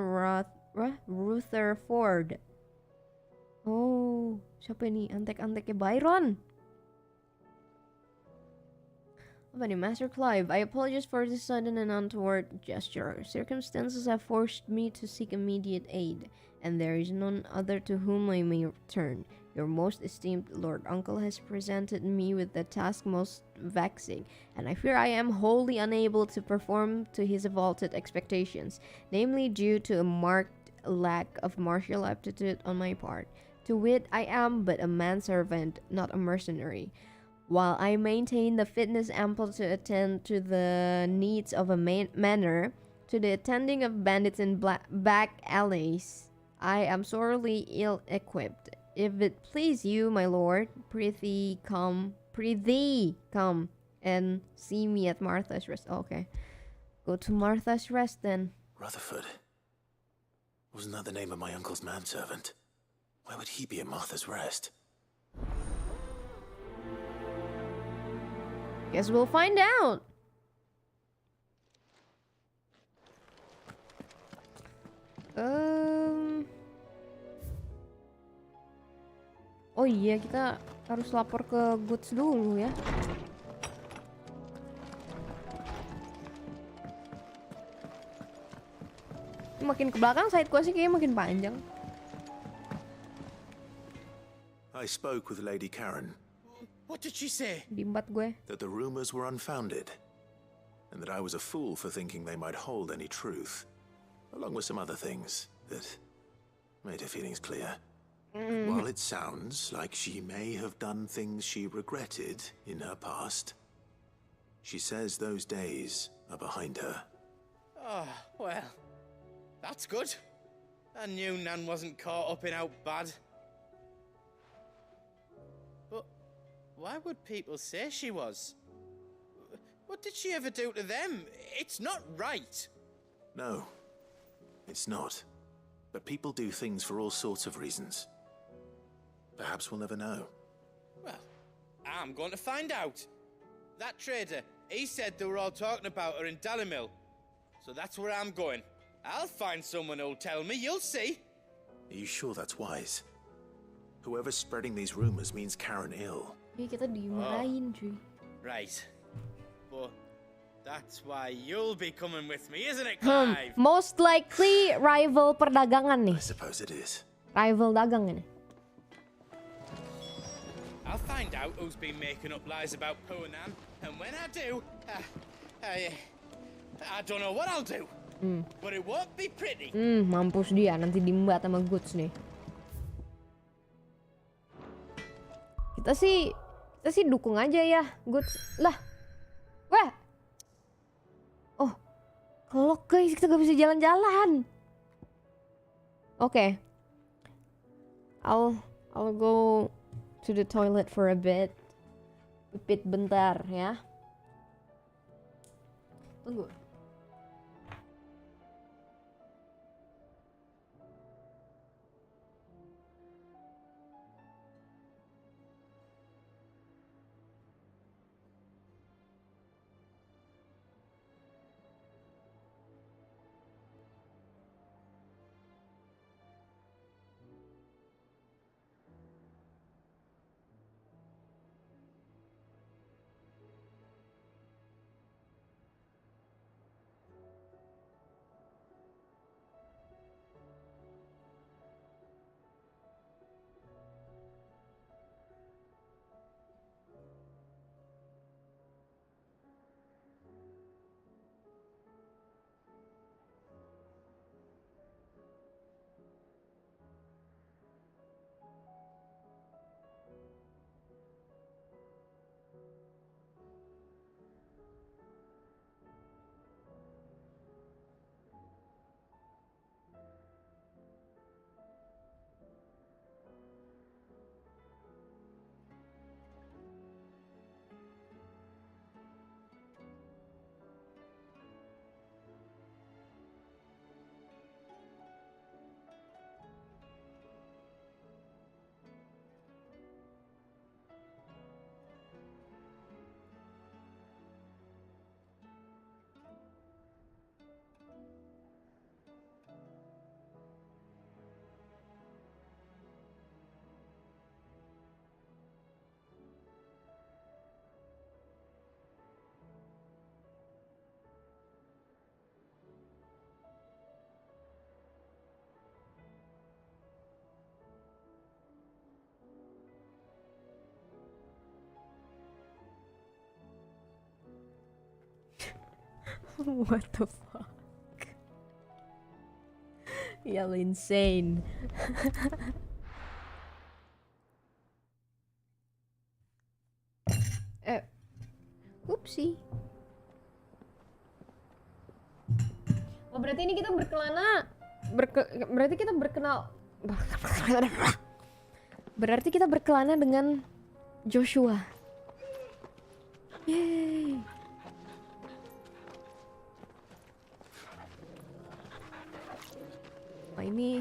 A: Rutherford. Oh, siapa ini? Antek-anteknya Byron. Apa nih, Master Clive? I apologize for this sudden and untoward gesture. Circumstances have forced me to seek immediate aid, and there is none other to whom I may turn. Your most esteemed Lord Uncle has presented me with the task most vexing, and I fear I am wholly unable to perform to his vaulted expectations, namely due to a marked lack of martial aptitude on my part. To wit, I am but a manservant, not a mercenary. While I maintain the fitness ample to attend to the needs of a manor, to the attending of bandits in back alleys, I am sorely ill-equipped. If it please you, my lord, prithee come and see me at Martha's Rest. Okay, go to Martha's Rest then.
B: Rutherford. Wasn't that the name of my uncle's manservant? Why would he be at Martha's Rest?
A: Guess we'll find out. Oh iya, kita harus lapor ke Goods dulu ya. Makin ke belakang side quest-nya kayaknya makin panjang.
B: I spoke with Lady Karen.
L: What did she say?
A: Dimbat gue.
B: That the rumors were unfounded, and that I was a fool for thinking they might hold any truth, along with some other things that made her feelings clear. While it sounds like she may have done things she regretted in her past, she says those days are behind her.
L: Oh, well, that's good. I knew Nan wasn't caught up in out bad. But why would people say she was? What did she ever do to them? It's not right.
B: No, it's not. But people do things for all sorts of reasons. Perhaps we'll never know.
L: Well, I'm going to find out. That trader, he said they were all talking about her in Dalimil. So that's where I'm going. I'll find someone who'll tell me, you'll see.
B: Are you sure that's wise? Whoever's spreading these rumors means Karen ill.
A: Kita dimarahin, cuy.
L: Right. But that's why you'll be coming with me, isn't it, Clive?
A: Most likely rival perdagangan nih.
B: I suppose it is.
A: Rival dagang ini.
L: find out who's been making up lies about poor Nan, and when I do, I don't know what I'll do. But it won't be pretty.
A: Mampus dia, nanti diembat sama Goods nih. Kita sih dukung aja ya, Goods. Lah. Wah. Oh. Kelok guys, kita gak bisa jalan-jalan. Oke. I'll go to the toilet for a bit. Pipit bentar ya. Tunggu. What the fuck? Y'all insane. Oopsie. Oh, berarti ini kita berarti kita berarti kita berkelana dengan Joshua. Yeay. Oh, ini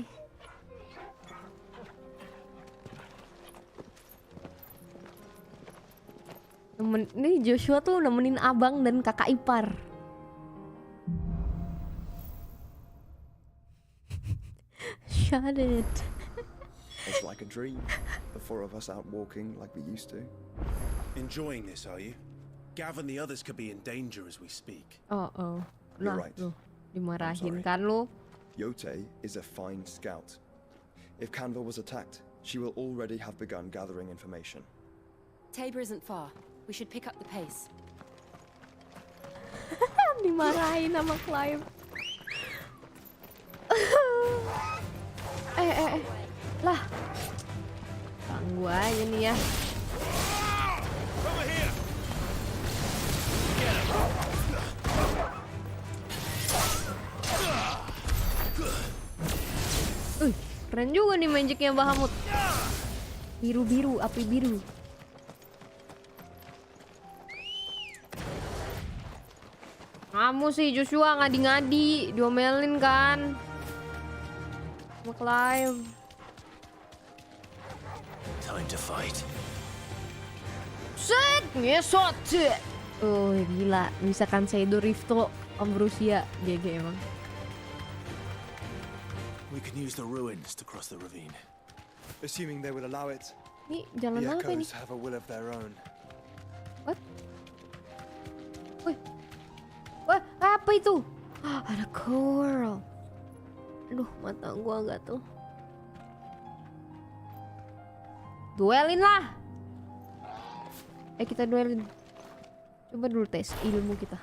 A: ini Joshua tuh nemenin abang dan kakak ipar. Shut it.
C: It's like a dream. The four of us out walking like we used to.
B: Enjoying this, are you? Gavin, the others could be in danger as we speak.
A: Oh.
C: You're right.
A: Dimarahin kan lu?
C: Yote is a fine scout. If Canville was attacked, she will already have begun gathering information.
M: Tabor isn't far. We should pick up the pace.
A: Dimarahin sama Clive. Lah. Ganggu aja nih ya. Keren juga nih magicnya Bahamut. Biru-biru, api biru. Kamu sih Joshua ngadi-ngadi, diomelin kan. Sama Clive.
B: Time to fight.
A: Set, ngesot. Oh gila, misalkan Seido Rifto Ambrosia GG emang.
B: We can use the ruins to cross the ravine.
C: Assuming they will allow it.
A: Ini jalan
C: The
A: apa ini?
C: echoes have a will of their own.
A: What? Wah, apa itu? Ada coral. Aduh, mata gua agak tuh. Duelin lah. Kita duelin. Coba dulu tes ilmu kita.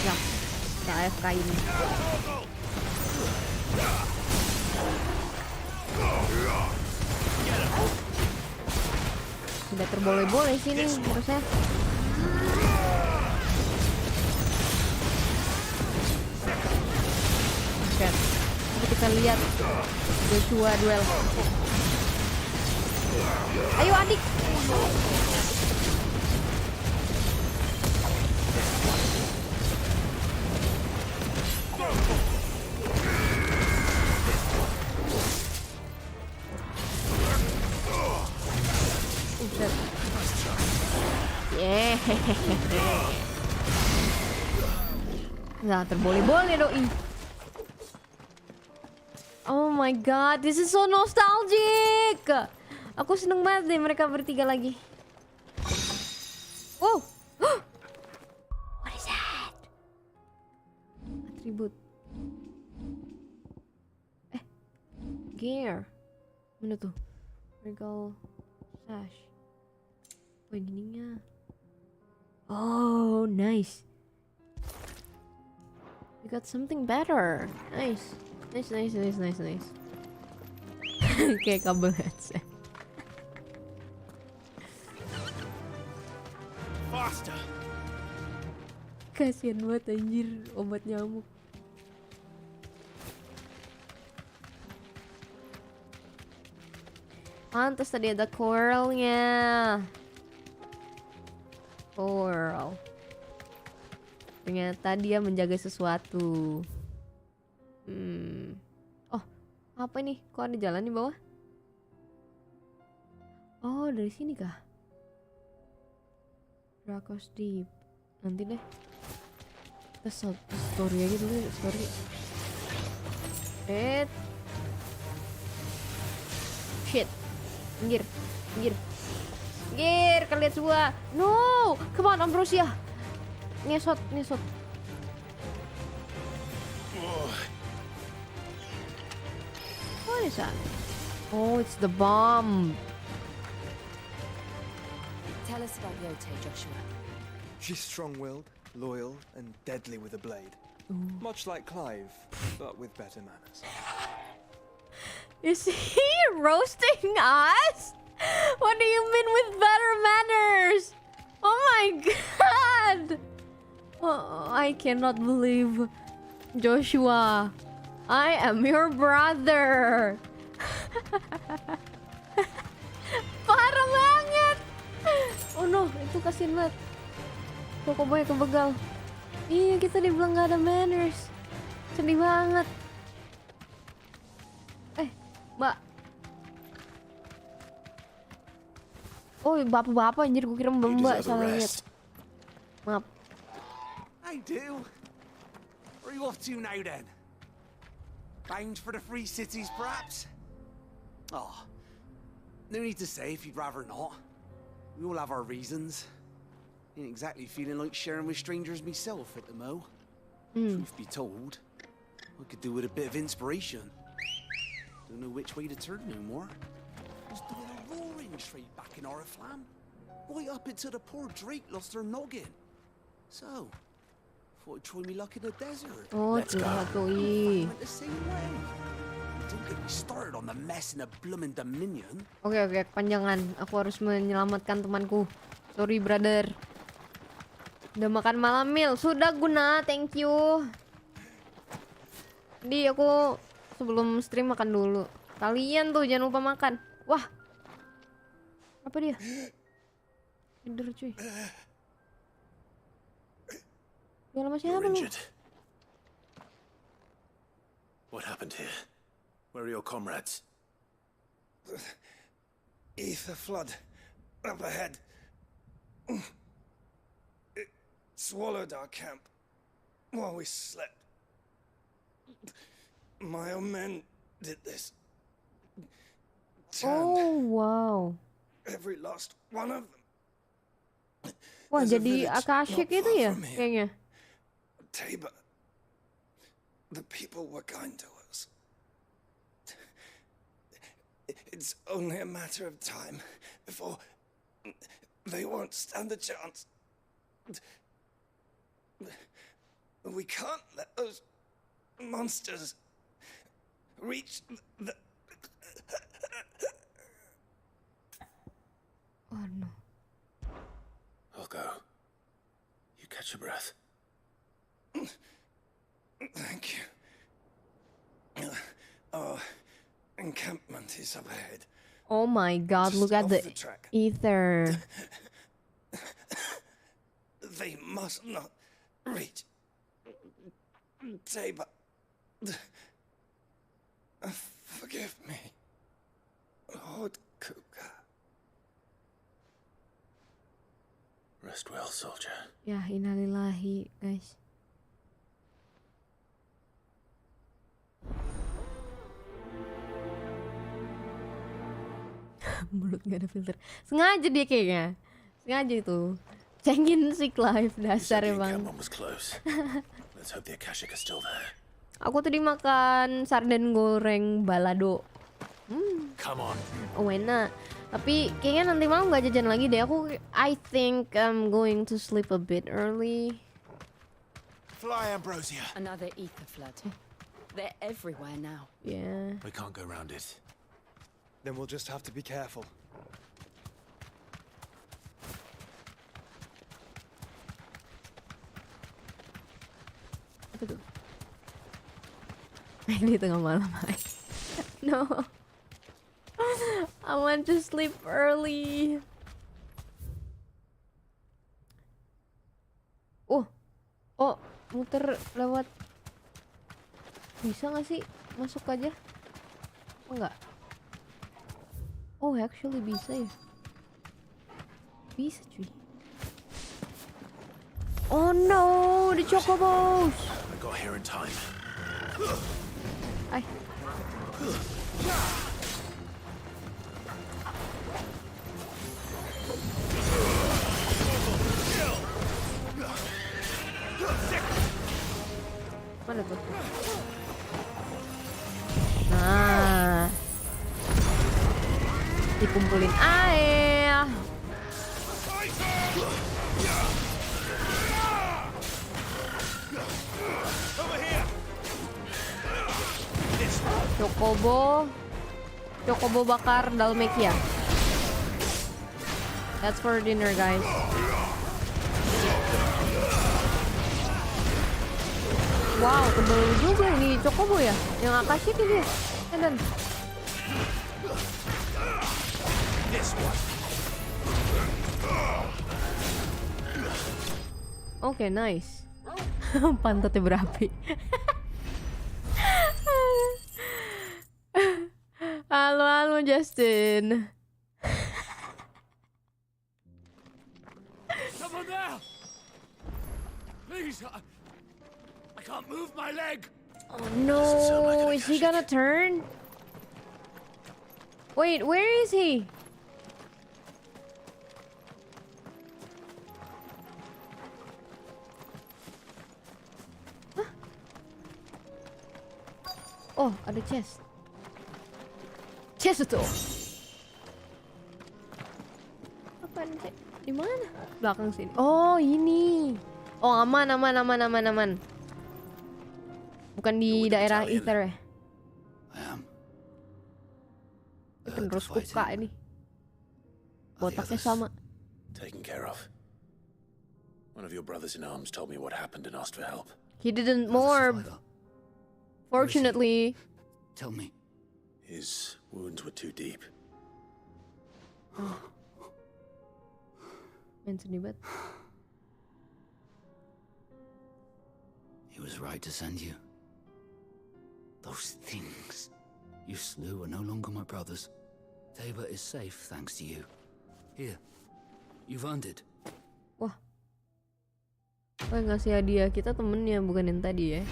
A: Nah, kita AFK ini. Sudah terboleh-boleh sini harusnya. Oke, coba kita lihat Joshua duel. Ayo adik. Nah, terboleh-boleh doi. Oh my god, this is so nostalgic. Aku seneng banget deh mereka bertiga lagi. Wow. What is that? Atribut. Gear. Mana tuh? Regal sash. Oh, ininya. Oh, nice. We got something better. Nice. Nice. Kayak kabel headset.
F: Faster.
A: Kasian banget anjir obat nyamuk. Pantes tadi ada coralnya. Coral. Ternyata dia menjaga sesuatu. Oh, apa nih? Kok ada jalan di bawah? Oh, dari sini kah? Drakos Deep. Nanti deh. Kita story aja dulu, story. Shit. Minggir. Kalian semua. No, come on Ambrosia. Ngesot. What is that? Oh, it's the bomb.
E: Tell us about Yote, Joshua.
C: She's strong-willed, loyal, and deadly with a blade. Much like Clive, but with better manners.
A: Is he roasting us? What do you mean with better manners? Oh my god! Oh, I cannot believe Joshua. I am your brother. Parah banget. Oh no, itu kasihan banget. Kok boy kebegal. Iya, kita dibilang gak ada manners. Sedih banget. Mbak. Oh, bapak-bapak anjir, gue kira mbak salah lihat. Maaf.
H: I do. Where are you off to now then? Bound for the Free Cities, perhaps? Oh, no need to say if you'd rather not. We all have our reasons. Ain't exactly feeling like sharing with strangers myself at the mo. Truth be told, I could do with a bit of inspiration. Don't know which way to turn no more. Was doing a roaring trade back in Oriflamme. Right up until the poor Drake lost her noggin. So, thought I'd try me luck in the desert.
A: Oh,
H: Let's go.
A: went
H: the same way. Don't get me started on the mess in the bloomin' Dominion.
A: Oke, kepanjangan. Aku harus menyelamatkan temanku. Sorry, brother. Udah makan malam, Mil. Sudah, Guna. Thank you. Jadi aku sebelum stream makan dulu. Kalian tuh jangan lupa makan. Wah. Apa dia? Tidur, cuy. Udah lama siapa lu?
B: What happened here? Where are your comrades?
C: Ether flood. Up ahead. It swallowed our camp while we slept. My own men did this.
A: Oh, wow.
C: Every last one of them.
A: Wah,
C: There's a
A: jadi
C: village
A: Akashic
C: not
A: itu
C: far
A: ya
C: from here.
A: kayaknya.
C: Tabor. The people were kind to us. It's only a matter of time before they won't stand a chance. We can't let those monsters reach the...
A: Oh no.
B: I'll go. You catch your breath.
C: Thank you. Our encampment is up ahead.
A: Oh my god, look at
C: Just
A: the
C: off the track.
A: ether.
C: They must not reach Tabor. Forgive me, Lord Kuka.
B: Rest well, soldier.
A: Ya, innalillahi, guys. Mulut gak ada filter. Sengaja dia kayaknya. Sengaja itu. Cengin si Clive dasar emang.
B: Encampment was close. Let's hope the Akashic are still there.
A: Aku tadi makan sarden goreng balado.
B: Come on.
A: Oh enak. Tapi kayaknya nanti malam gak jajan lagi deh. I think I'm going to sleep a bit early.
B: Fly, Ambrosia.
M: Another ether flood. They're everywhere now.
A: Yeah.
B: We can't go around it.
C: Then we'll just have to be careful.
A: Apa tuh? Ini tengah malam. No. I want to sleep early. Oh, muter lewat. Bisa gak sih masuk aja? Oh, enggak. Oh, actually bisa ya. Bisa cuy. Oh no, the chocobos.
B: I got here in time.
A: Ay. Mana tuh? Nah, dikumpulin air. Chocobo bakar Dalmekia. That's for dinner, guys. Wow, tebel juga ini Chocobo ya. Yang Akashic ini. Dan. Oke, nice. Pantatnya berapi. Halo Justin.
G: Someone there! Please, I can't move my leg.
A: Oh no, is he gonna turn? Wait, where is he? Huh? Oh, ada chest. Chest tuh. Apaan sih? Di mana? Belakang sini. Oh, ini. Oh, aman. Bukan di daerah Ether ya? Penerus Kuka ini. Botaknya sama.
B: Taken care of. One of your brothers in arms told me what happened and asked for help.
A: He didn't morph. Fortunately.
G: Tell me.
B: His wounds were too deep.
A: Oh. Main sedih banget.
G: He was right to send you. Those things you slew are no longer my brothers. Tabor is safe thanks to you. Here, you've earned it.
A: Wah. Oh, yang ngasih hadiah kita temennya, bukan yang tadi ya.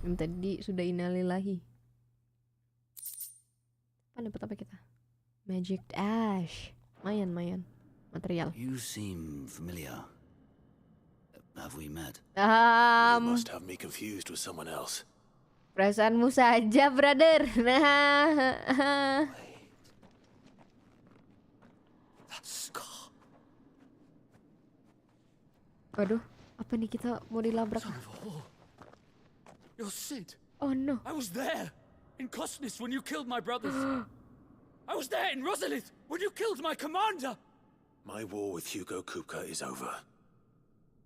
A: Yang tadi sudah innalillahi. Dapat apa kita? Magic Ash. Mayan. Material.
J: You seem familiar. Have we met?
B: You must have me confused with someone else.
A: Perasaanmu saja, brother. Nah. Waduh, apa nih kita mau dilabrak?
N: You're Sid.
A: Oh no.
N: I was there in Cosnes when you killed my brothers. I was there in Rosalith when you killed my commander.
B: My war with Hugo Kupka is over.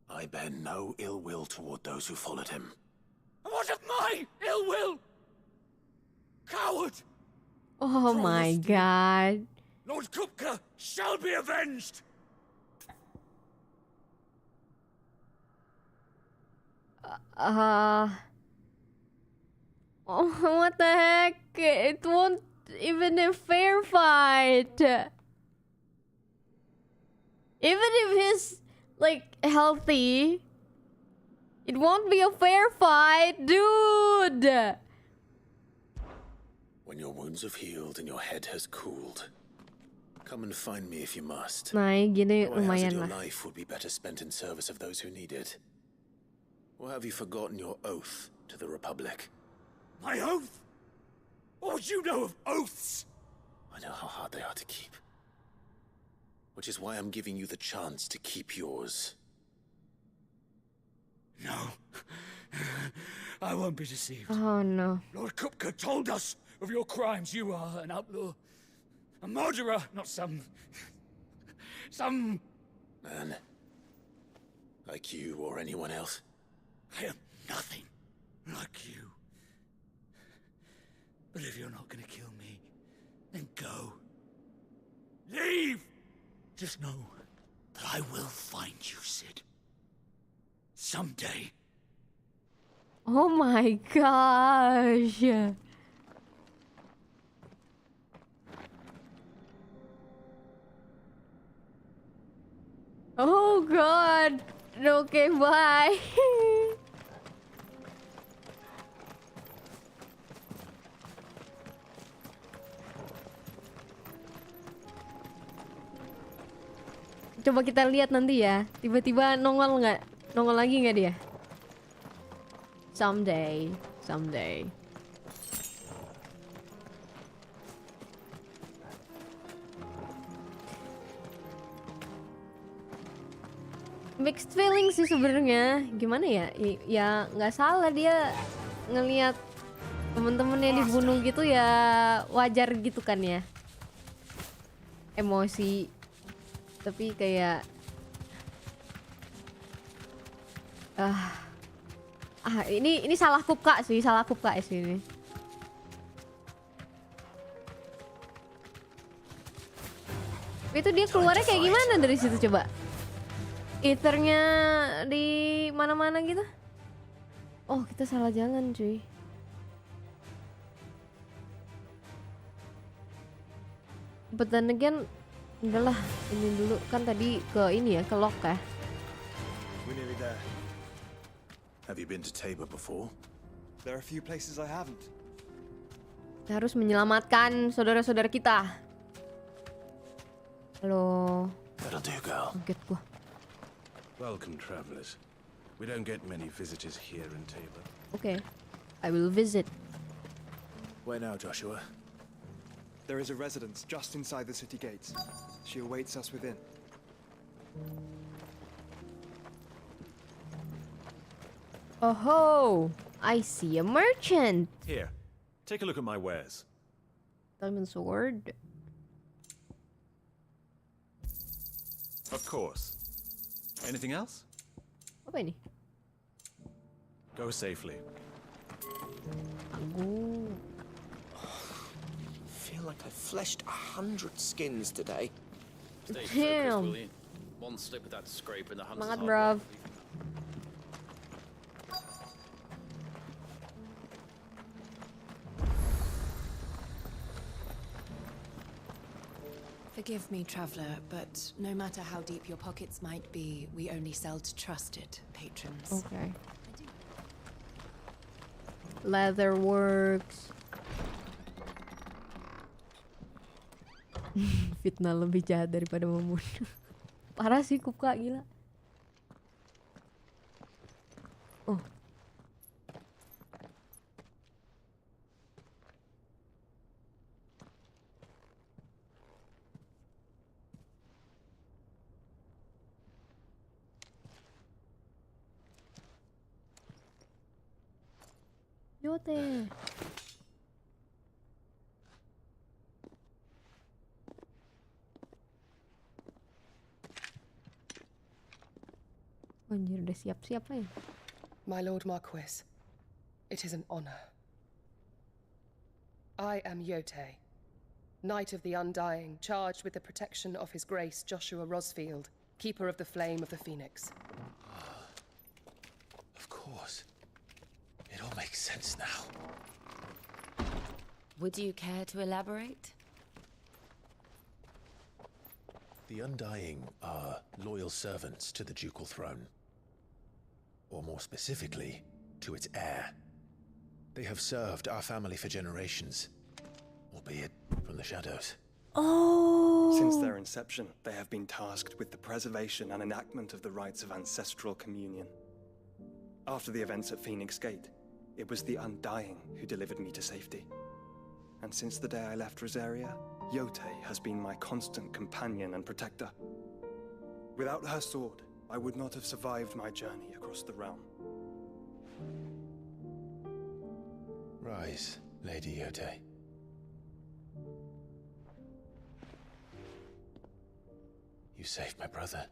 B: I bear no ill will toward those who followed him.
N: And what of my ill will? Coward!
A: Oh my god.
N: Lord Kupka shall be avenged!
A: Oh, what the heck? It won't even a fair fight. Even if he's like healthy, it won't be a fair fight, dude.
B: When your wounds have healed and your head has cooled, come and find me if you must.
A: Nah, gini
B: Or I hazard
A: lumayan
B: your
A: lah.
B: life would be better spent in service of those who need it. Or have you forgotten your oath to the Republic?
N: My oath? What would you know of oaths?
B: I know how hard they are to keep. Which is why I'm giving you the chance to keep yours.
N: No. I won't be deceived.
A: Oh no.
N: Lord Kupka told us of your crimes. You are an outlaw. A murderer, not some
B: Man. Like you or anyone else.
N: I am nothing like you. But if you're not gonna kill me, then go. Leave! Just know that I will find you, Sid. Someday.
A: Oh my gosh. Oh god. Okay, bye. Coba kita lihat nanti ya. Tiba-tiba nongol nggak? Nongol lagi nggak dia? Someday. Mixed feelings sih sebenarnya. Gimana ya? Ya nggak salah dia ngelihat temen-temennya dibunuh gitu ya, wajar gitu kan ya. Emosi. Tapi kayak ini salah Kupka sih, ini. Itu dia keluarnya kayak gimana dari situ coba? Ethernya di mana-mana gitu? Oh, kita salah jalan, cuy. But then again, udahlah, ini dulu kan tadi ke ini ya, ke lock ya.
C: We're nearly there.
B: Have you been to Tabor before?
C: There are a few places I haven't.
A: Kita harus menyelamatkan saudara-saudara kita. Halo.
B: That'll do, girl.
A: Kaget gua.
U: Welcome, travelers. We don't get many visitors here in Tabor.
A: Okay, I will visit.
B: Where now, Joshua?
C: There is a residence just inside the city gates. She awaits us within.
A: Oh ho! I see a merchant.
V: Here, take a look at my wares.
A: Diamond sword.
V: Of course. Anything else?
A: Apa ini?
V: Go safely.
A: Aku.
W: Feel like I fleshed 100 skins today.
Y: Stay focused,
A: Damn.
Y: will you? One slip of that scrape and the hunter's
A: Semangat,
Y: hard
A: bruv.
Y: work.
Z: Forgive me, traveler, but no matter how deep your pockets might be, we only sell to trusted patrons.
A: Okay. Leatherworks. Fitnah lebih jahat daripada membunuh. Parah sih Kupka, gila. Oh. Yote. Anjir, udah siap-siap ya.
D: My Lord Marquis, it is an honor. I am Yote, Knight of the Undying, charged with the protection of His Grace Joshua Rosfield, Keeper of the Flame of the Phoenix.
B: Of course. It all makes sense now.
M: Would you care to elaborate?
B: The Undying are loyal servants to the ducal throne. Or more specifically, to its heir. They have served our family for generations, albeit from the shadows.
A: Oh!
C: Since their inception, they have been tasked with the preservation and enactment of the rites of ancestral communion. After the events at Phoenix Gate, it was the Undying who delivered me to safety. And since the day I left Rosaria, Yote has been my constant companion and protector. Without her sword, I would not have survived my journey across the realm.
B: Rise, Lady Yote. You saved my brother.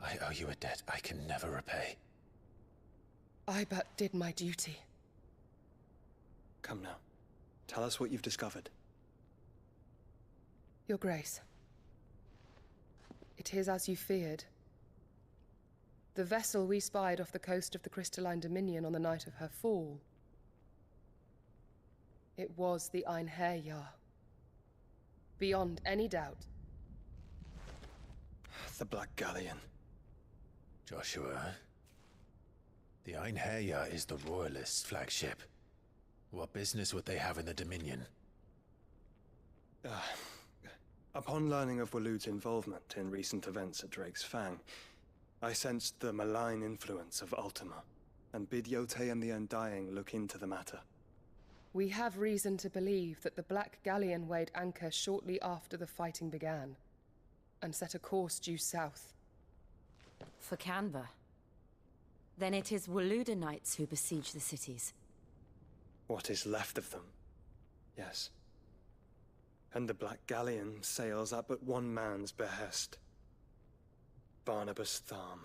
B: I owe you a debt I can never repay.
D: I but did my duty.
C: Come now. Tell us what you've discovered.
D: Your Grace. It is as you feared. The vessel we spied off the coast of the Crystalline Dominion on the night of her fall. It was the Einherjar. Beyond any doubt.
C: The Black Galleon.
B: Joshua, the Einherjar is the Royalists' flagship. What business would they have in the Dominion?
C: Upon learning of Waloed's involvement in recent events at Drake's Fang, I sensed the malign influence of Ultima, and bid Yote and the Undying look into the matter.
D: We have reason to believe that the Black Galleon weighed anchor shortly after the fighting began, and set a course due south.
M: For Canva. Then it is Waloeda Knights who besiege the cities.
C: What is left of them, yes. And the Black Galleon sails at but one man's behest. Barnabas Tharm.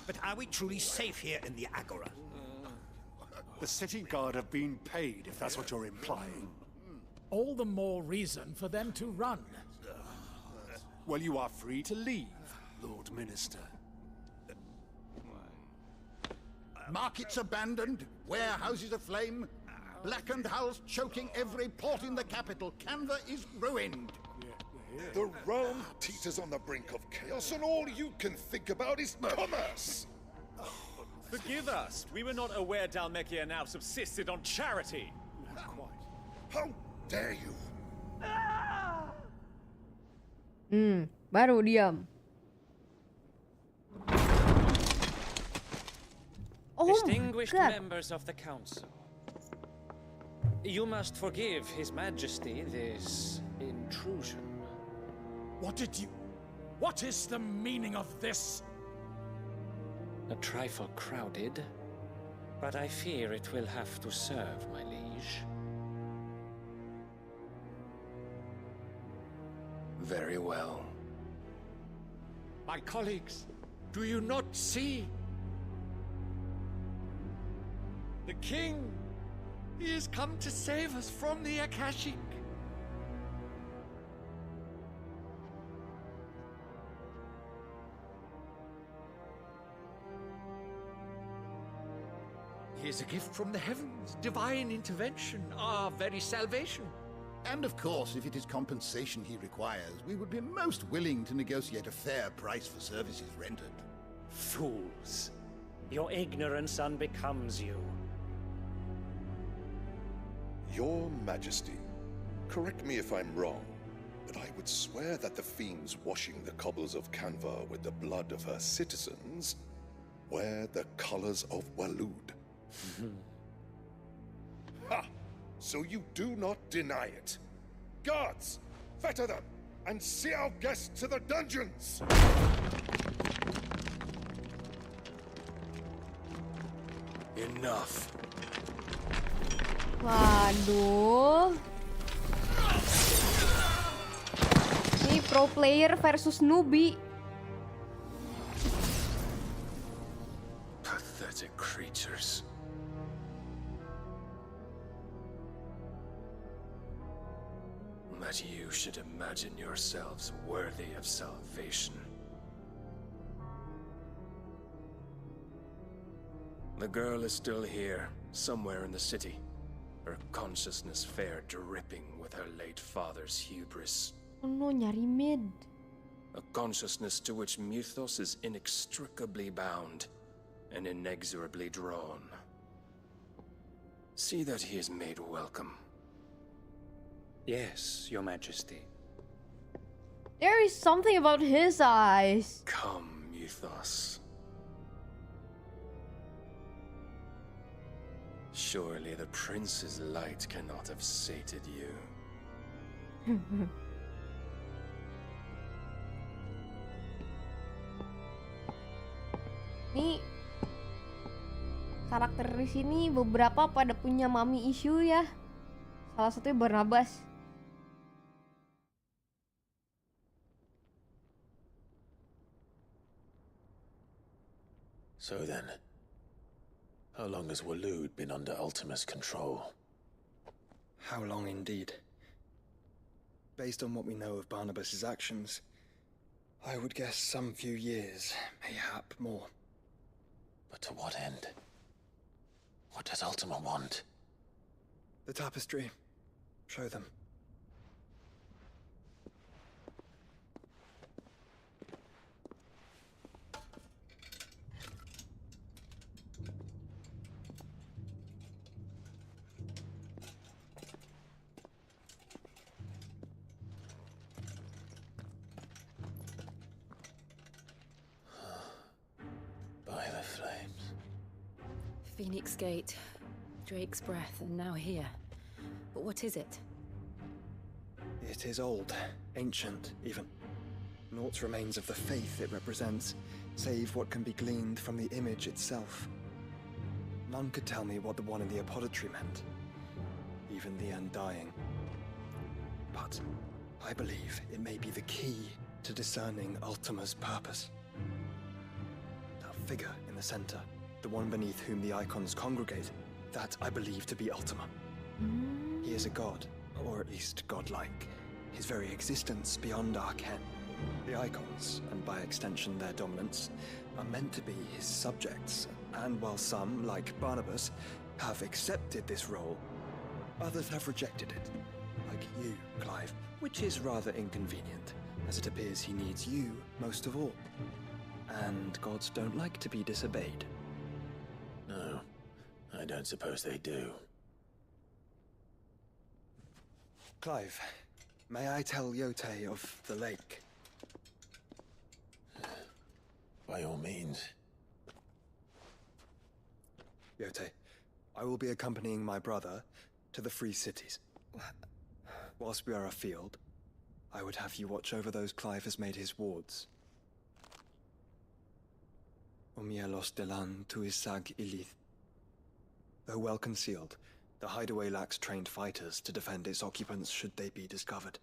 N: But are we truly safe here in the Agora?
G: The city guard have been paid, if that's what you're implying.
I: All the more reason for them to run.
G: Well, you are free to leave, Lord Minister.
N: Markets abandoned, warehouses aflame, blackened hulls choking every port in the capital. Canva is ruined.
K: The realm teeters on the brink of chaos, and all you can think about is commerce.
P: Forgive us. We were not aware Dhalmekia now subsisted on charity.
K: How dare you?
A: Baru diam. Oh
Q: Distinguished
A: my God.
Q: members of the council, you must forgive His Majesty this intrusion.
I: What is the meaning of this?
Q: A trifle crowded, but I fear it will have to serve, my liege.
W: Very well.
N: My colleagues, do you not see? The king! He has come to save us from the Akashic. He is a gift from the heavens, divine intervention, our very salvation.
L: And of course, if it is compensation he requires, we would be most willing to negotiate a fair price for services rendered.
Q: Fools. Your ignorance unbecomes you.
K: Your Majesty, correct me if I'm wrong, but I would swear that the fiends washing the cobbles of Canva with the blood of her citizens wear the colors of Waloed. Ha! So you do not deny it. Guards, fetter them, and see our guests to the dungeons!
J: Enough.
A: Waduh. Ini pro player versus newbie.
U: Pathetic creatures. That you should imagine yourselves worthy of salvation. The girl is still here, somewhere in the city. Her consciousness fair dripping with her late father's hubris.
A: Oh no, nyari mid.
U: A consciousness to which Mythos is inextricably bound and inexorably drawn. See that he is made welcome.
Q: Yes, Your Majesty.
A: There is something about his eyes.
U: Come, Mythos. Surely the prince's light cannot have sated you.
A: Nih karakter di sini beberapa pada punya mami issue ya. Salah satunya Barnabas.
B: So then, how long has Waloed been under Ultima's control?
C: How long indeed? Based on what we know of Barnabas's actions, I would guess some few years, mayhap more.
B: But to what end? What does Ultima want?
C: The tapestry. Show them.
B: By the flames.
M: Phoenix Gate, Drake's Breath, and now here. But what is it?
C: It is old, ancient, even. Naught remains of the faith it represents, save what can be gleaned from the image itself. None could tell me what the one in the apothecary meant, even the Undying. But I believe it may be the key to discerning Ultima's purpose. That figure in the center, the one beneath whom the icons congregate, that I believe to be Ultima. He is a god, or at least godlike. His very existence beyond our ken. The icons, and by extension their dominance, are meant to be his subjects, and while some, like Barnabas, have accepted this role, others have rejected it. Like you, Clive, which is rather inconvenient, as it appears he needs you most of all. And gods don't like to be disobeyed.
B: No, I don't suppose they do.
C: Clive, may I tell Yote of the lake?
B: By all means.
C: Yote, I will be accompanying my brother to the Free Cities. Whilst we are afield, I would have you watch over those Clive has made his wards. Omielos delan tuisag ilith. Though well concealed, the hideaway lacks trained fighters to defend its occupants should they be discovered.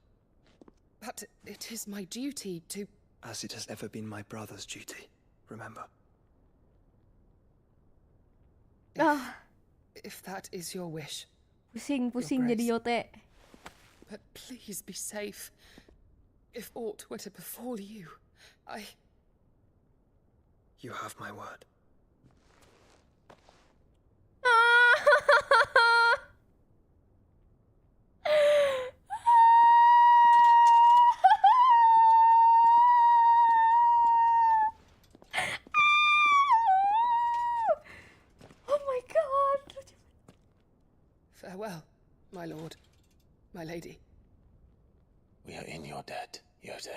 D: But it is my duty to...
C: As it has ever been my brother's duty, remember.
D: If that is your wish.
A: Pusing jadi Yote.
D: But please be safe. If aught were to befall you,
C: You have my word.
D: my lady.
B: We are in your debt, Yose.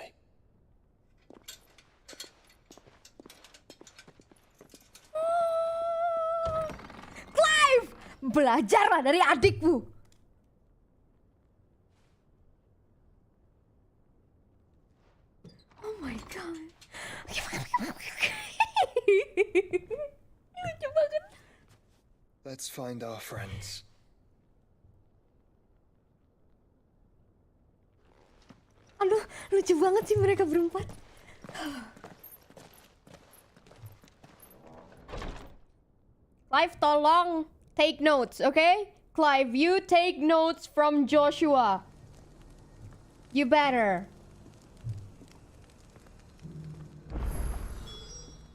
A: Clive! Belajarlah dari adikmu. Oh my god. Lucu banget.
C: Let's find our friends.
A: Aduh, lucu banget sih mereka berempat. Clive, tolong take notes, okay? Clive, you take notes from Joshua. You better.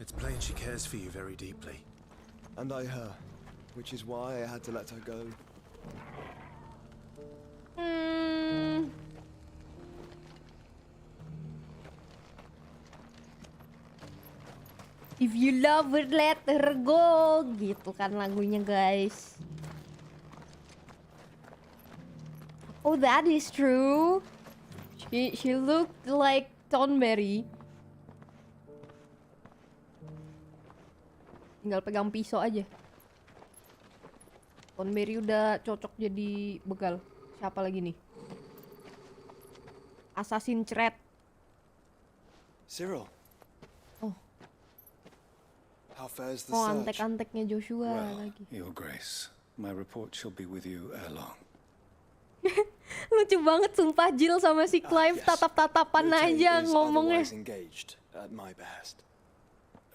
V: It's plain she cares for you very deeply.
C: And I her, which is why I had to let her go.
A: If you love her, let her go. Gitu kan lagunya, guys. Oh, that is true. She looked like Thornberry. Tinggal pegang pisau aja. Thornberry udah cocok jadi begal. Siapa lagi nih? Assassin Threat.
C: Cyril.
A: Oh.
C: How fares the
A: Oh,
C: search?
A: antek-anteknya Joshua
U: Well,
A: lagi.
U: Your Grace, my report shall be with you ere long.
A: Lucu banget sumpah Jill sama si Clive tatap-tatapan aja ngomongnya.
C: Engaged at my behest.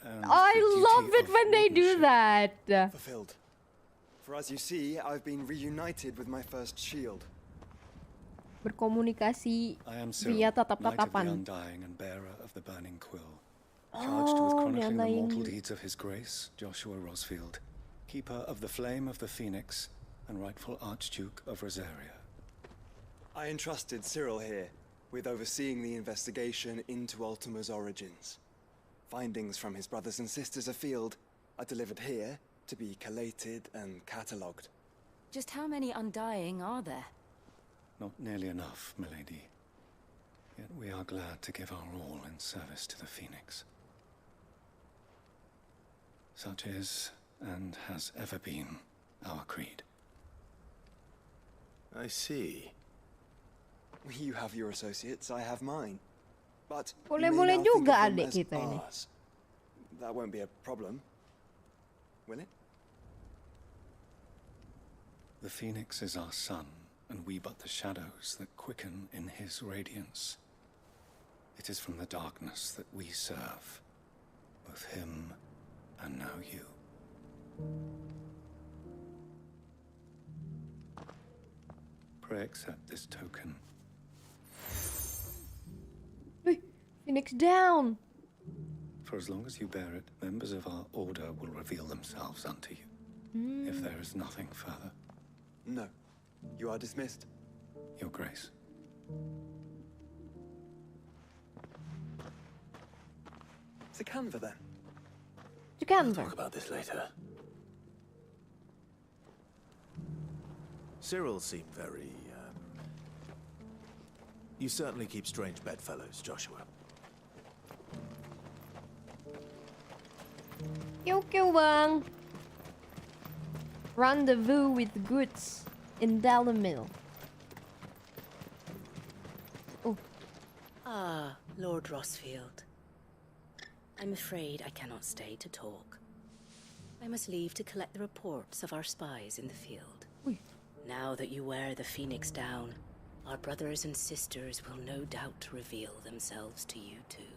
A: I love it when they do that.
C: Fulfilled. For as you see, I've been reunited with my first shield.
A: Berkomunikasi
U: I am
A: via
U: Cyril, Knight of the
A: tatap-tatapan.
U: Undying and bearer of the Burning Quill, charged with
A: Oh,
U: chronicling the
A: Undying.
U: mortal deeds of His Grace, Joshua Rosfield, keeper of the Flame of the Phoenix and rightful Archduke of Rosaria.
C: I entrusted Cyril here with overseeing the investigation into Ultima's origins. Findings from his brothers and sisters afield are delivered here to be collated and catalogued.
M: Just how many Undying are there?
U: Not nearly enough, milady. Yet we are glad to give our all in service to the Phoenix. Such is, and has ever been, our creed.
B: I see.
C: You have your associates, I have mine. But
A: Boleh-boleh
C: you may now think
A: juga
C: of them
A: adik
C: as
A: kita ini.
C: ours. That won't be a problem, will it?
U: The Phoenix is our sun, and we but the shadows that quicken in his radiance. It is from the darkness that we serve, both him and now you. Pray accept this token.
A: Phoenix down.
U: For as long as you bear it, members of our order will reveal themselves unto you. If there is nothing further.
C: No. You are dismissed.
U: Your Grace.
C: To Canva, then.
A: To Canva.
B: Talk about this later. Cyril seemed very, You certainly keep strange bedfellows, Joshua.
A: Kiu bang. Rendezvous with goods in Dalamil. Oh.
M: Ah, Lord Rosfield. I'm afraid I cannot stay to talk. I must leave to collect the reports of our spies in the field. Now that you wear the Phoenix down, our brothers and sisters will no doubt reveal themselves to you too.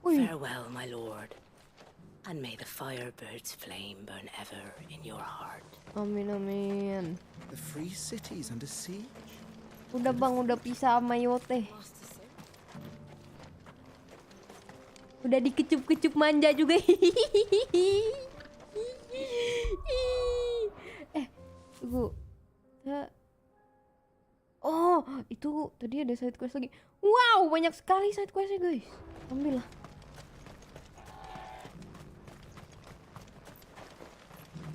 M: Farewell, my lord. And may the Firebird's flame burn ever in your heart.
A: Amin, amin.
H: The free city's under siege.
A: Udah bang, udah pisah sama Yote. Udah dikecup-kecup manja juga. Tunggu. Oh, itu tadi ada side quest lagi. Wow, banyak sekali side questnya guys. Ambil lah.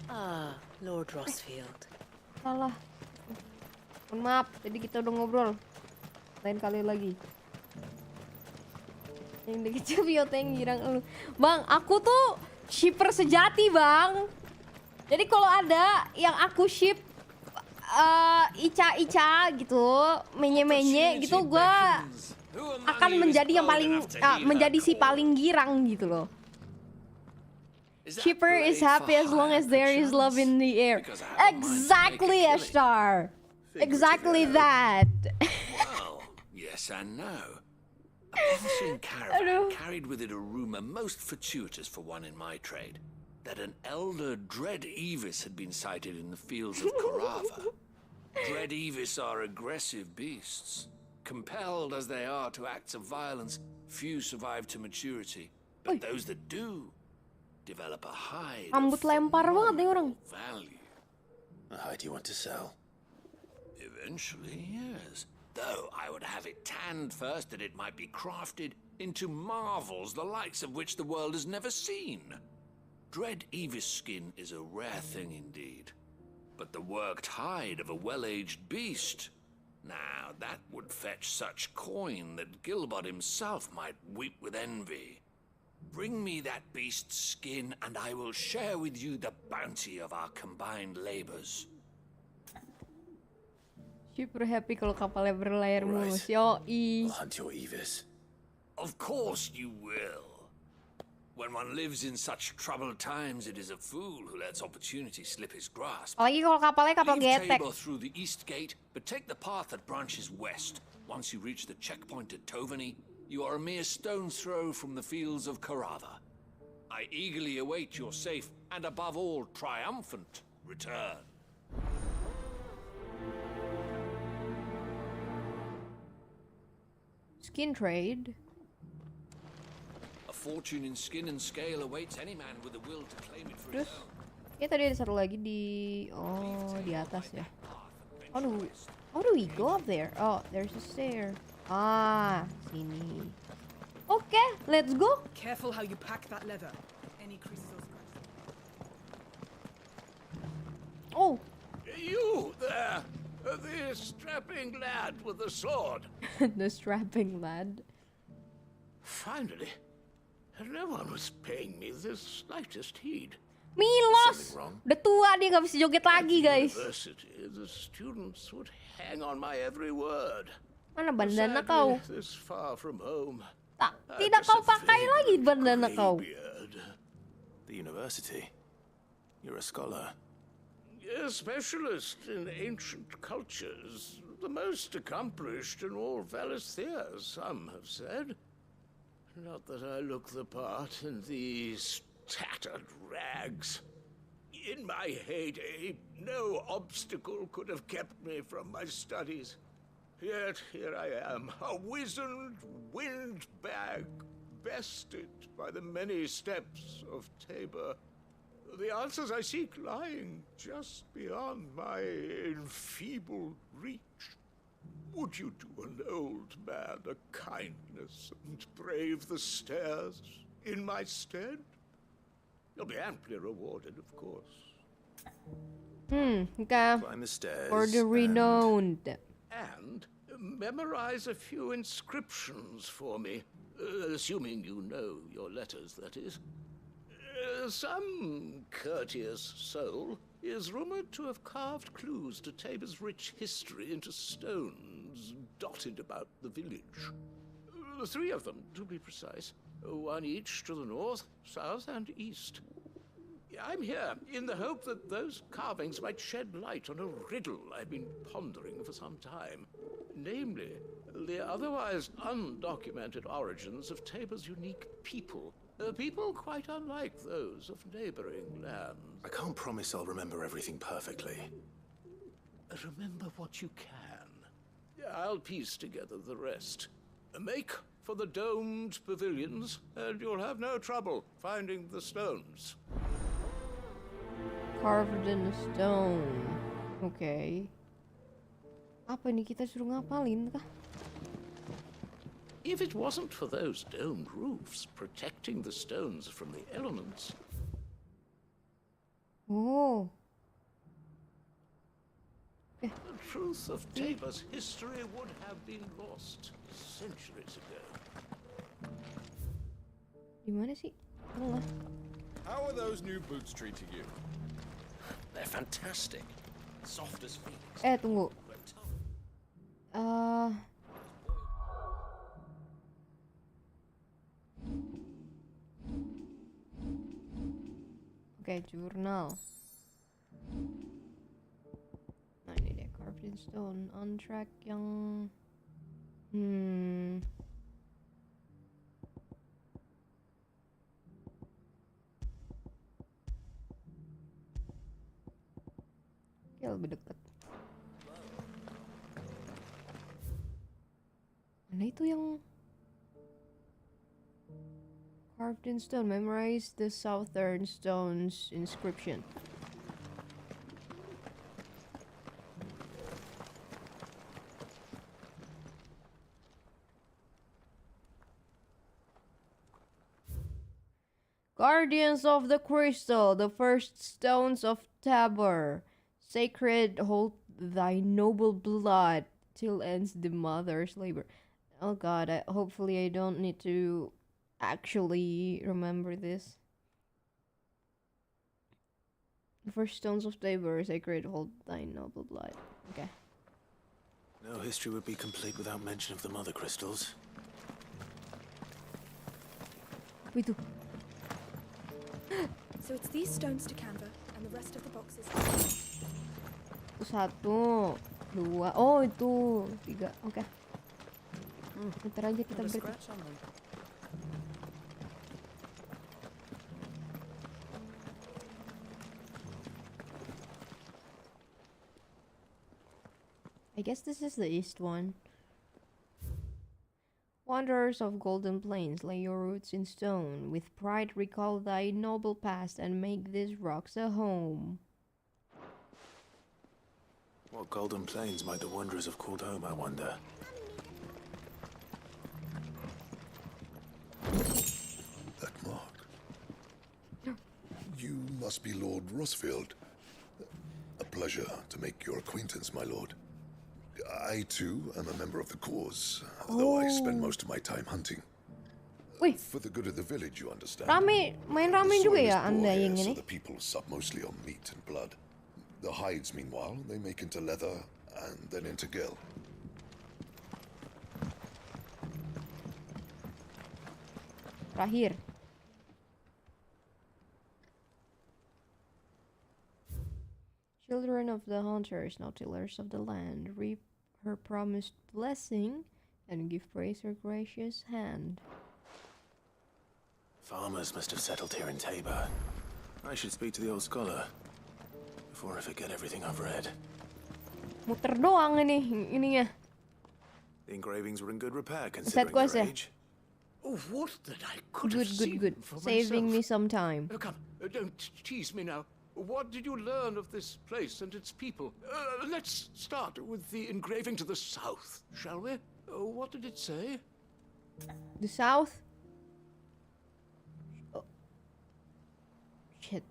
M: Ah, Lord Rosfield.
A: Salah. Mohon maaf, tadi kita udah ngobrol. Lain kali lagi. Yang dikit Biota yang girang lu. Bang, aku tuh shipper sejati, Bang. Jadi kalau ada yang aku ship Ica-Ica gitu, menye-menye gitu, gua akan menjadi yang paling menjadi si paling girang gitu loh. Shipper is happy as long as there is love in the air. Exactly, Ashtar. Exactly that.
J: Well, yes and no. A passing caravan carried with it a rumor most fortuitous for one in my trade, that an elder Dread Evis had been sighted in the fields of Karava. Dread Evis are aggressive beasts. Compelled as they are to acts of violence, few survive to maturity. But those that do develop a hide
A: Rambut lempar banget nih orang.
J: value.
B: A hide you want to sell?
J: Eventually, yes. Though I would have it tanned first that it might be crafted into marvels the likes of which the world has never seen. Dread Evis skin is a rare thing indeed. But the worked hide of a well-aged beast, now that would fetch such coin that Gilbert himself might weep with envy. Bring me that beast's skin and I will share with you the bounty of our combined labors.
A: Super happy kalau kapalnya berlayar mulus. Yoi.
B: I'll hunt your Evis.
J: Of course you will. When one lives in such troubled times, it is a fool who lets opportunity slip his grasp.
A: Apalagi kalau kapalnya kapal
J: Leave
A: getek.
J: Tabor through the east gate, but take the path that branches west. Once you reach the checkpoint at Tovani, you are a mere stone's throw from the fields of Karava. I eagerly await your safe and, above all, triumphant return.
A: Skin trade.
J: A fortune in skin and scale awaits any man with the will to claim it for his
A: Terus,
J: own.
A: ya tadi ada satu lagi di di atas ya. How do we go up there? Oh, there's a stair. Ah, sini. Okay, let's go.
Z: Careful how you pack that leather. Any creases or scratches.
A: Oh.
G: You there, the strapping lad with the sword.
A: The strapping lad.
G: Finally, no one was paying me the slightest heed.
A: Milos, udah tua dia nggak bisa joget lagi guys.
G: University, the students would hang on my every word.
A: Mana bandana kau?
G: This far from home.
A: Tidak kau pakai lagi bandana kau.
B: The university. You're a scholar.
G: A specialist in ancient cultures. The most accomplished in all Valisthea, some have said. Not that I look the part in these tattered rags. In my heyday, no obstacle could have kept me from my studies. Yet here I am, a wizened windbag, bested by the many steps of Tabor. The answers I seek lying just beyond my enfeebled reach. Would you do an old man a kindness and brave the stairs in my stead? You'll be amply rewarded, of course.
A: Okay.
B: Climb the stairs.
A: For the renowned.
G: And memorize a few inscriptions for me, assuming you know your letters, that is. Some courteous soul is rumored to have carved clues to Tabor's rich history into stones dotted about the village. 3 of them, to be precise. One each to the north, south, and east. I'm here in the hope that those carvings might shed light on a riddle I've been pondering for some time. Namely, the otherwise undocumented origins of Tabor's unique people. People quite unlike those of neighboring lands.
B: I can't promise I'll remember everything perfectly.
G: Remember what you can. I'll piece together the rest. Make for the domed pavilions, and you'll have no trouble finding the stones.
A: Carved in a stone. Okay. Apa nih, kita suruh ngapalin kah?
G: If it wasn't for those domed roofs protecting the stones from the elements.
A: Oh.
N: The truth of Tabor's history would have been lost centuries ago.
A: Gimana sih? Allah.
P: How are those new boots treating you?
Y: They're fantastic. Soft as phoenix.
A: Tunggu. Oke, jurnal. Nah, ini dia carved in stone on track yang ya lebih dekat. Mana itu yang carved in stone? Memorize the southern stone's inscription. Guardians of the Crystal, the first stones of Tabor. Sacred, hold thy noble blood till ends the mother's labor. Oh god, hopefully I don't need to actually remember this. The first stones of Tabor, sacred, hold thy noble blood. Okay.
B: No history would be complete without mention of the mother crystals.
A: Apa itu?
F: So it's these stones to Canva and the rest of the boxes.
A: Satu, dua, oh itu tiga, oke. Ntar aja kita break. I guess this is the east one. Wanderers of golden plains, lay your roots in stone. With pride recall thy noble past and make these rocks a home.
B: What golden plains might the wanderers have called home, I wonder?
K: That mark. You must be Lord Rosfield. A pleasure to make your acquaintance, my lord. I, too, am a member of the cause, though I spend most of my time hunting.
A: Wih.
K: For the good of the village, you understand.
A: Main ramen juga ya Anda yang
K: So
A: ini?
K: the people sup mostly on meat and blood. The hides, meanwhile, they make into leather and then into gill.
A: Terakhir. Children of the hunters, now tillers of the land, reap her promised blessing and give praise her gracious hand.
B: Farmers must have settled here in Tabor. I should speak to the old scholar before I forget everything I've read.
A: Muter doang ininya.
B: The engravings were in good repair considering their age.
N: Oh, what that I could have seen
A: Good.
N: for
A: Saving
N: myself.
A: me some time.
N: Oh, come, don't tease me now. What did you learn of this place and its people? Let's start with the engraving to the south, shall we? What did it say?
A: The south? Oh. Shit.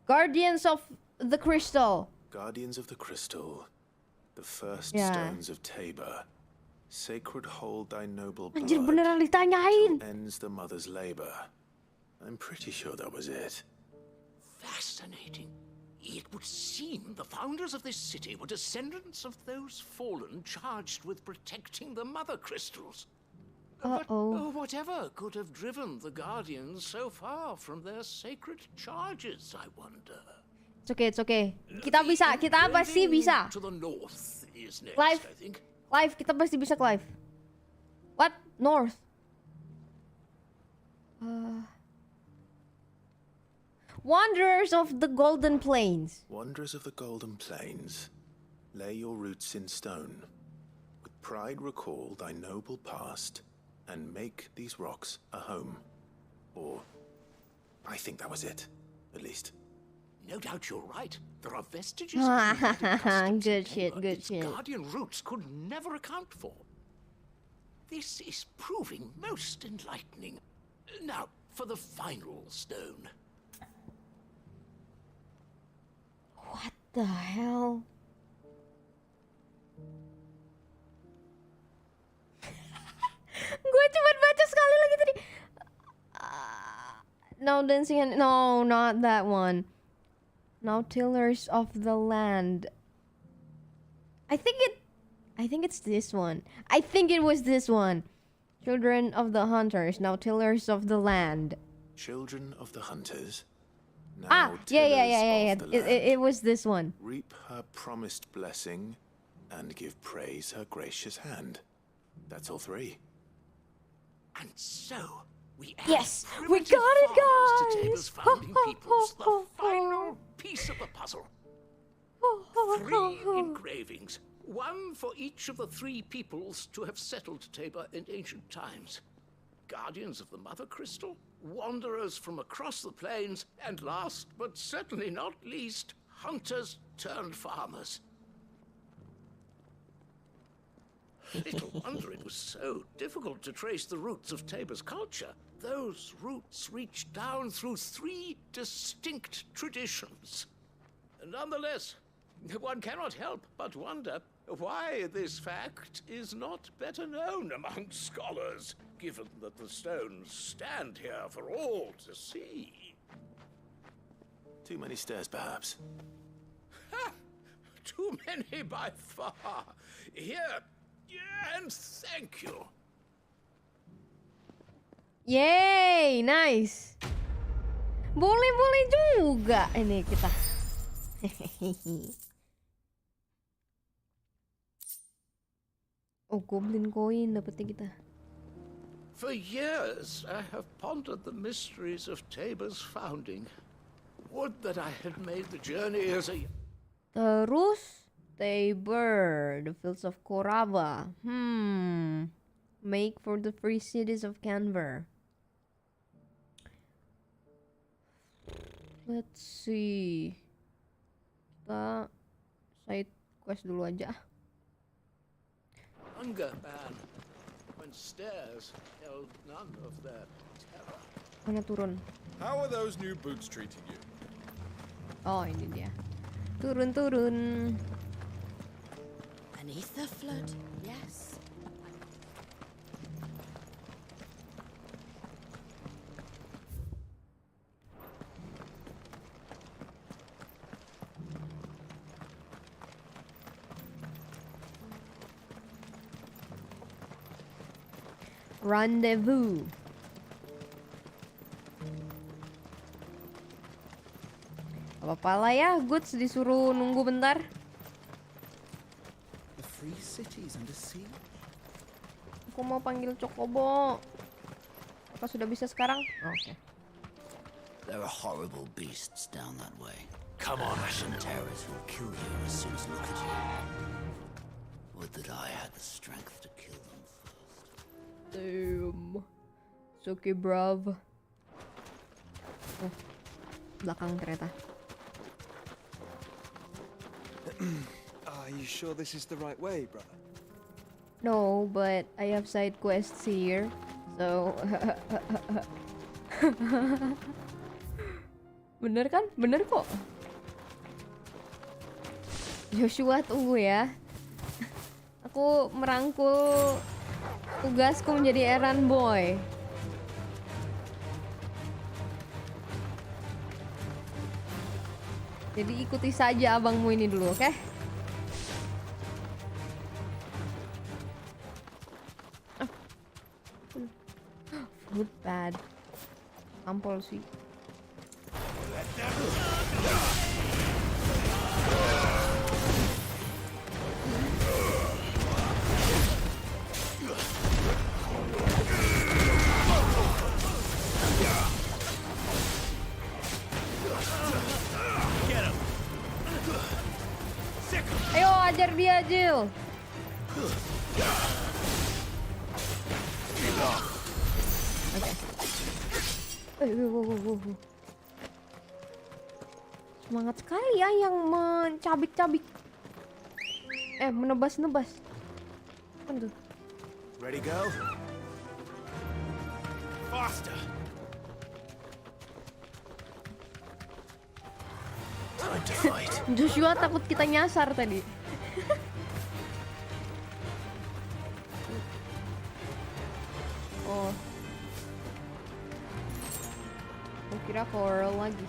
A: Guardians of the Crystal.
B: Guardians of the Crystal, the first
A: Yeah.
B: stones of Tabor. Sacred hold thy noble blood.
A: Anjir beneran ditanyain.
B: till ends the mother's labor. I'm pretty sure that was it.
N: Fascinating. It would seem the founders of this city were descendants of those fallen charged with protecting the mother crystals. But whatever could have driven the Guardians so far from their sacred charges, I wonder.
A: It's okay. Kita pasti bisa.
N: To the north is next,
A: Clive,
N: I think.
A: Clive, kita pasti bisa, Clive. What? North? Wanderers of the Golden Plains.
B: Wanderers of the Golden Plains, lay your roots in stone. With pride recall thy noble past, and make these rocks a home. Or, I think that was it, at least.
N: No doubt you're right. There are vestiges of nomadic customs
A: Good
N: in
A: shit,
N: Tabor
A: good
N: its
A: shit.
N: Guardian roots could never account for. This is proving most enlightening. Now, for the final stone.
A: What the hell? Gue cuma baca sekali lagi tadi. Now dancing and no, not that one. Now tillers of the land. I think it's this one. I think it was this one. Children of the hunters, now tillers of the land.
B: Children of the hunters. Now
A: Yeah.
B: of the land.
A: It was this one.
B: Reap her promised blessing and give praise her gracious hand. That's all three.
N: And so, we
A: Yes, we got it, guys!
N: to Tabor's founding peoples, the final piece of the puzzle. 3 engravings, one for each of the 3 peoples to have settled Tabor in ancient times. Guardians of the Mother Crystal, wanderers from across the plains, and last but certainly not least, hunters turned farmers. Little wonder it was so difficult to trace the roots of Tabor's culture. Those roots reach down through 3 distinct traditions. Nonetheless, one cannot help but wonder why this fact is not better known among scholars, given that the stones stand here for all to see.
B: Too many stairs, perhaps.
N: Ha! Too many by far. Here, and thank you.
A: Yay, nice. Boleh juga ini kita. Oh, goblin coin dapetnya kita.
N: For years, I have pondered the mysteries of Tabor's founding. Would that I had made the journey as a...
A: Terus Tabor, the fields of Koraba. Make for the free cities of Canver. Let's see. Kita side quest dulu aja.
N: Hunger man, when stairs held none of their terror.
A: Mana turun?
E: How are those new boots treating you?
A: Oh, ini dia. Turun.
Z: Beneath the flood, yes.
A: Rendezvous. Apa-apa lah ya, Goods disuruh nunggu bentar.
L: The free cities under siege.
A: Aku mau panggil Chocobo. Apa sudah bisa sekarang? Oke.
O: There are horrible beasts down that way.
N: Come on,
O: Russian terrors will kill you as soon as look at you. Would that I had the strength to kill them first.
A: Damn. It's okay, bruv. Oh, belakang kereta.
C: Are you sure this is the right way, brother?
A: No, but I have side quests here, so. Bener kan? Bener kok. Joshua, tunggu ya. Aku merangkul tugasku menjadi errand boy. Jadi ikuti saja abangmu ini dulu, oke? Food bad. Tampol sih. Ayo ajar dia, Jill. Oke. Semangat sekali ya yang mencabik-cabik. Menebas-nebas. Apa tuh?
P: Ready go? Faster.
B: Time to fight.
A: Joshua takut kita nyasar tadi. Kira Coral lagi.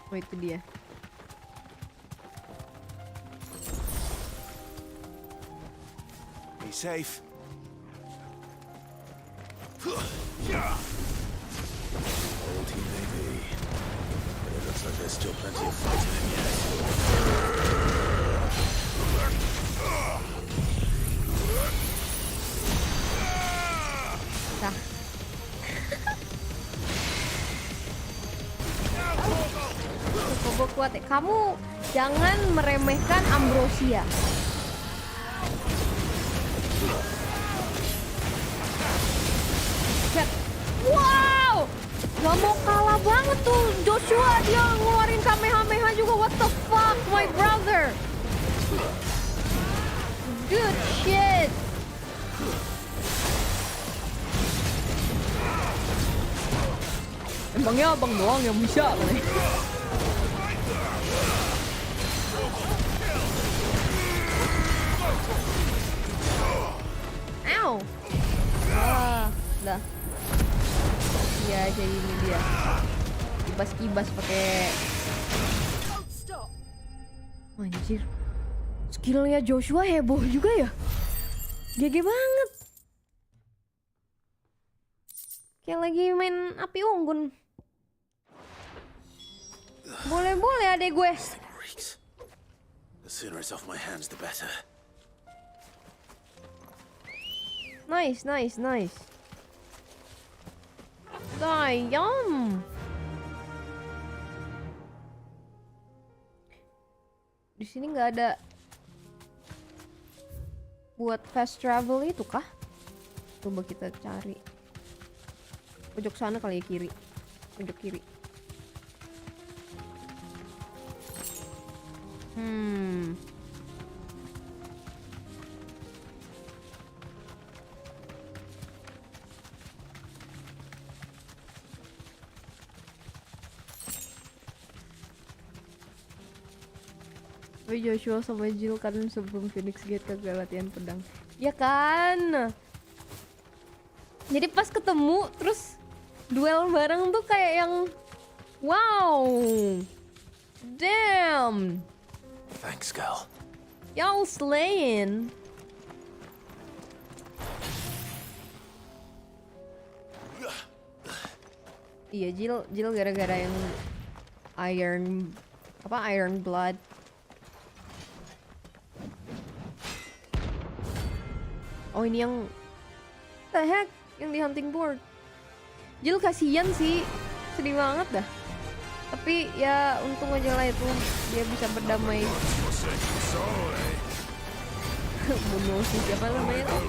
A: Oh, itu dia.
V: Be safe.
B: Old he may be, but it looks like there's still plenty of fight in him yet.
A: Dah. Cukup kuat ya. Kamu jangan meremehkan Ambrosia. Wow, gak mau kalah banget tuh Joshua, dia ngeluarin Kamehameha juga. What the fuck, my brother? Good shit. Emangnya abang doang yang bisa nih? Ow. Dah. Ya, jadi ini dia. Kibas-kibas pakai. Anjir. Skillnya Joshua heboh juga ya. GG banget. Kayak lagi main api unggun. Boleh-boleh adek gue.
B: The sooner it's off my hands, the better.
A: Nice. Sayang. Di sini nggak ada buat fast travel itu kah? Coba kita cari. Pojok sana kali ya, kiri. Pojok kiri. Tapi Joshua sama Jill kan sebelum Phoenix Gate kagak latihan pedang. Ya kan? Jadi pas ketemu terus duel bareng tuh kayak yang wow. Damn.
B: Thanks, girl.
A: Y'all slaying. Iya, Jill gara-gara yang Iron Blood. Oh, ini yang the heck, yang di hunting board. Jill kasihan sih, sedih banget dah. Tapi ya untung aja lah itu dia bisa berdamai. Bunuh si siapa namanya tuh?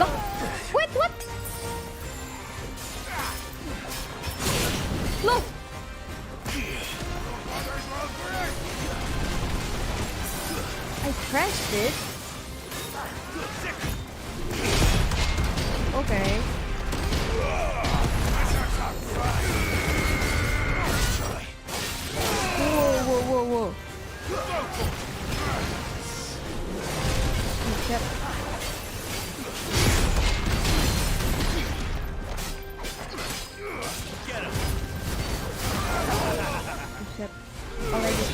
A: Loh, wait, what? Loh. I crashed it. Okay. Whoa. Shit. Shit. Already.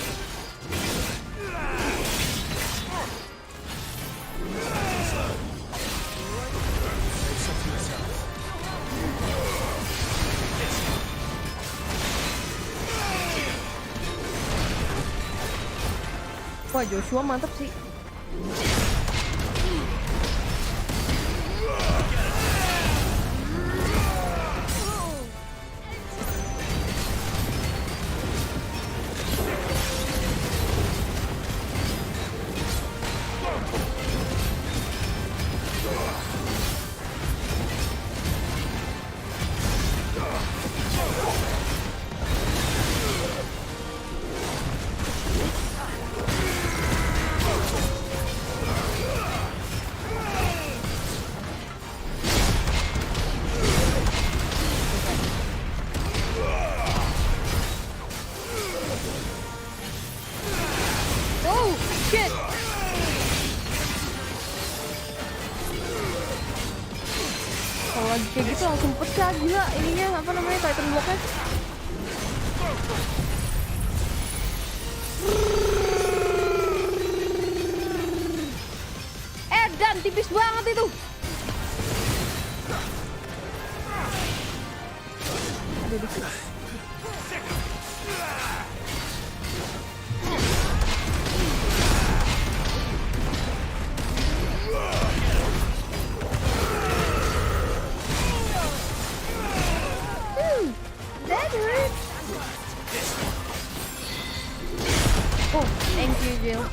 A: Wah, Joshua mantap sih. lagi kayak gitu langsung pecah gila ininya apa namanya Titan blocknya. Dan tipis banget itu. Aduh, dikit. That hurt. Oh, thank you, Jill.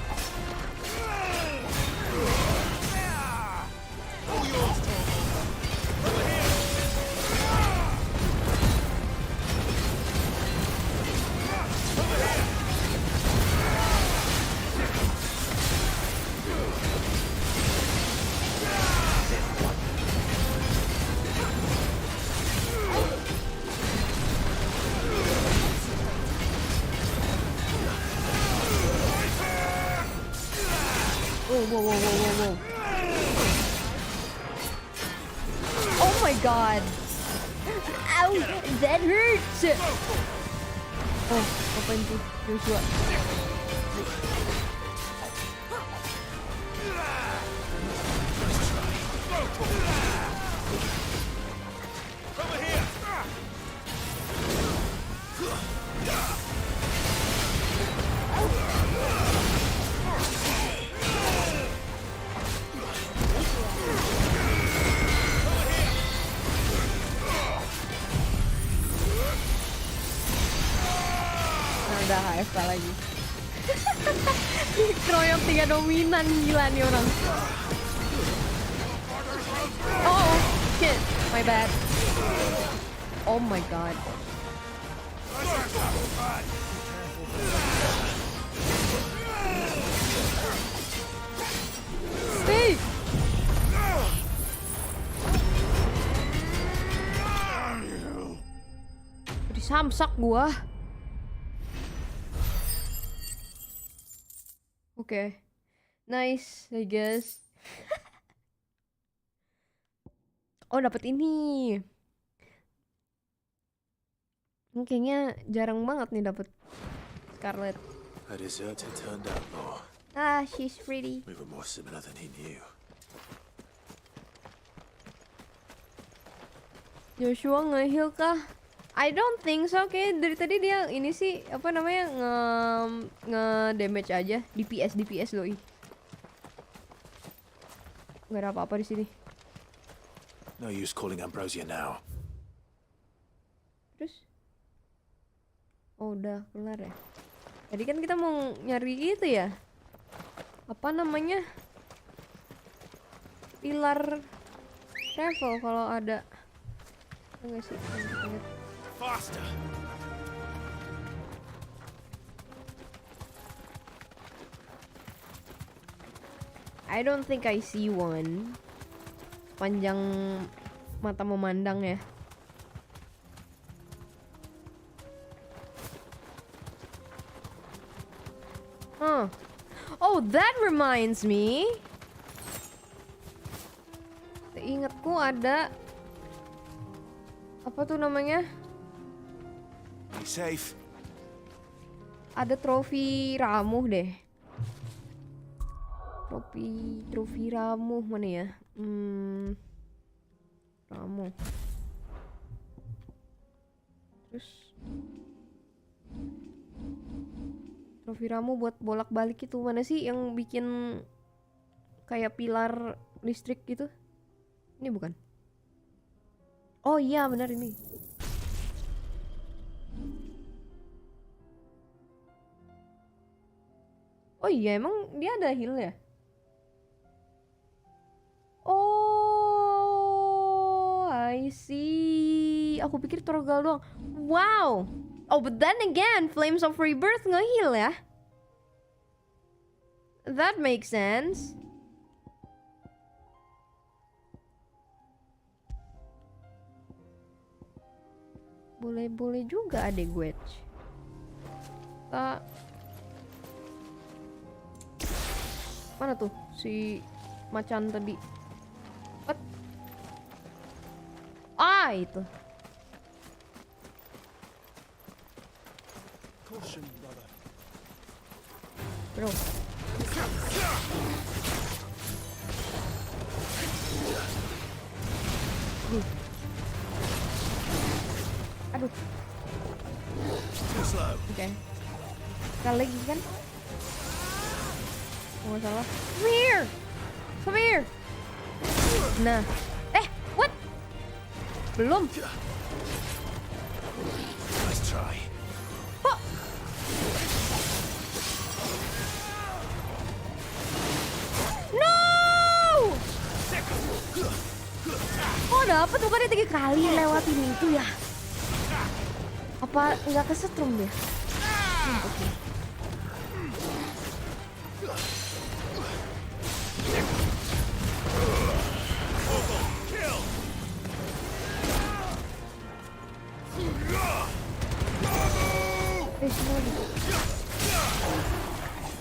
A: Whoa. Oh my god. Ow, that hurts. Oh, apa itu? Joshua. Udah HFK lagi. Dikeroyok 3 dominan, gila nih orang. Oh shit, my bad. Oh my god. Hey! Disamsak gua. Oke. Nice, I guess. Oh, dapat ini. Kayaknya jarang banget nih dapat Scarlet.
B: A deserter turned out more.
A: Ah, she's pretty.
B: We were more similar than he knew.
A: Joshua nge-heal kah? I don't think so. Kayak dari tadi dia ini sih apa namanya nge-damage aja. DPS loh. Gak ada apa-apa di sini.
B: No use calling Ambrosia now.
A: Terus? Oh, udah kelar ya. Tadi kan kita mau nyari itu ya. Apa namanya? Pilar travel kalau ada. Enggak sih.
E: Faster.
A: I don't think I see one. Panjang mata memandang ya. Huh. Oh, that reminds me. Seingatku ada apa tuh namanya?
E: Be safe.
A: Ada trofi ramuh deh. Trofi ramuh mana ya? Ramuh. Terus trofi ramuh buat bolak-balik itu mana sih yang bikin kayak pilar listrik gitu? Ini bukan? Oh iya benar ini. Oh iya emang dia ada heal ya? Oh, I see. Aku pikir Torgal doang. Wow. Oh, but then again, Flames of Rebirth nge-heal ya? That makes sense. Boleh juga adek gue. Mana tuh si macan tadi? What? itu.
V: Caution, brother.
A: Bro. Aduh. Oke. Sekali lagi kan? Oh, nggak salah. Come here. Come here. Nah. What? Belum.
E: Let's try.
A: Oh. No! Oh, dapet bukannya 3 kali lewatin itu ya? Apa nggak kesetrum dia? Oke.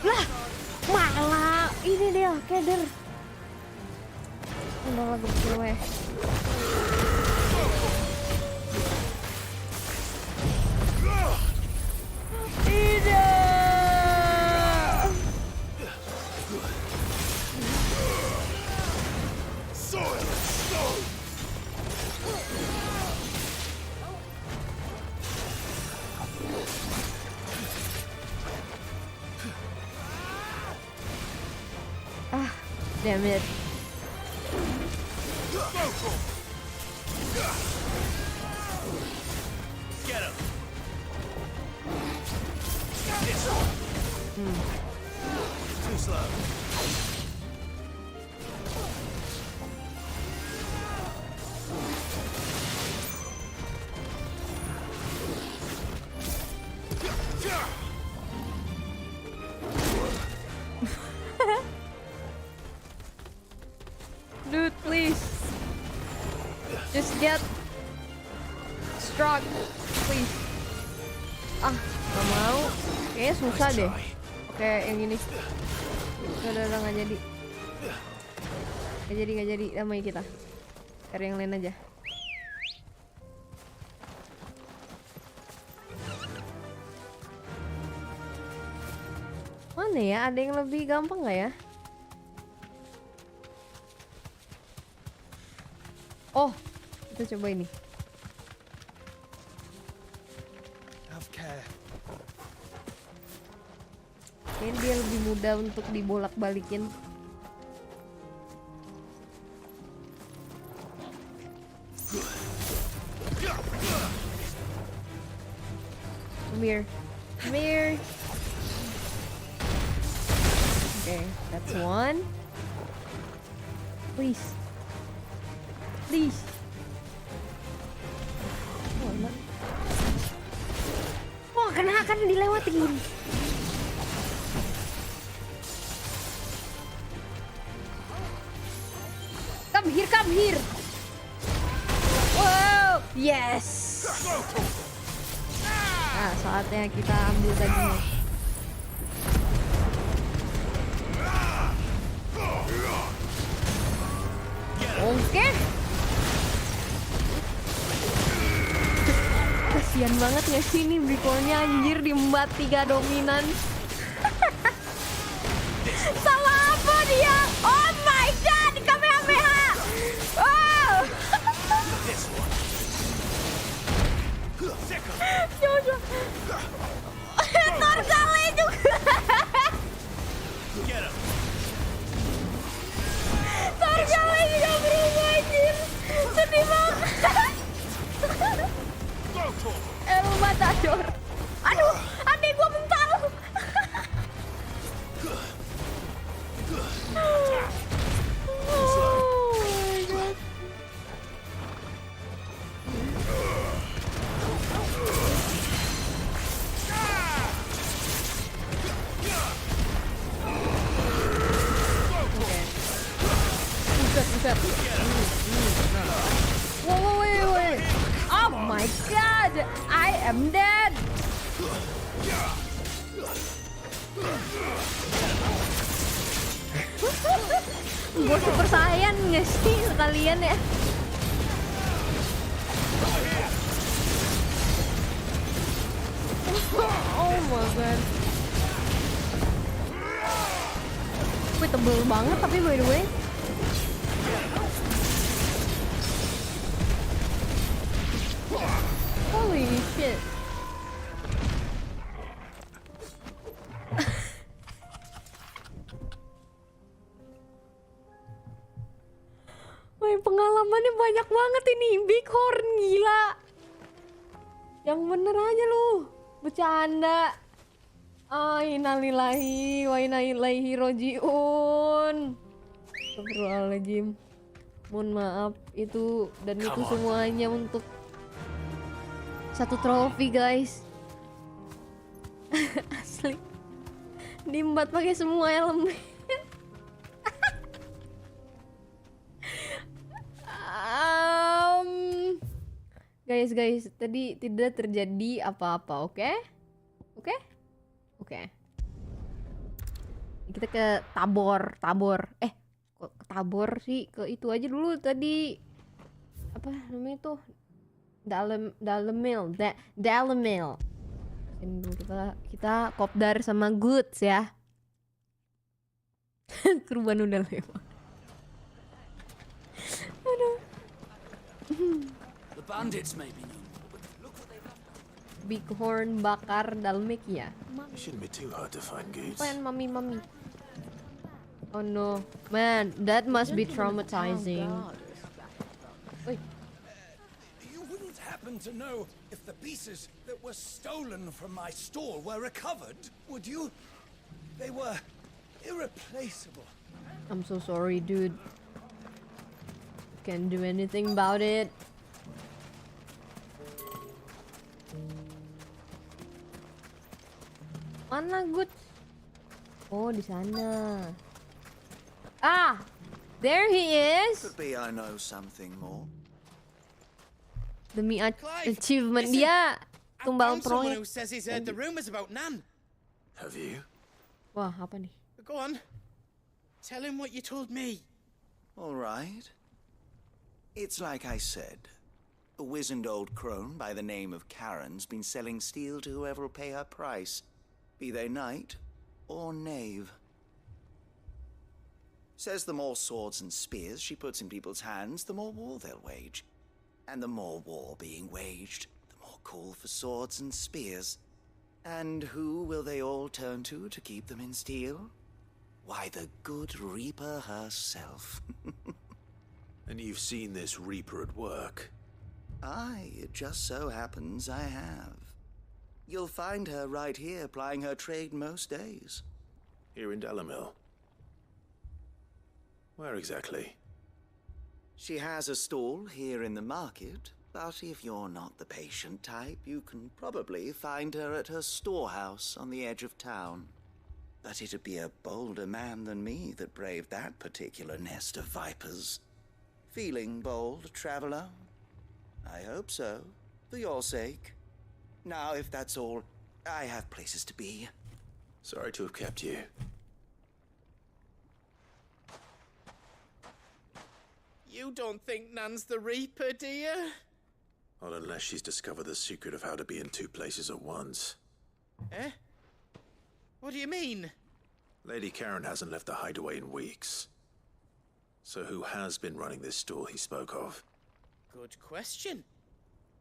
A: Lah, malah ini dia keder. Udah lagu gue. Tidak. Ah, damn it.
E: Get him. Too slow.
A: Dude, please. Just get strong, please. Ah, gak mau. Kayaknya susah deh. Oke, yang ini. Udah nggak jadi. Nggak jadi. Damai kita. Cari yang lain aja. Mana ya? Ada yang lebih gampang nggak ya? Oh, kita coba ini.
V: Have care.
A: Kayaknya dia lebih mudah untuk dibolak-balikin. Come here. Come here. Okay, that's one. Please. Please. Oh, enak. Oh, kena kan dilewatin. Come here. Wow, yes. Nah, saatnya kita ambil dagingnya. Oke. Kasian banget nggak sih ini Bricornya anjir diembat 3 dominan. Sama apa dia? Oh my god, Kamehameha. Wow. Jojo. Torgale juga. Torgale juga berubah anjir. Sedih banget. El Matador. Aduh, adek gua mental. Oh my god. Buset. Whoa, wait. Oh my god, I am dead. Gue super saiyan nggak sih sekalian ya? Oh my god. Wih, tebel banget tapi by the way. Holy shit. Wih, pengalamannya banyak banget ini. Bighorn, gila. Yang bener aja lu. Bercanda. Innalillahi wa inna ilaihi rojiun. Astagfirullahaladzim. Mohon maaf itu dan itu semuanya untuk satu trofi guys. Asli. Diembat pakai semua elemen. Guys, tadi tidak terjadi apa-apa, oke? Oke? Kita ke Tabor. Kok ke Tabor sih? Ke itu aja dulu tadi. Apa namanya tuh? Dalemil. Ini dulu kita kopdar sama goods ya. Kurban udah lewat. Aduh.
O: The bandits may be known.
A: Bighorn bakar Dalmekia.
B: It shouldn't be too hard to find goods.
A: Apaan mami? Oh no, man, that must be traumatizing. Wait.
H: You wouldn't happen to know if the pieces that were stolen from my store were recovered, would you? They were irreplaceable.
A: I'm so sorry, dude. Can't do anything about it. Mana good? Oh, di sana. Ah, there he is.
I: Could be I know something more.
A: Demi achievement dia tumbal
R: Someone
A: proyek.
R: who says he's heard the rumors about Nan.
B: Have you?
A: Wah, apa nih?
R: Go on. Tell him what you told me.
I: All right. It's like I said. A wizened old crone by the name of Karen's been selling steel to whoever will pay her price, be they knight or knave. Says the more swords and spears she puts in people's hands, the more war they'll wage. And the more war being waged, the more call for swords and spears. And who will they all turn to keep them in steel? Why, the good Reaper herself.
B: And you've seen this Reaper at work?
I: Aye, it just so happens I have. You'll find her right here plying her trade most days.
B: Here in Dalemil? Where exactly?
I: She has a stall here in the market, but if you're not the patient type, you can probably find her at her storehouse on the edge of town. But it'd be a bolder man than me that braved that particular nest of vipers. Feeling bold, traveler? I hope so, for your sake. Now, if that's all, I have places to be.
B: Sorry to have kept you.
R: You don't think Nan's the Reaper, do you?
B: Not unless she's discovered the secret of how to be in two places at once.
R: Eh? What do you mean?
B: Lady Karen hasn't left the hideaway in weeks. So who has been running this stall he spoke of?
R: Good question.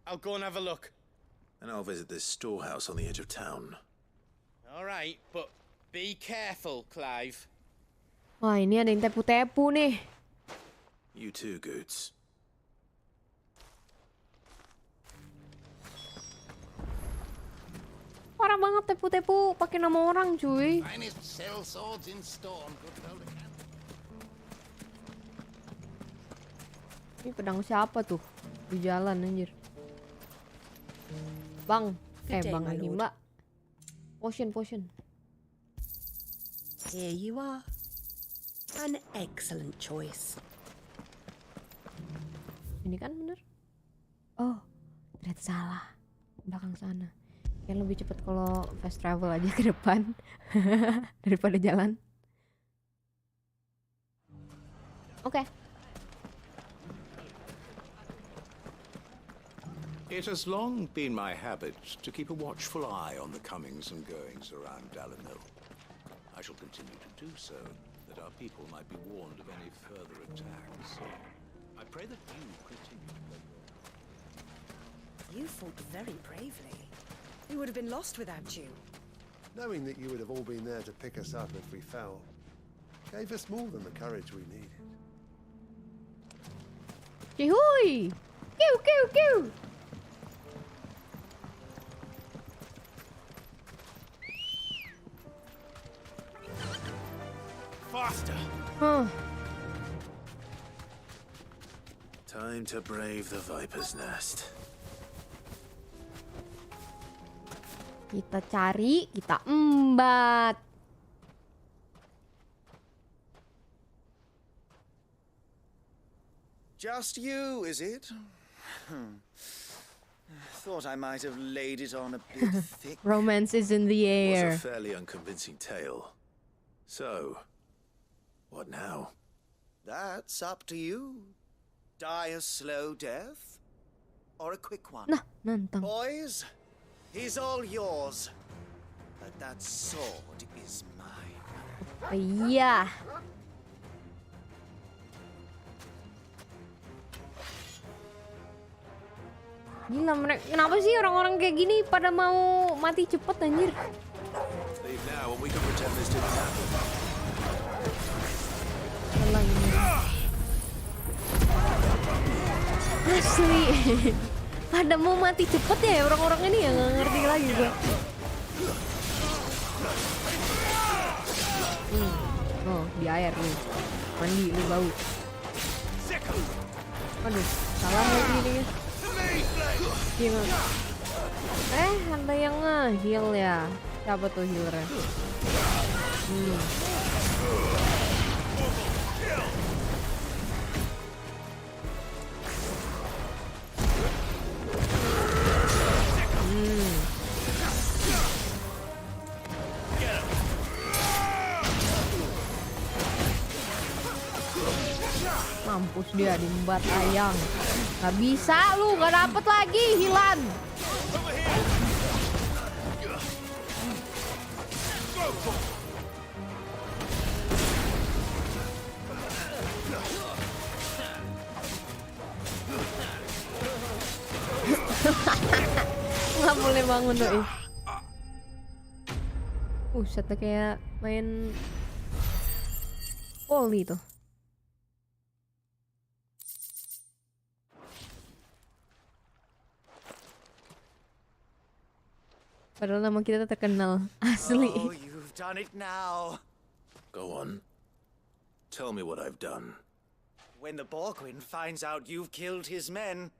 R: I'll go and have a look.
B: And I'll visit this storehouse on the edge of town.
R: All right, but be careful, Clive.
A: Wah, ini ada yang tepu-tepu nih.
B: You too, Goots.
A: Parah banget tepu-tepu pakai nama orang, cuy.
L: Finest sell swords in storm.
A: Ini pedang siapa tuh? Di jalan anjir. Bang,
S: Good day,
A: bang
S: my
A: lagi
S: lord.
A: mbak. Potion.
S: Here you are. An excellent choice.
A: Ini kan bener? Oh, ternyata salah. Belakang sana. Kayak lebih cepet kalau fast travel aja ke depan daripada jalan. Oke.
N: It has long been my habit to keep a watchful eye on the comings and goings around Dalamil. I shall continue to do so, that our people might be warned of any further attacks. I pray that you continue to play your...
F: You fought very bravely. We would have been lost without you.
D: Knowing that you would have all been there to pick us up if we fell, gave us more than the courage we needed.
A: Chihuy! Kiu, kiu, kiu!
E: Faster!
A: Huh.
B: Time to brave the Viper's Nest.
A: Kita cari, kita embat.
I: Just you, is it? Thought I might have laid it on a bit thick.
A: Romance is in the air.
B: Was a fairly unconvincing tale. So, what now?
I: That's up to you. Die a slow death, or a quick one.
A: Nah, nantang.
I: Boys, he's all yours. But that sword is mine.
A: Iya. Gila, mereka kenapa sih orang-orang kayak gini pada mau mati cepet anjir?
B: Leave now and we can pretend this didn't happen.
A: Asli. Pada mau mati cepet ya orang-orang ini ya, nggak ngerti lagi gue. Oh, di air nih. Mandi lu bau. Aduh, salah lagi nih. Gimana? Ada yang nge-heal ya. Siapa tuh healernya? Mampus dia diembat ayang. Gak bisa lu, gak dapet lagi hilan. Gak boleh bangun doi. Set kayak main poli tuh. Padahal nama kita terkenal asli.
I: Oh, you've done it now.
B: Go on. Tell me what I've done.
I: When the Borgwin finds out you've killed his men,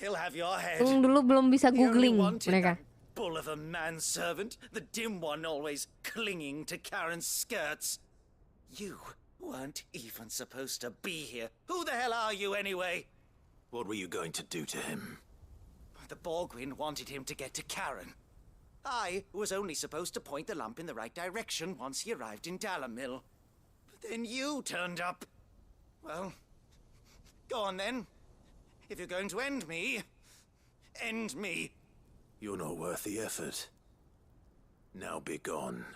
I: he'll have your head.
A: Dulu belum bisa googling mereka.
I: Bull of a manservant, the dim one always clinging to Karen's skirts. You weren't even supposed to be here. Who the hell are you anyway?
B: What were you going to do to him?
I: The Borgwin wanted him to get to Karen. I was only supposed to point the lamp in the right direction once he arrived in Dalamil. But then you turned up. Well, go on then. If you're going to end me, end me.
B: You're not worth the effort. Now be gone,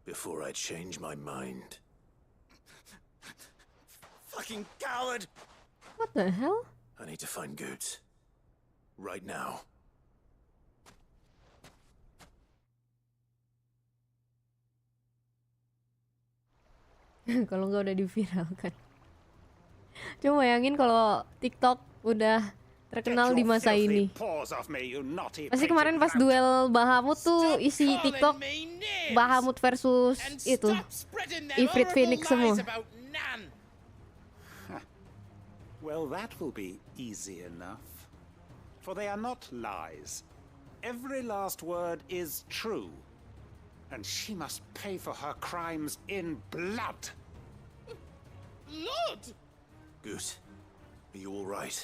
B: before I change my mind.
I: Fucking coward!
A: What the hell?
B: I need to find Goods. Right now.
A: Kalau nggak udah diviralkan. Coba bayangin kalau TikTok udah terkenal di masa ini. Pasti kemarin pas duel Bahamut tuh isi TikTok Bahamut versus itu Ifrit Phoenix semua.
Q: Well, that will be easy enough. For they are not lies. Every last word is true. And she must pay for her crimes in blood.
R: Blood?
B: Goose, are you all right?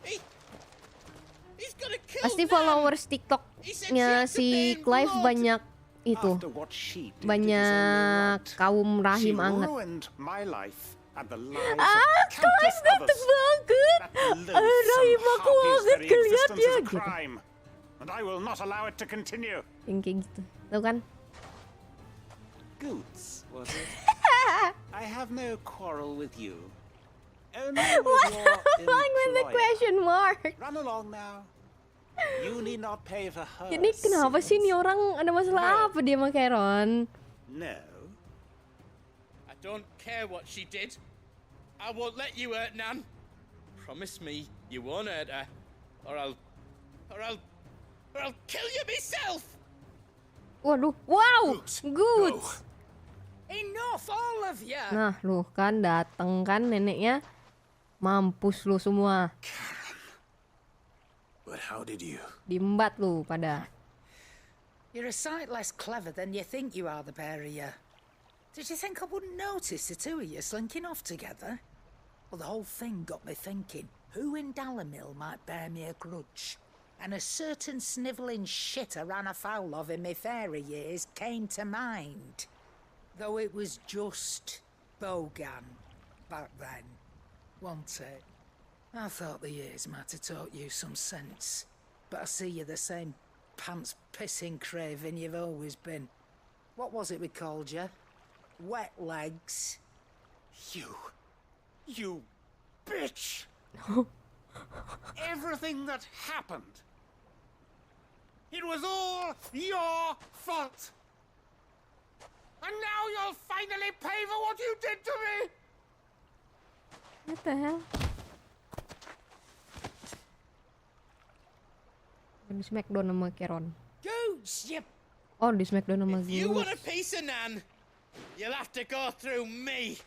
R: He's gonna kill
A: Pasti followers TikToknya si Clive banyak itu, banyak kaum rahim anget. Clive ganteng banget. Rahim aku anget
Q: sentence
A: aja
Q: is a
A: gitu.
Q: crime, and I will not allow it to continue.
A: Yang kayak gitu. Tahu kan?
Q: Goots, was it? I have no quarrel with you. Only with your
A: Wrong with the
Q: employer.
A: question mark.
Q: Run along now. You need not pay for her.
A: Ini kenapa sih nih orang ada masalah apa dia sama Karen?
Q: No.
R: I don't care what she did. I won't let you hurt Nan. Promise me you won't hurt her, or I'll kill you myself.
A: Waduh, wow, good.
N: Enough, all of you.
A: Nah, lu kan dateng kan neneknya, mampus lu semua.
B: But how did you?
A: Diembat lu pada.
N: You're a sight less clever than you think you are, the pair of you. Did you think I wouldn't notice the two of you slinking off together? Well, the whole thing got me thinking, who in Dalamil might bear me a grudge? And a certain snivelling shit I ran afoul of in my fairy years came to mind. Though it was just Bogan back then, wasn't it? I thought the years might have taught you some sense, but I see you're the same pants-pissing craven you've always been. What was it we called you? Wet legs.
Q: You bitch! Everything that happened, it was all your fault. And now you'll finally pay for what you did to me!
A: What the hell? Di Smackdown sama Karen.
N: Gooch, you...
A: Oh, di Smackdown sama
R: If you want a
A: Gooch.
R: piece of Nan, you'll have to go through me.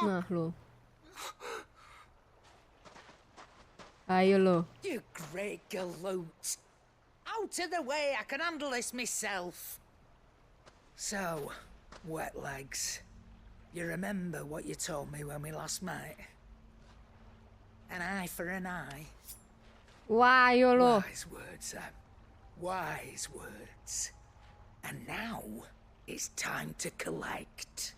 A: Nah, lu. Ayo lo.
N: You great galoot. Out of the way, I can handle this myself. So, wet legs. You remember what you told me when we last met? An eye for an eye.
A: Wah, ayo lo.
N: Wise words, Sam. Wise words. And now, it's time to collect.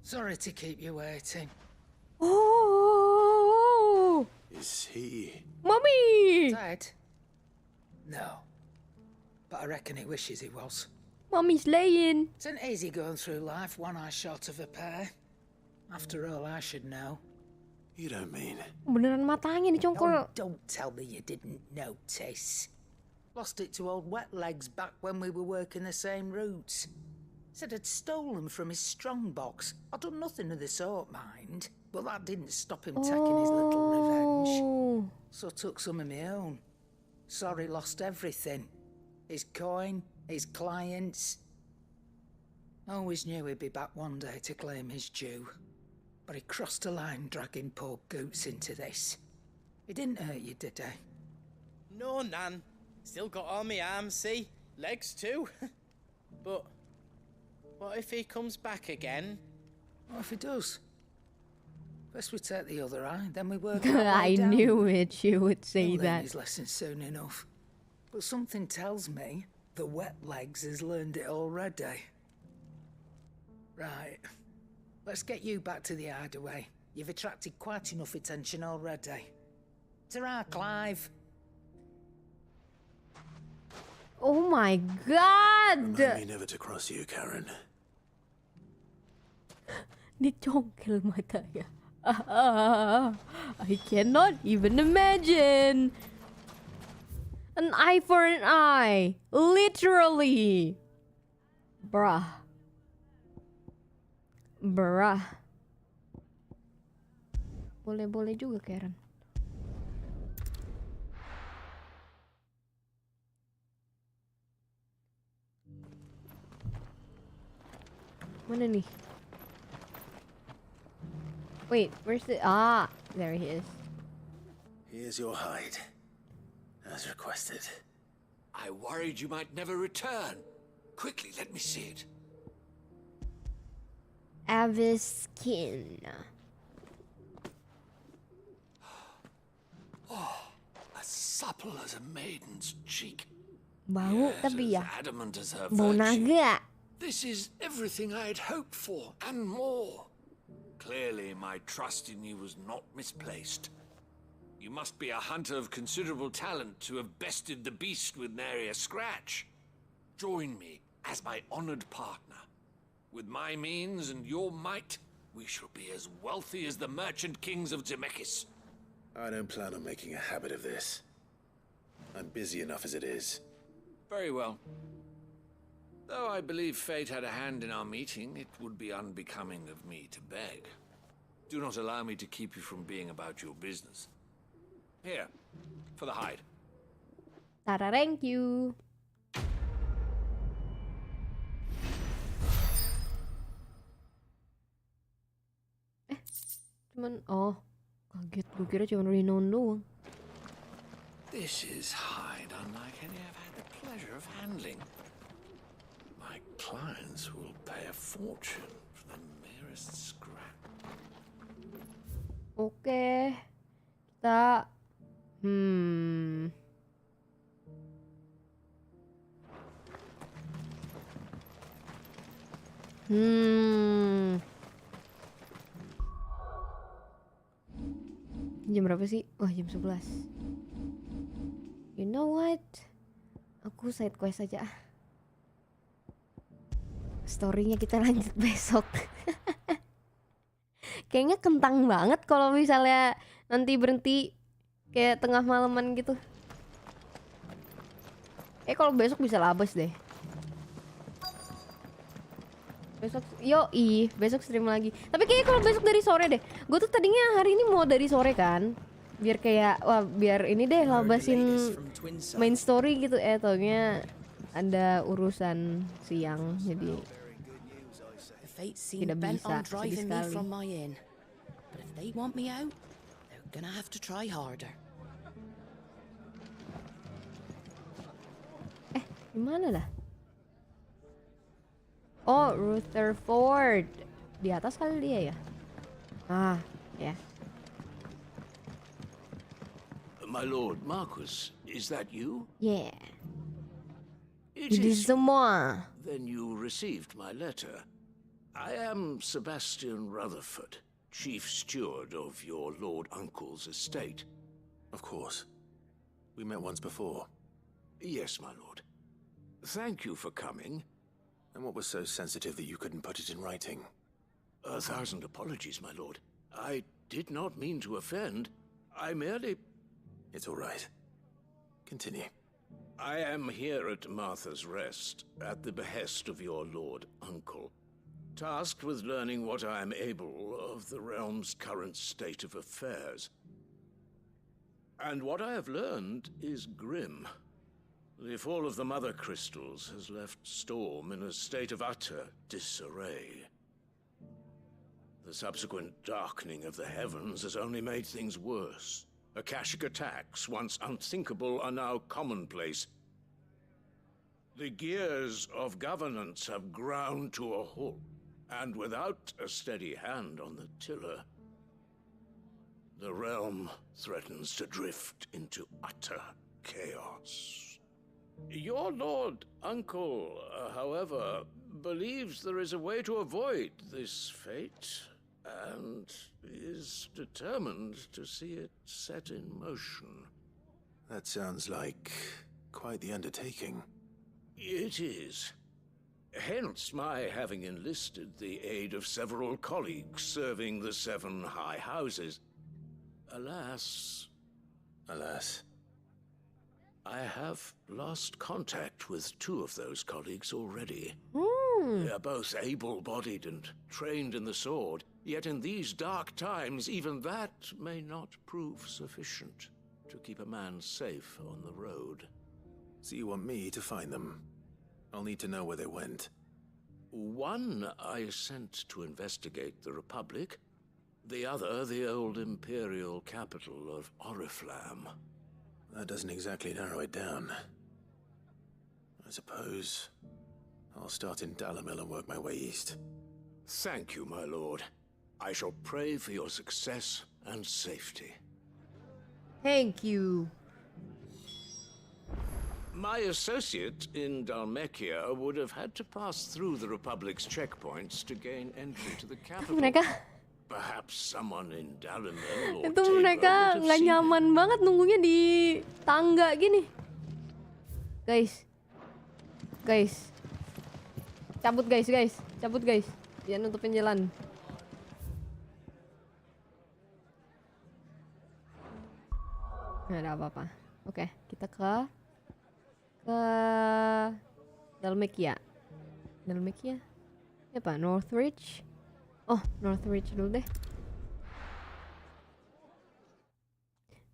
N: Sorry to keep you waiting.
A: Oh,
B: Is he?
A: Mommy!
N: Dead? No. But I reckon he wishes he was.
A: Mommy's laying.
N: It's an easy going through life, one eye short of a pair. After all, I should know.
B: You don't mean?
A: Beneran matanya dicongkol.
N: Oh, don't tell me you didn't notice. Lost it to old Wet Legs back when we were working the same routes. Said I'd stolen from his strongbox. I'd done nothing of the sort, mind. But that didn't stop him taking his little revenge. So I took some of my own. Sorry, lost everything. His coin, his clients. Always knew he'd be back one day to claim his due. But he crossed a line dragging poor Goots into this. He didn't hurt you, did he?
R: No, Nan. Still got all my arms, see? Legs too. But what if he comes back again?
N: What if he does? First we take the other eye, then we work our way
A: I
N: down.
A: knew it. You would say
N: He'll learn
A: that.
N: his lesson soon enough. But something tells me the Wet Legs has learned it already. Right. Let's get you back to the hideaway. You've attracted quite enough attention already. Ta-ra, Clive.
A: Oh my god!
B: Remind me never to cross you, Karen.
A: Dicongkel matanya. I cannot even imagine. An eye for an eye. Literally. Bruh. Bruh. Boleh-boleh juga, Karen. Mana nih? Wait, where's the... Ah, there he is.
B: Here's your hide, as requested.
O: I worried you might never return. Quickly, let me see it.
A: Avis skin.
O: supple as a maiden's cheek.
A: Bau
O: Yet
A: tapi ya.
O: as adamant as her
A: Bau
O: virtue.
A: naga.
O: This is everything I had hoped for, and more. Clearly, my trust in you was not misplaced. You must be a hunter of considerable talent to have bested the beast with nary a scratch. Join me as my honored partner. With my means and your might, we shall be as wealthy as the merchant kings of Zemeckis.
B: I don't plan on making a habit of this. I'm busy enough as it is.
O: Very well. Though I believe fate had a hand in our meeting, it would be unbecoming of me to beg. Do not allow me to keep you from being about your business. Here, for the hide.
A: Thank you. Cuman kaget, gue kira cuma renown doang.
O: This is hide unlike any I've had the pleasure of handling. My clients will pay a fortune for the merest scrap.
A: Oke. Kita Jam berapa sih? Wah, jam 11. You know what? Aku side quest aja. Story-nya kita lanjut besok. Kayaknya kentang banget kalau misalnya nanti berhenti kayak tengah malaman gitu. Kalau besok bisa labas deh. Besok, besok stream lagi. Tapi kayaknya kalau besok dari sore deh. Gue tuh tadinya hari ini mau dari sore kan, biar kayak biar ini deh labasin main story gitu. Taunya ada urusan siang jadi tidak bisa sedih sekali.
F: But if they want me out, they're gonna have to try harder.
A: Gimana dah? Oh, Rutherford. Di atas kali dia ya? Ya.
O: My lord Marcus, is that you?
A: Yeah.
O: It
A: is semua.
O: Then you received my letter. I am Sebastian Rutherford, chief steward of your lord uncle's estate.
B: Of course. We met once before.
O: Yes, my lord. Thank you for coming.
B: And what was so sensitive that you couldn't put it in writing?
O: 1,000 apologies, my lord. I did not mean to offend. I merely...
B: It's all right. Continue.
O: I am here at Martha's Rest, at the behest of your lord uncle, tasked with learning what I am able of the realm's current state of affairs. And what I have learned is grim. The fall of the Mother Crystals has left Storm in a state of utter disarray. The subsequent darkening of the heavens has only made things worse. Akashic attacks, once unthinkable, are now commonplace. The gears of governance have ground to a halt, and without a steady hand on the tiller, the realm threatens to drift into utter chaos. Your lord uncle, however, believes there is a way to avoid this fate, and is determined to see it set in motion.
B: That sounds like quite the undertaking.
O: It is. Hence my having enlisted the aid of several colleagues serving the 7 high houses. Alas, I have lost contact with 2 of those colleagues already. They are both able-bodied and trained in the sword, yet in these dark times, even that may not prove sufficient to keep a man safe on the road.
B: So you want me to find them? I'll need to know where they went.
O: One I sent to investigate the Republic, the other the old Imperial capital of Oriflamme.
B: That doesn't exactly narrow it down. I suppose I'll start in Dalamil and work my way east.
O: Thank you, my lord. I shall pray for your success and safety.
A: Thank you.
O: My associate in Dhalmekia would have had to pass through the Republic's checkpoints to gain entry to the capital.
A: Mereka
O: Perhaps someone in Dalaman or
A: itu
O: Tabor
A: mereka
O: would have
A: nggak
O: seen
A: nyaman banget nunggunya di tangga gini. Guys. Cabut guys. Jangan nutupin jalan. Nggak ada apa-apa. Oke, kita ke Dhalmekia. Apa? Northridge? Oh, Northridge dulu deh.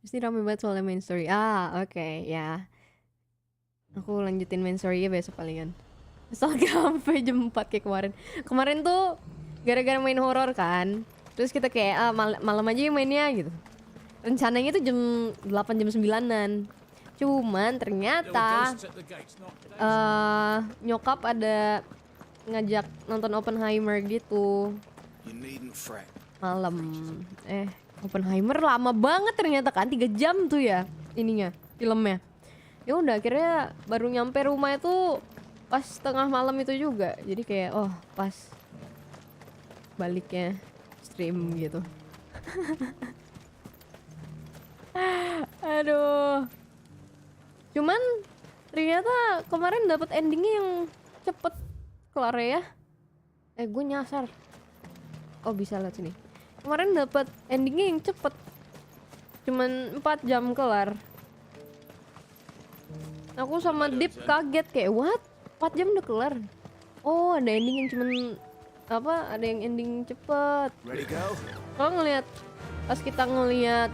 A: Pasti rame banget soalnya main story. Oke, ya. Aku lanjutin main story-nya besok palingan. Soalnya sampai jam 4 kayak kemarin. Kemarin tuh gara-gara main horor kan. Terus kita kayak malam aja mainnya gitu. Rencananya tuh jam 8 jam 9-an. Cuman ternyata nyokap ada ngajak nonton Oppenheimer gitu. Malam. Oppenheimer lama banget ternyata kan, 3 jam tuh ya ininya, filmnya. Ya udah akhirnya baru nyampe rumah itu pas tengah malam itu juga. Jadi kayak pas baliknya stream gitu. Aduh. Cuman ternyata kemarin dapat endingnya yang cepet kelar ya. Gue nyasar. Oh bisa lihat sini. Kemarin dapat endingnya yang cepet. Cuman 4 jam kelar. Aku sama Deep kaget kayak what? 4 jam udah kelar. Oh ada ending yang cuman ada yang ending cepet. Kalau ngelihat pas kita ngelihat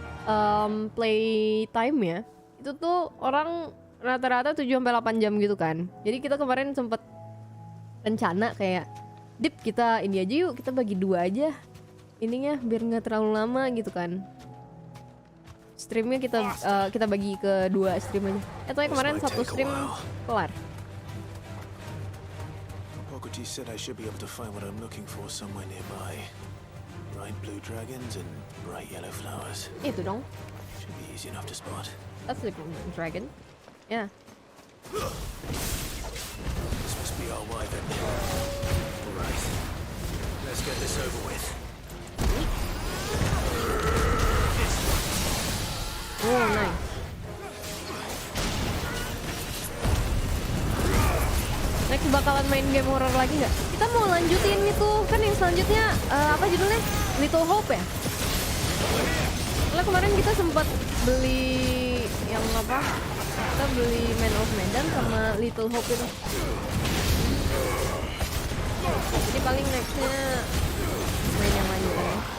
A: play time ya, itu tuh orang rata-rata 7-8 jam gitu kan. Jadi kita kemarin sempet rencana kayak Deep kita ini aja yuk, kita bagi 2 aja ininya biar nggak terlalu lama gitu kan. Streamnya kita bagi ke 2 stream aja. Itu kemarin 1 stream kelar.
B: Poggity said I should be able to find what I'm looking for somewhere nearby. Bright blue dragons and bright yellow flowers.
A: Itu dong.
B: Should be easy enough to spot.
A: That's the dragon. Yeah.
B: This must be our way then. Alright. Let's get this over with.
A: Oh, nice. Next bakalan main game horror lagi nggak? Kita mau lanjutin itu kan yang selanjutnya apa judulnya? Little Hope ya? Soalnya kemarin kita sempat beli yang apa? Kita beli Man of Medan sama Little Hope itu. Jadi paling nextnya main yang lanjutan ya.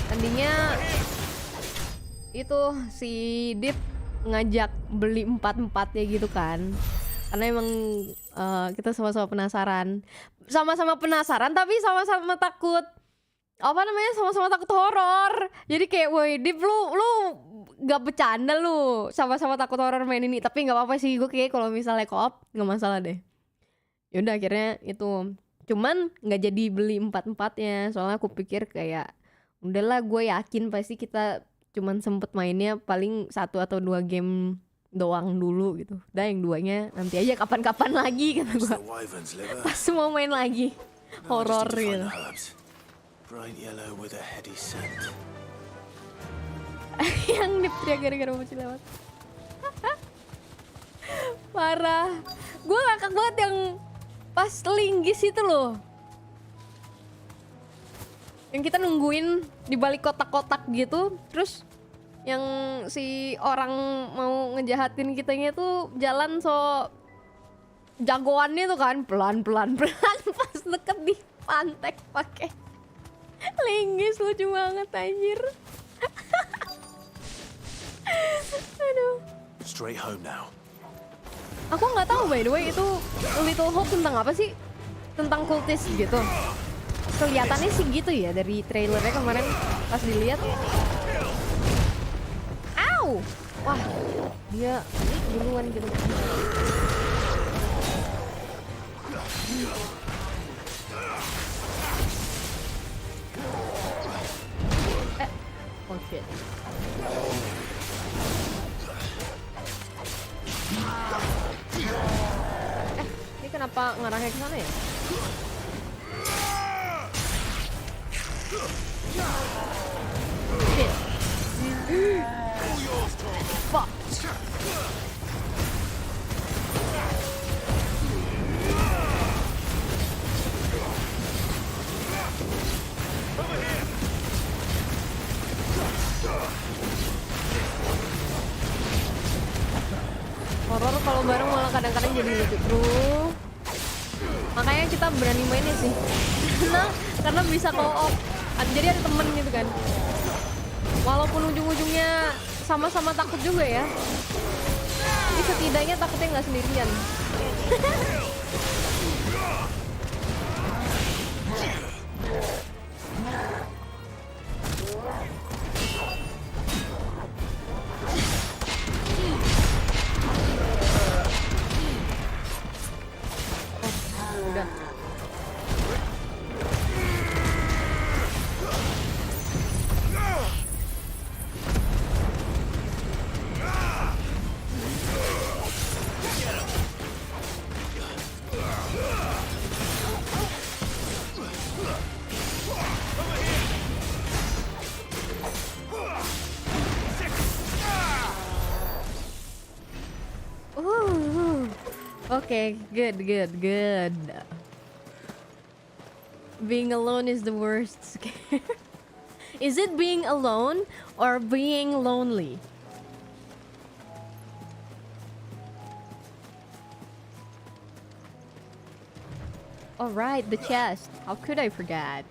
A: Tadinya itu si Deep ngajak beli 4-4 ya gitu kan. Karena emang kita sama-sama penasaran. Sama-sama penasaran tapi sama-sama takut. Sama-sama takut horor. Jadi kayak woi Deep lu gak bercanda lu. Sama-sama takut horor main ini. Tapi gak apa-apa sih, gue kayak kalau misalnya co-op gak masalah deh. Yaudah akhirnya itu. Cuman gak jadi beli 4-4-nya. Soalnya aku pikir kayak udahlah, gue yakin pasti kita cuman sempet mainnya paling 1 atau 2 game doang dulu gitu. Udah yang 2-nya nanti aja kapan-kapan lagi kata gue. Pas mau main lagi horor gitu.
B: Bright yellow with a heady scent.
A: Yang dipteriak gara-gara bocil lewat. Parah. Gue ngakak banget yang pas linggis itu loh. Yang kita nungguin di balik kotak-kotak gitu, terus yang si orang mau ngejahatin kitanya tuh jalan so jagoannya tuh kan pelan-pelan pas deket di pantek pakai linggis, lucu banget anjir. Aduh.
B: Straight home now.
A: Aku nggak tahu by the way itu Little Hope tentang apa sih? Tentang kultis gitu. Kelihatannya sih gitu ya dari trailernya kemarin pas dilihat. Ow! Wah, dia duluan gitu. Oh shit. Ini kenapa ngarahnya ke sana ya? Shit. Fuck. Horor kalau bareng malah kadang-kadang jadi lucu, bro. Makanya kita berani mainnya sih. karena bisa co-op. Jadi ada temen gitu kan. Walaupun ujung-ujungnya sama-sama takut juga ya. Tapi setidaknya takutnya nggak sendirian. Udah. Okay, good. Being alone is the worst scare. Is it being alone or being lonely? All right, the chest. How could I forget?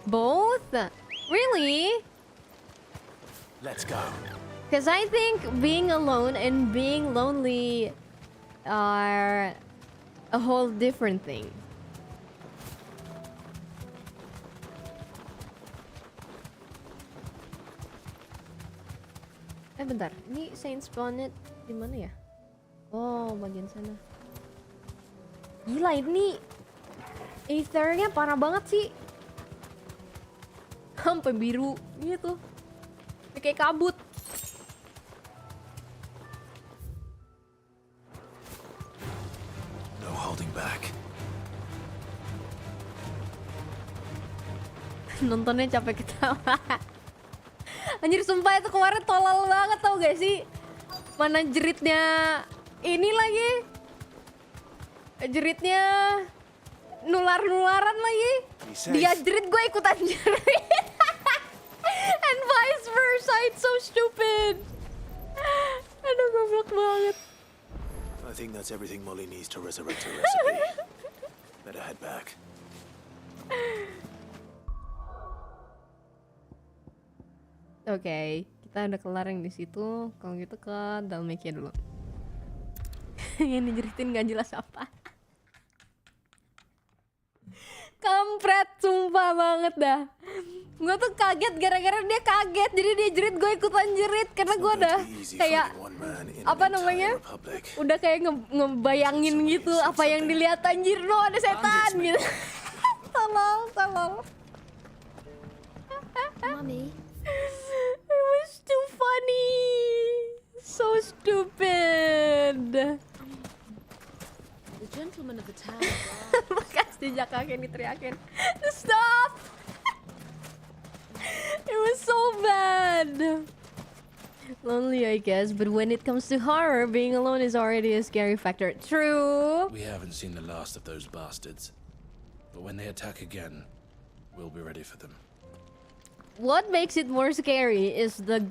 A: Both? Really?
E: Let's go.
A: Because I think being alone and being lonely are a whole different thing. Bentar. Ini Saints Bonnet di mana ya? Oh, bagian sana. Gila ini Aethernya parah banget sih. Sampai biru gitu. Kayak kabut.
E: No holding back.
A: Nontonnya capek ketawa. Anjir sumpah itu kemarin tolol banget tau gak sih? Mana jeritnya ini lagi. Jeritnya nular-nularan lagi. Dia jerit gue ikutan jerit. And vice versa, it's so stupid. Aduh goblok banget.
B: I think that's everything Molly needs to resurrect her recipe. Better head back.
A: Oke, kita udah kelar yang di situ. Kalau gitu ke Dalmekia dulu. Yang dijeritin gak jelas apa. Kampret, sumpah banget dah. Gue tuh kaget gara-gara dia kaget, jadi dia jerit, gue ikutan jerit karena gue udah kayak apa namanya, udah kayak ngebayangin gitu apa yang dilihat, anjir no ada setan gitu. Tolong.
F: Mommy.
A: It was too funny. So stupid.
F: The gentleman of the town.
A: Bekas jejak kaki diteriakin. Stop. It was so bad. Lonely, I guess, but when it comes to horror, being alone is already a scary factor. True.
E: We haven't seen the last of those bastards. But when they attack again, we'll be ready for them.
A: What makes it more scary is the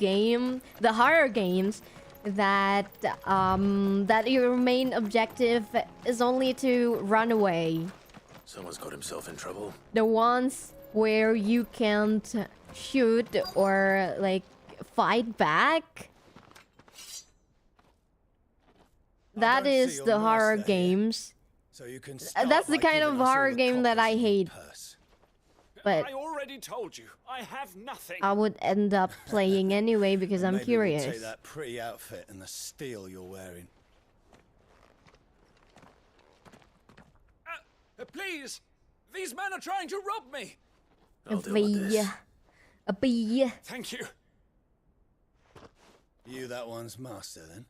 A: horror games that that your main objective is only to run away.
B: Someone's got himself in trouble.
A: The ones where you can't shoot or like fight back. That is the horror games.
V: So you can
A: That's the kind of horror game that I hate. but
Q: I already told you, I have nothing.
A: I would end up playing anyway because I'm
J: Maybe
A: curious.
J: We'll take that pretty outfit and the steel you're wearing.
P: Please! These men are trying to rob me!
A: A bee.
Q: Thank you.
J: You that one's master, then?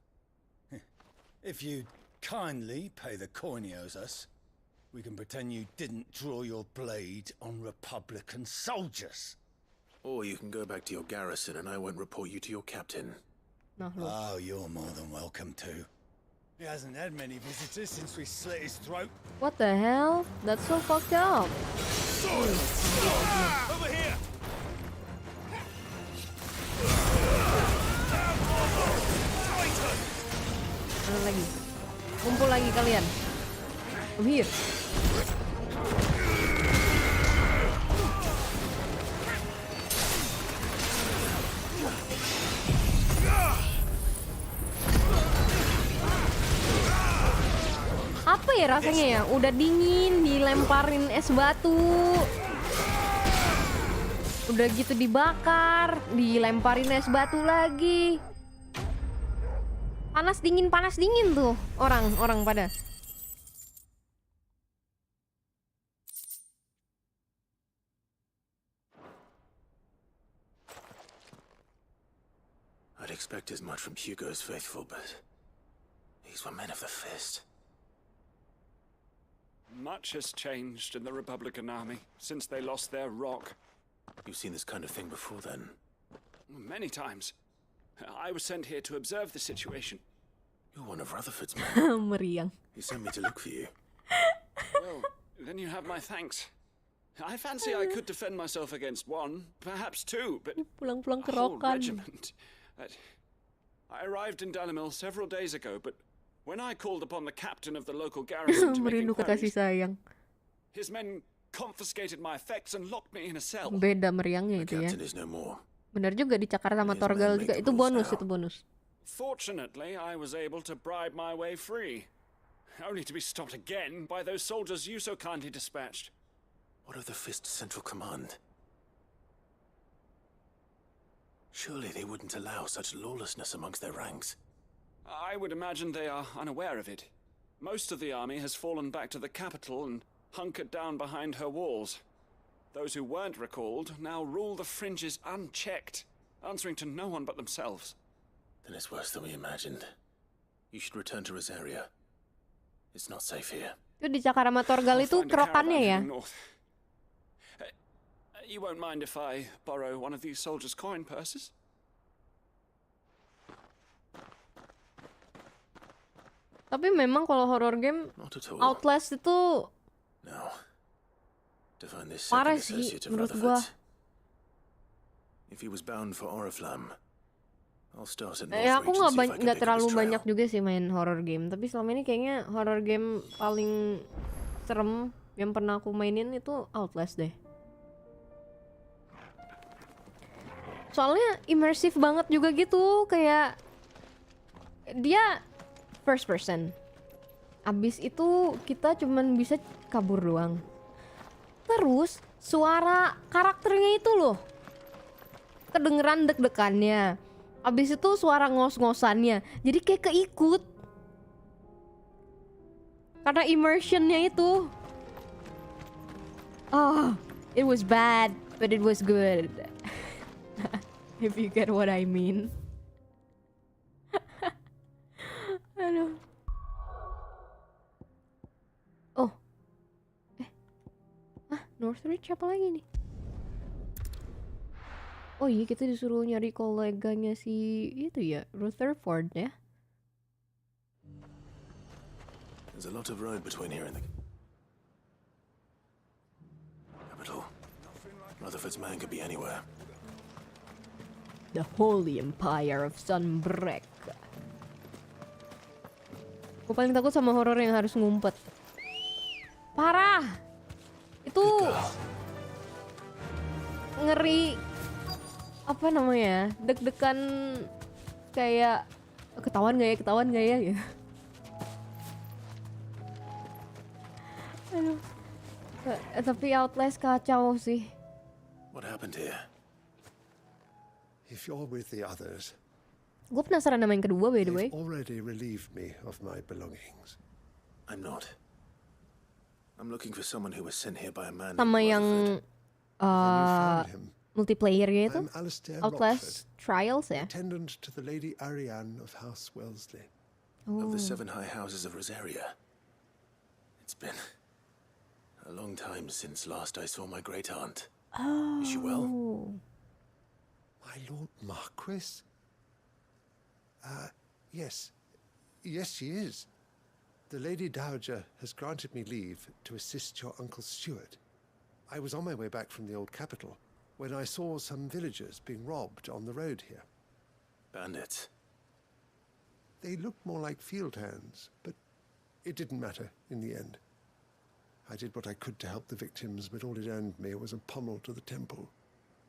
J: If you kindly pay the coin he owes us, we can pretend you didn't draw your blade on Republican soldiers.
B: Or you can go back to your garrison and I won't report you to your captain.
J: Oh, you're more than welcome to. He hasn't had many visitors since we slit his throat.
A: What the hell? That's so fucked up.
P: Over here!
A: Mana lagi? Kumpul lagi kalian. Come here. Apa ya rasanya ya? Udah dingin, dilemparin es batu. Udah gitu dibakar, dilemparin es batu lagi. Panas dingin tuh orang pada.
B: I'd expect as much from Hugo's faithful, but these were men of the fist.
Q: Much has changed in the Republican army since they lost their rock.
B: You've seen this kind of thing before, then?
Q: Many times. I was sent here to observe the situation.
B: You're one of Rutherford's men.
A: Meriang.
B: He sent me to look for you.
Q: Well, then you have my thanks. I fancy I could defend myself against one, perhaps two, but
A: Pulang-pulang
Q: a whole
A: kerokan.
Q: regiment. I arrived in Dalimil several days ago, but when I called upon the captain of the local garrison to make
A: Merindu ke kasih
Q: inquiries,
A: sayang.
Q: his men confiscated my effects and locked me in a cell.
A: Beda meriangnya itu ya.
B: Captain is no more.
A: Benar juga dicakar sama Torgal juga. Itu bonus, itu bonus.
Q: Fortunately, I was able to bribe my way free, only to be stopped again by those soldiers you so kindly dispatched.
B: What of the Fist Central Command? Surely they wouldn't allow such lawlessness amongst their ranks.
Q: I would imagine they are unaware of it. Most of the army has fallen back to the capital and hunkered down behind her walls. Those who weren't recalled now rule the fringes unchecked, answering to no one but themselves.
B: Then it's worse than we imagined. You should return to Rosaria. It's not safe here.
A: Itu dicakar sama Torgal itu kerokannya ya?
Q: You won't mind if I borrow one of these soldiers' coin purses?
A: Tapi memang kalau horror game Outlast itu parah sih menurut gua.
B: If he was bound for Oriflamme, I'll start at
A: Aku nggak terlalu banyak juga sih main horror game, tapi selama ini kayaknya horror game paling serem yang pernah aku mainin itu Outlast deh. Soalnya immersive banget juga gitu, kayak dia first person. Abis itu kita cuman bisa kabur doang. Terus suara karakternya itu loh kedengeran deg-degannya. Abis itu suara ngos-ngosannya. Jadi kayak keikut. Karena immersionnya itu. Oh, it was bad, but it was good. If you get what I mean. Aduh. Oh. Northridge apa lagi nih? Oh iya, kita disuruh nyari koleganya si itu ya, Rutherford ya.
B: There's a lot of road between here and the capital. Rutherford's man could be anywhere.
A: The Holy Empire of Sunbreak. Gue paling takut sama horor yang harus ngumpet. Parah. Itu ngeri. Apa namanya? Deg-degan kayak ketahuan gak ya gitu. Aduh. Tapi Outlast kacau sih.
B: happened here?
D: If you're with the others,
A: Gue penasaran sama yang kedua, by the way.
D: they've already relieved me of my belongings.
B: I'm not. I'm looking for someone who was sent here by a man.
A: Sama yang multiplayer-nya itu,
D: I'm Alistair
A: Outlast
D: Rockford,
A: Trials ya.
D: attendant to the Lady Ariane of House Wellesley.
B: Of the 7 high houses of Rosaria. It's been a long time since last I saw my great aunt. Is she well?
D: My Lord Marquis? Yes. Yes, she is. The Lady Dowager has granted me leave to assist your Uncle Stuart. I was on my way back from the old capital when I saw some villagers being robbed on the road here.
B: Bandits.
D: They looked more like field hands, but it didn't matter in the end. I did what I could to help the victims, but all it earned me was a pommel to the temple.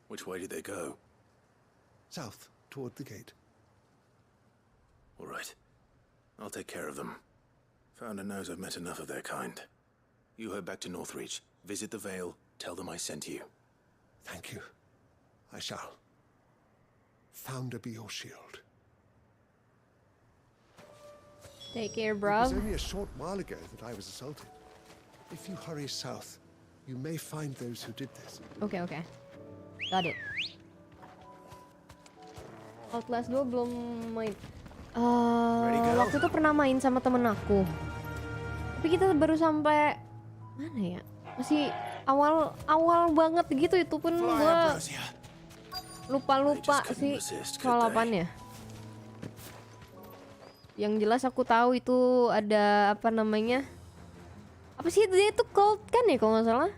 B: Which way did they go?
D: South, toward the gate.
B: All right. I'll take care of them. Founder knows I've met enough of their kind. You head back to Northreach, visit the Vale, tell them I sent you.
D: Thank you. I shall. Founder be your shield.
A: Take care,
D: It
A: bro.
D: was only a short while ago that I was assaulted. If you hurry south, you may find those who did this.
A: Oke. Got it. Outlast 2 belum main. Waktu itu pernah main sama temen aku. Tapi kita baru sampai mana ya? Masih awal banget gitu, itu pun gue lupa sih kelapannya. Yang jelas aku tahu itu ada apa namanya? Apa sih dia itu cold kan ya kalau nggak salah?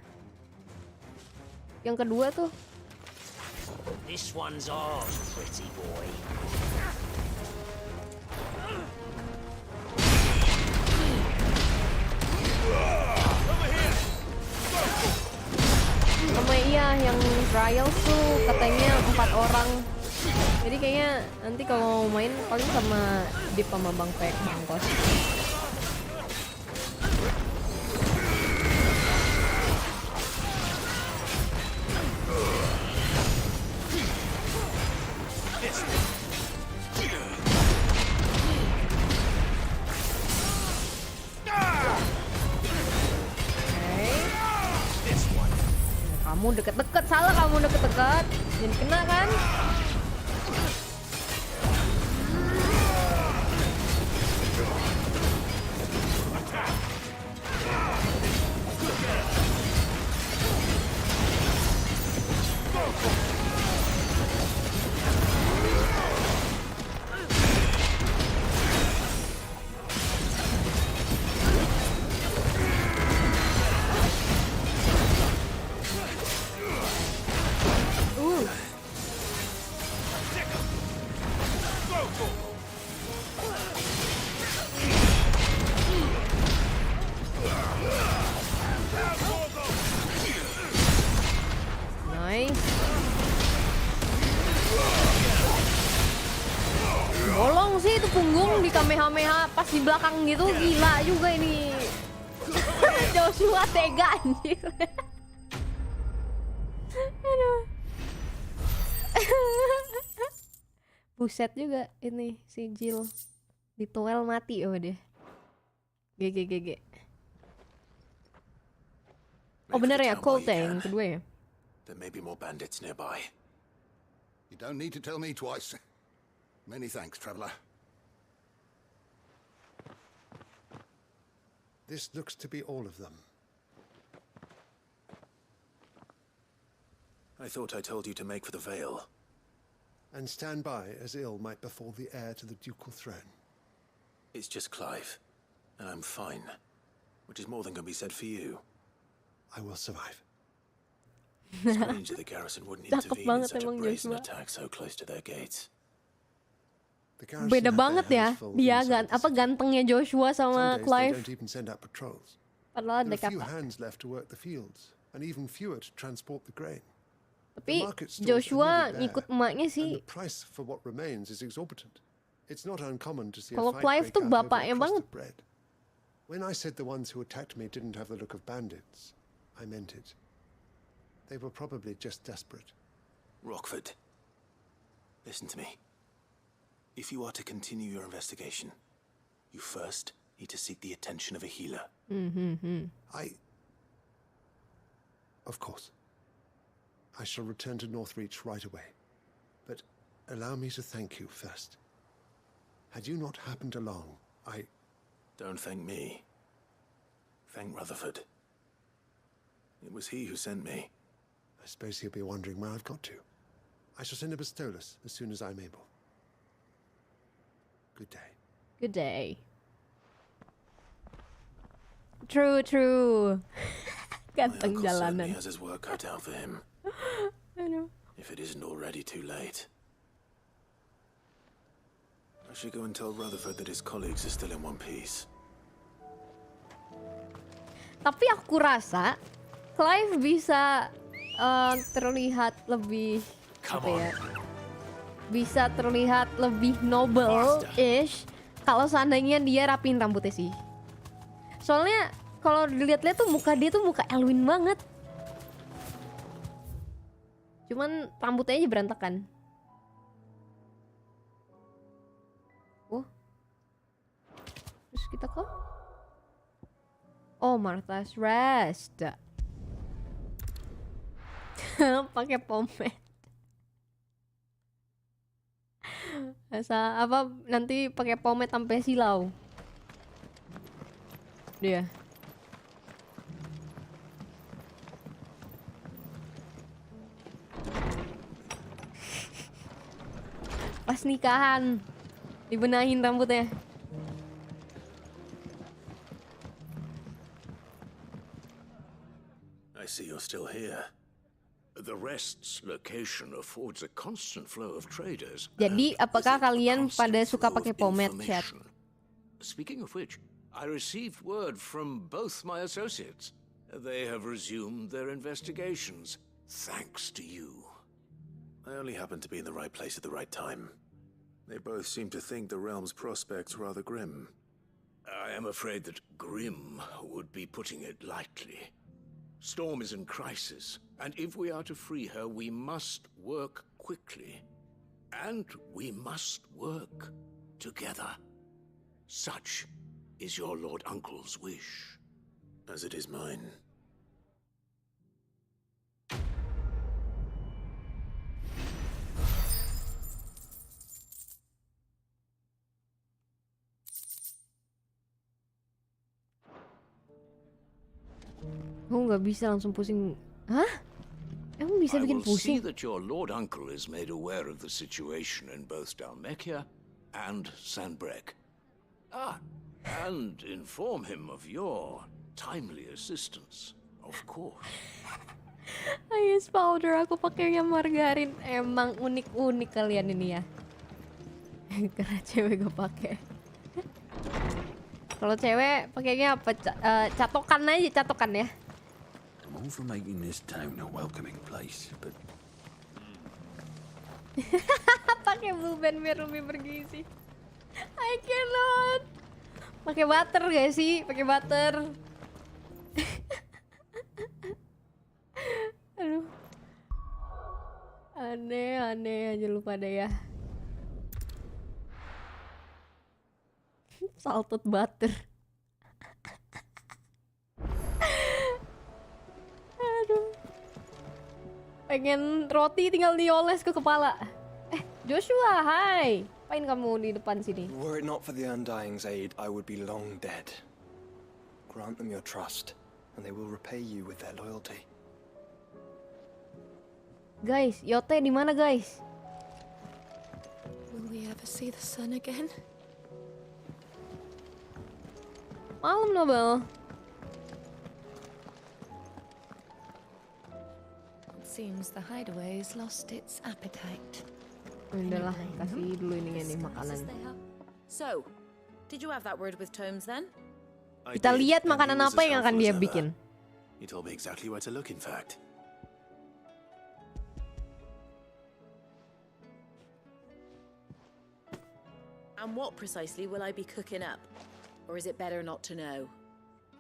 A: Yang kedua tuh.
N: This one's ours, pretty boy.
A: Sama iya yang trials tuh katanya 4 orang. Jadi kayaknya nanti kalau mau main paling sama Dip sama Bang Pek Bangkos. Kamu deket-deket, salah kamu deket-deket. Jadi kena kan? Nice. Bolong sih itu punggung di Kamehameha pas di belakang gitu, gila juga ini. Joshua tega anjir. Aduh. Buset juga ini si Jill. Dituel mati oh dia. GG. Oh bener ya, cold yang kedua ya.
B: There may be more bandits nearby.
L: You don't need to tell me twice. Many thanks, traveler.
D: This looks to be all of them.
B: I thought I told you to make for the Vale.
D: And stand by as ill might befall the heir to the ducal throne.
B: It's just Clive, and I'm fine. Which is more than can be said for you.
D: I will survive.
B: Strange that the garrison wouldn't intervene in such a brazen attack so close to their gates.
A: Beda banget ya, dia gantengnya Joshua sama Clive. Padahal ada kata. Tapi Joshua ngikut emaknya sih. Kalau Clive tuh bapaknya banget.
D: When I said the ones who attacked me didn't have the look of bandits, I meant it. They were probably just desperate.
B: Rockford, listen to me. If you are to continue your investigation, you first need to seek the attention of a healer.
D: Of course. I shall return to Northreach right away. But allow me to thank you first. Had you not happened along,
B: Don't thank me. Thank Rutherford. It was he who sent me.
D: I suppose he'll be wondering where I've got to. I shall send a Pistolus as soon as I'm able. Good day.
A: Good day. True. Ganteng
B: My uncle certainly
A: jalanan.
B: has his work cut out for him.
A: I know.
B: If it isn't already too late. I should go and tell Rutherford that his colleagues are still in one piece.
A: Tapi aku rasa Clive bisa terlihat lebih bisa terlihat lebih noble-ish kalau seandainya dia rapiin rambutnya sih. Soalnya kalau dilihat-lihat tuh muka dia tuh muka Elwin banget. Cuman rambutnya aja berantakan. Oh. Terus kita ke? Oh, Martha's Rest. Pakai pomade. Asa apa nanti pakai pomade sampai silau. Dia. Pas nikahan dibenahin rambutnya.
B: I see you're still here.
O: The Rest's location affords a constant flow of traders.
A: Jadi apakah kalian pada suka pakai pomade, chat?
O: Speaking of which, I received word from both my associates. They have resumed their investigations, thanks to you.
B: I only happened to be in the right place at the right time. They both seem to think the realm's prospects rather grim.
O: I am afraid that grim would be putting it lightly. Storm is in crisis, and if we are to free her, we must work quickly. And we must work together. Such is your Lord Uncle's wish.
B: As it is mine.
A: Aku nggak bisa langsung pusing. Hah? Emang bisa bikin
O: I will see
A: pusing?
O: that your Lord Uncle is made aware of the situation in both Dalmekia and Sanbrek. And inform him of your timely assistance, of course.
A: Ice powder aku pakainya margarin. Emang unik-unik kalian ini ya. Karena cewek gak pakai. Kalau cewek pakainya apa? Catokan aja, catokan ya.
E: I'm all for making this town a welcoming place, but
A: pakai blue band biar lebih bergizi. I cannot. Pakai butter gak sih? Pakai butter. Aduh. Aneh aja lu pada ya. Salted butter. Aduh. Pengen roti tinggal dioles ke kepala. Joshua, hai. Ngapain kamu di depan sini?
C: Were it not for the Undying's aid, I would be long dead. Grant them your trust, and they will repay you with their loyalty.
A: Guys, Yote di mana guys?
Z: Will we ever see the sun again?
A: Malam Nobel.
Z: It seems the hideaway has lost its appetite.
A: Udahlah, kasih dulu ini makanan.
F: So, did you have that word with Tomes then?
A: Kita lihat makanan apa yang akan dia bikin.
B: He told me exactly where to look, in fact.
F: And what precisely will I be cooking up? Or is it better not to know?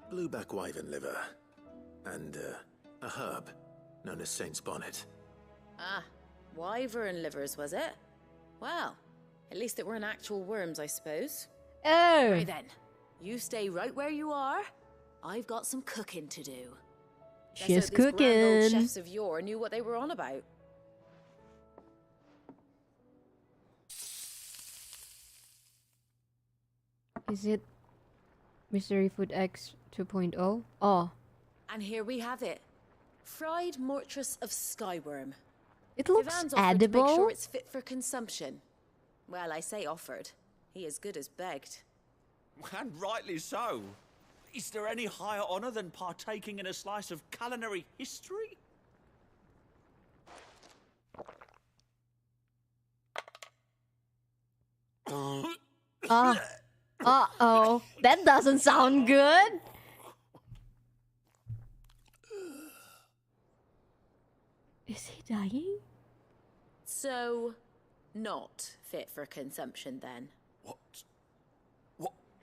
B: Blueback wyvern liver. And, a herb known as Saint's Bonnet.
F: Ah, Wyvern livers, was it? Well, at least it weren't actual worms, I suppose.
A: Oh.
F: Right then, you stay right where you are. I've got some cooking to do.
A: She's
F: Let's hope these grand old
A: cooking.
F: chefs of yore knew what they were on about.
A: Is it Mystery Food X 2.0? Oh,
F: And here we have it. Fried mortress of skyworm.
A: it looks
F: Ivan's offered to make
A: edible.
F: sure it's fit for consumption. Well, I say offered. He as good as begged.
G: And rightly so. Is there any higher honor than partaking in a slice of culinary history?
A: Uh-oh. That doesn't sound good. Is he dying?
F: So, not fit for consumption then.
G: What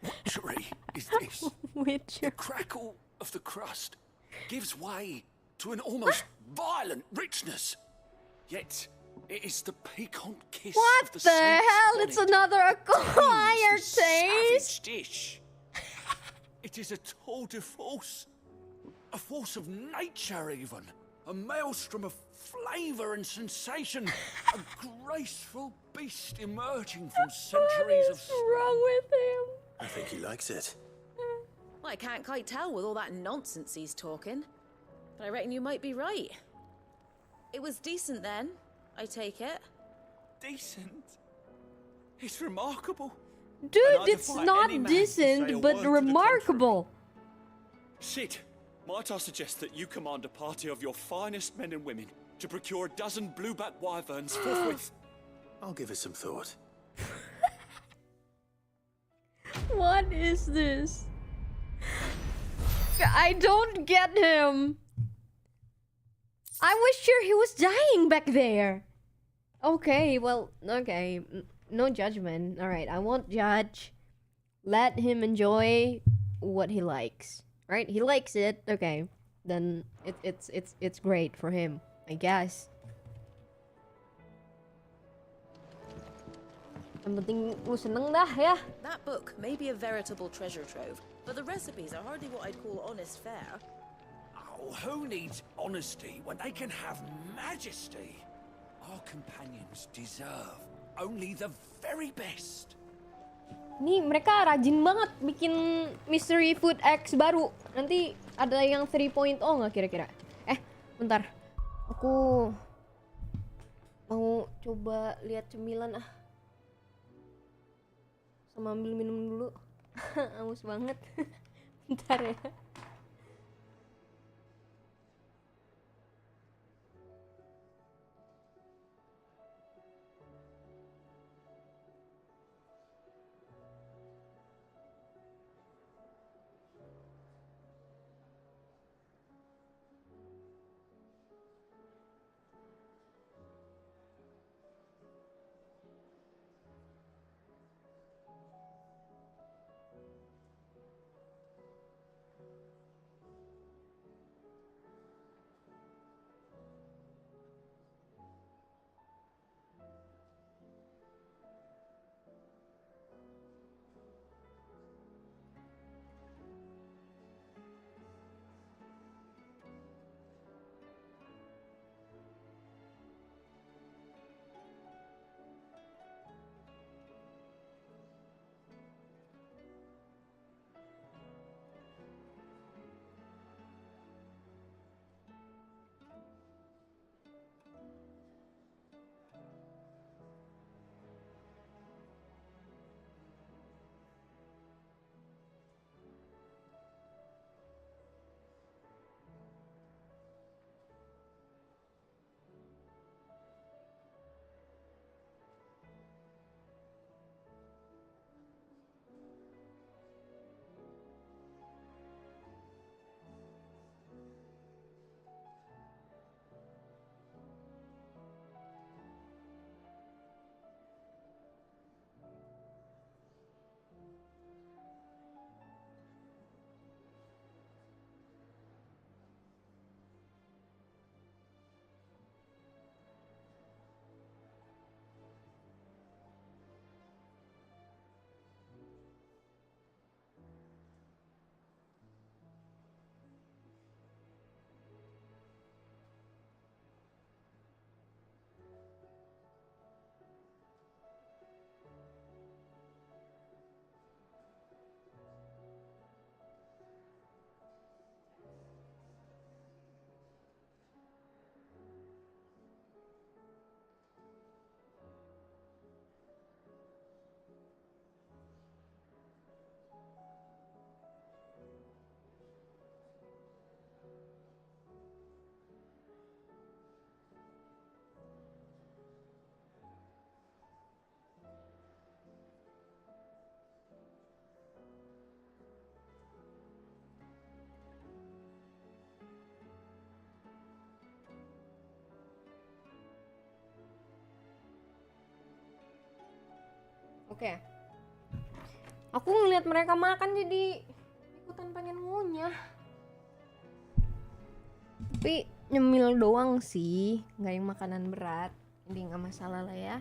G: witchery is this?
A: Witcher.
G: The crackle of the crust gives way to an almost violent richness. Yet it is the piquant kiss
A: What
G: of the
A: the
G: saint's
A: hell? It's
G: bonnet
A: another acquired
G: taste.
A: taste.
G: Dish. It is a tour de force, a force of nature even, a maelstrom of flavour and sensation, a graceful beast emerging from centuries of.
A: What's wrong with him?
B: I think he likes it.
F: Well, I can't quite tell with all that nonsense he's talking. But I reckon you might be right. It was decent then, I take it.
G: Decent? It's remarkable.
A: Dude,
G: And I
A: it's
G: defy
A: not
G: any man to say a
A: decent,
G: word
A: but
G: to the
A: remarkable.
C: Sid, might I suggest that you command a party of your finest men and women to procure a dozen blueback wyverns forthwith?
B: I'll give it some thought.
A: What is this? I don't get him. I was sure he was dying back there. Okay, well, okay. No judgment. Alright, I won't judge. Let him enjoy what he likes. Right? He likes it. Okay. Then it's great for him, I guess. Yang penting lu seneng dah ya.
F: That book may be a veritable treasure trove, but the recipes are hardly what I'd call honest fare.
G: Oh, who needs honesty when they can have majesty? Our companions deserve only the very best.
A: Nih mereka rajin banget bikin Mystery Food X baru. Nanti ada yang 3.0 nggak kira-kira? Bentar. Aku mau coba lihat cemilan ah. Sama ambil minum dulu. Haus banget. Bentar ya. Oke. Aku ngeliat mereka makan jadi ikutan pengen ngunyah. Tapi nyemil doang sih, nggak yang makanan berat. Jadi nggak masalah lah ya.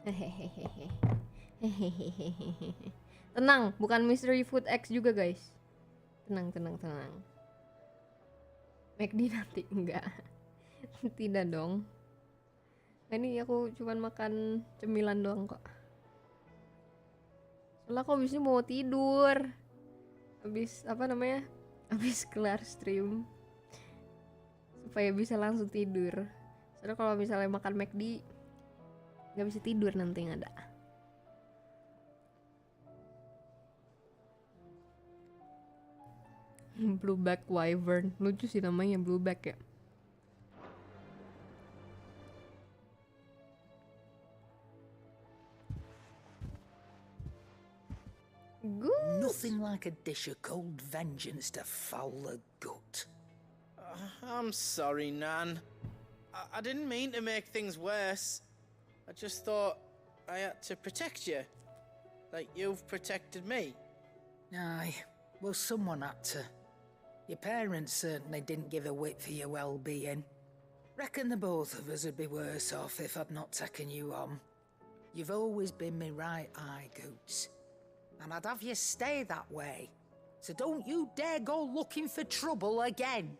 A: Hehehehe. Tenang, bukan Mystery Food X juga guys. Tenang. McD nanti enggak. Tidak dong. Ini aku cuman makan cemilan doang kok. Soalnya aku abisnya mau tidur. Abis kelar stream. Supaya bisa langsung tidur. Soalnya kalau misalnya makan McD nggak bisa tidur nanti nggak ada. Blueback Wyvern, lucu sih namanya Blueback ya. Goose.
N: Nothing like a dish of cold vengeance to foul the gut.
R: I'm sorry, Nan. I didn't mean to make things worse. I just thought I had to protect you. Like you've protected me.
N: Aye, well, someone had to. Your parents certainly didn't give a whit for your well-being. Reckon the both of us would be worse off if I'd not taken you on. You've always been me right eye, Goots. And I'd have you stay that way. So don't you dare go looking for trouble again.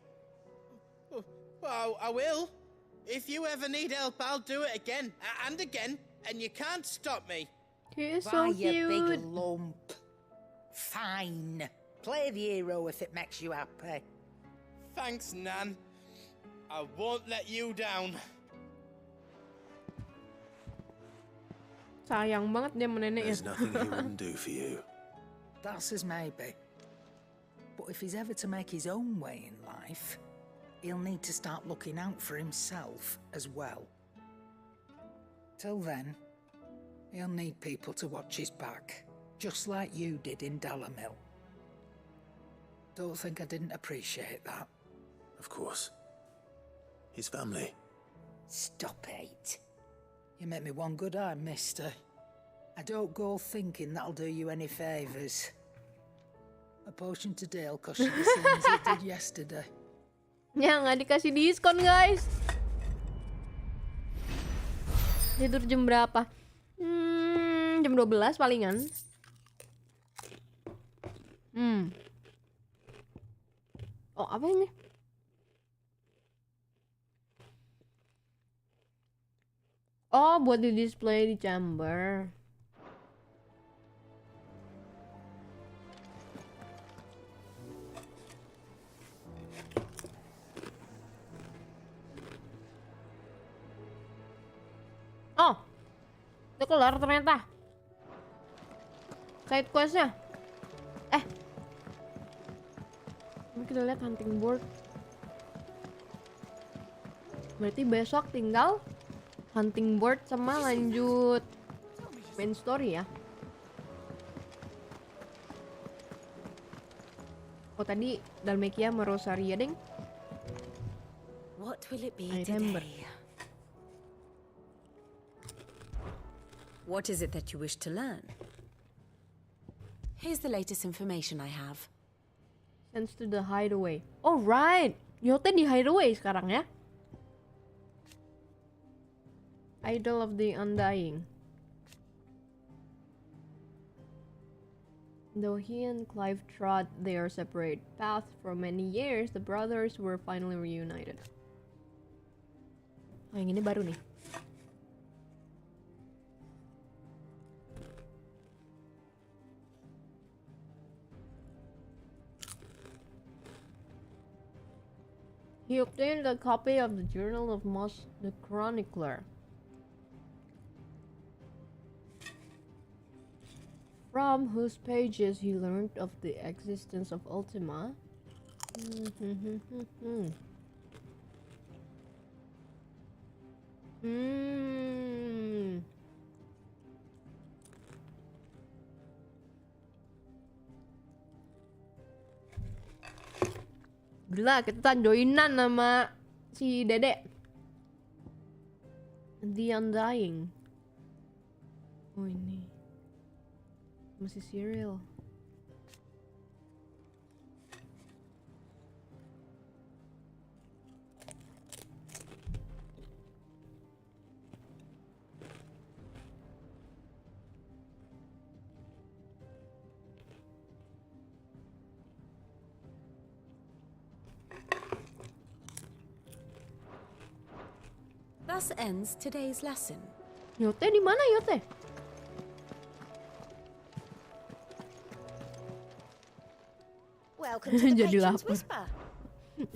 R: Well, I will. If you ever need help, I'll do it again and again, and you can't stop me.
A: You're so
N: Why, you
A: cute.
N: big lump. Fine. Play the hero if it makes you happy.
R: Thanks, Nan. I won't let you down.
A: Sayang banget dia menenek ya.
B: There's nothing he wouldn't do for you.
N: That's as maybe. But if he's ever to make his own way in life, he'll need to start looking out for himself as well. Till then, he'll need people to watch his back, just like you did in Dalamil. Don't think I didn't appreciate that.
B: Of course. His family.
N: Stop it. You make me one good eye, mister. I don't go thinking that'll do you any favours. A potion today will cost you the same as it did yesterday.
A: Ya nggak dikasih diskon guys. Tidur jam berapa? Jam 12 palingan. Oh apa ini? Oh buat di display di chamber. Oh, udah kelar ternyata. Side questnya. Ini kita lihat hunting board. Berarti besok tinggal hunting board sama lanjut main story ya. Oh tadi Dalmekia sama Rosaria ding.
F: What will it be
A: I remember.
F: today? What is it that you wish to learn? Here's the latest information I have.
A: Sends to the hideaway. Oh right, Yote di hideaway sekarang ya. Idol of the Undying. Though he and Clive trod their separate paths for many years, the brothers were finally reunited. Oh yang ini baru nih. He obtained a copy of the Journal of Moss the Chronicler, from whose pages he learned of the existence of Ultima. Gila, kita joinan sama si Dede. The Undying. Oh ini. Masih cereal.
Z: Thus ends today's lesson.
A: Yote di mana Yote?
Z: Welcome to the
A: Jadi
Z: Patron's
A: lapar.
Z: Whisper.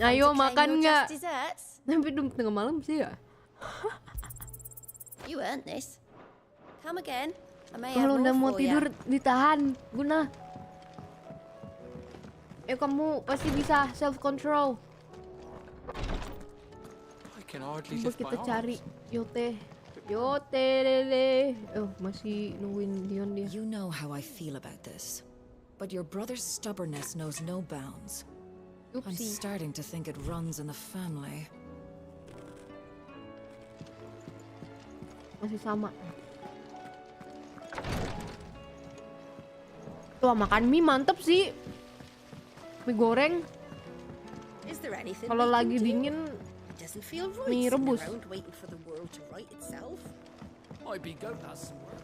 A: Ayo
Z: Want to claim
A: makan
Z: your
A: nggak?
Z: just desserts?
A: Sampai tengah malam sih ya.
Z: You earned this. Come again. I may have
A: Kalau udah
Z: more
A: mau
Z: for ya.
A: tidur ditahan, Guna. Kamu pasti bisa self control.
G: I can hardly
A: Coba
G: lift my
A: kita cari
G: arms.
A: Yote. Yote lele. Oh, masih nungguin Dion dia.
M: You know how I feel about this, but your brother's stubbornness knows no bounds. I'm
A: Oopsie.
M: starting to think it runs in the family.
A: Masih sama. Tuh makan mie mantep sih. Mie goreng.
Z: Is there anything
A: Kalau
Z: we
A: lagi
Z: can do?
A: dingin
Z: It doesn't feel right
A: mie
Z: sitting
A: rebus.
Z: around waiting for the world to right itself.
G: I be goat has some work.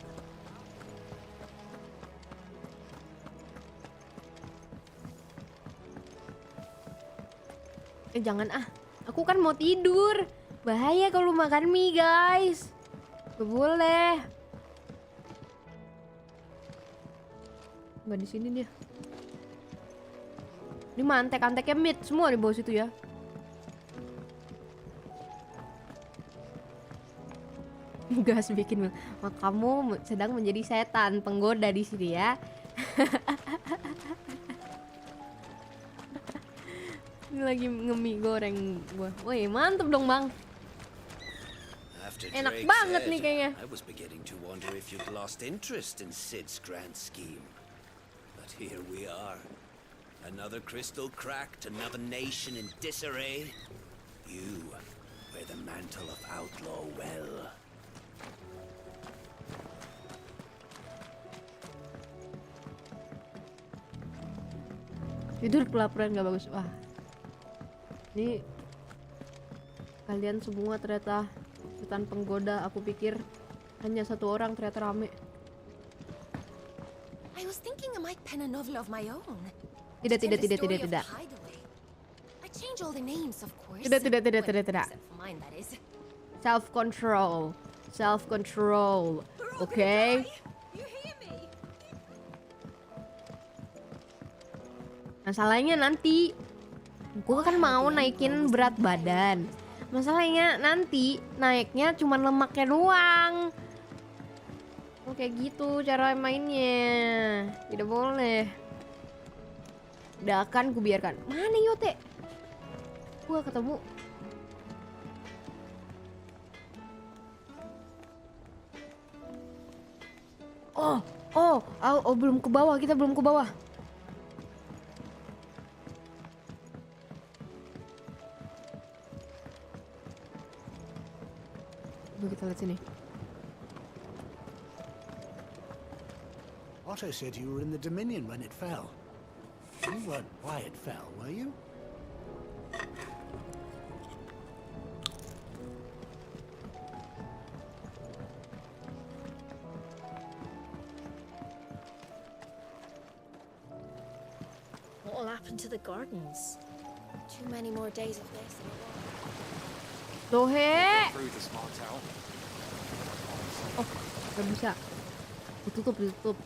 A: Jangan ah. Aku kan mau tidur. Bahaya kalau makan mie, guys. Gak boleh. Nggak di sini dia. Ini mah antek-anteknya meat semua di bawah situ ya. Gas bikin kamu sedang menjadi setan penggoda di sini ya. Ini lagi nge-mie goreng gua. Woi, mantep dong, Bang.
T: After
A: Enak
T: Drake
A: banget
T: said,
A: nih kayaknya.
T: I was beginning to wonder if you'd lost interest in Sid's grand scheme. But here we are. Another crystal cracked, another nation in disarray. You wear the mantle of outlaw well.
A: Tidur kelaparan gak bagus. Wah. Ini kalian semua ternyata setan penggoda. Aku pikir hanya satu orang, ternyata rame.
Z: I was thinking I might pen a novel of my own.
A: Tidak,
Z: Tell
A: tidak,
Z: the
A: tidak,
Z: story
A: tidak,
Z: of
A: tidak.
Z: the hideaway. I change all the names, of course.
A: Tidak, tidak, tidak,
Z: Well,
A: tidak, tidak.
Z: except for mine, that is.
A: Self control. Self control. Oke. Masalahnya nanti gue kan mau naikin berat badan. Masalahnya nanti naiknya cuma lemaknya doang. Oh kayak gitu cara mainnya. Tidak boleh. Tidak akan kubiarkan. Mana Yote? Gua ketemu. Oh, belum ke bawah. Kita belum ke bawah. Coba kita lihat sini.
U: Otto said you were in the Dominion when it fell. You weren't why it fell, were you?
Z: What'll happen to the gardens? Too many more days of this.
A: Dohe.
G: Through the small town.
A: Oh, gak bisa. Ditutup, ditutup.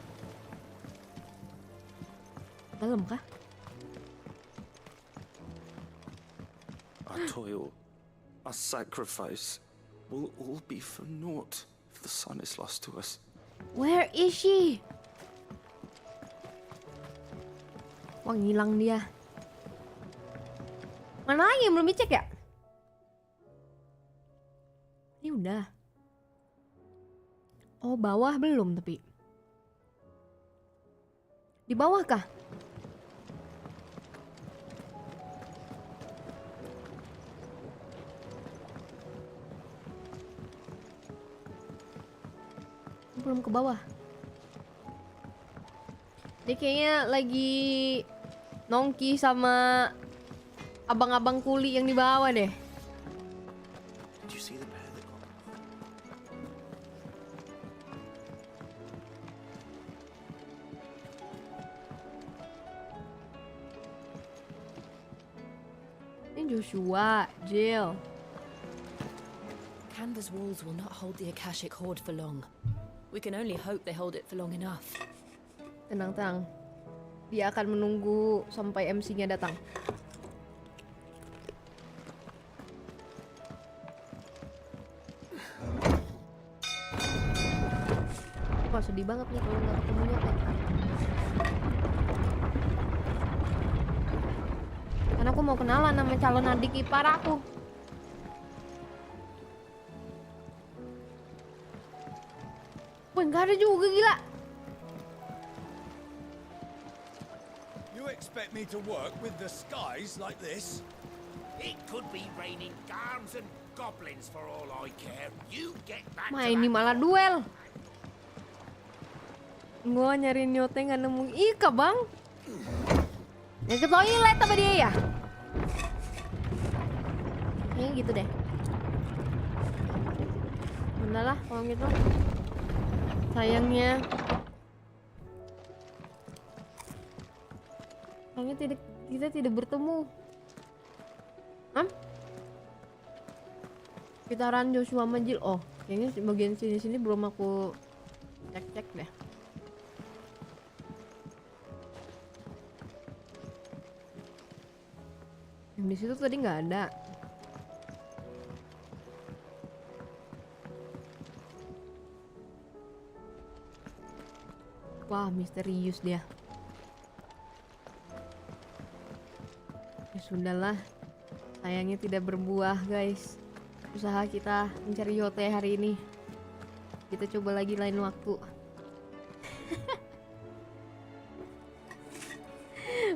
A: Dalam kah?
C: Our toil, our sacrifice will all be for naught if the sun is lost to us.
A: Where is she? Wah, ngilang dia. Mana lagi yang belum dicek ya? Ini udah. Oh, bawah belum tapi. Di bawah kah? Belum ke bawah. Dia kayaknya lagi nongki sama abang-abang kuli yang di bawah deh.
B: Did you see the pair that got
A: Ini Joshua, Jill.
M: Canva's walls will not hold the Akashic Horde for long. We can only hope they hold it for long enough.
A: Tenang. Dia akan menunggu sampai MC-nya datang. Wah, sedih banget nih kalau nggak ketemu nyata. Karena aku mau kenalan sama calon adik ipar aku. Wah, nggak ada juga, gila.
J: You expect me to work with the skies like this?
N: It could be raining garms and goblins for all I care. You get back
A: Ma, ini malah duel. Gua nyariin nyote nggak nemu Ika, Bang. Ya ke toilet apa dia ya? Kayaknya gitu deh. Udah lah kalau gitu. Sayangnya kita tidak bertemu. Sekitaran Joshua sama Jill. Oh, kayaknya bagian sini belum aku cek deh. Yang di situ tadi nggak ada. Wah, misterius dia. Ya sudahlah. Sayangnya tidak berbuah, guys. Usaha kita mencari Yote hari ini. Kita coba lagi lain waktu.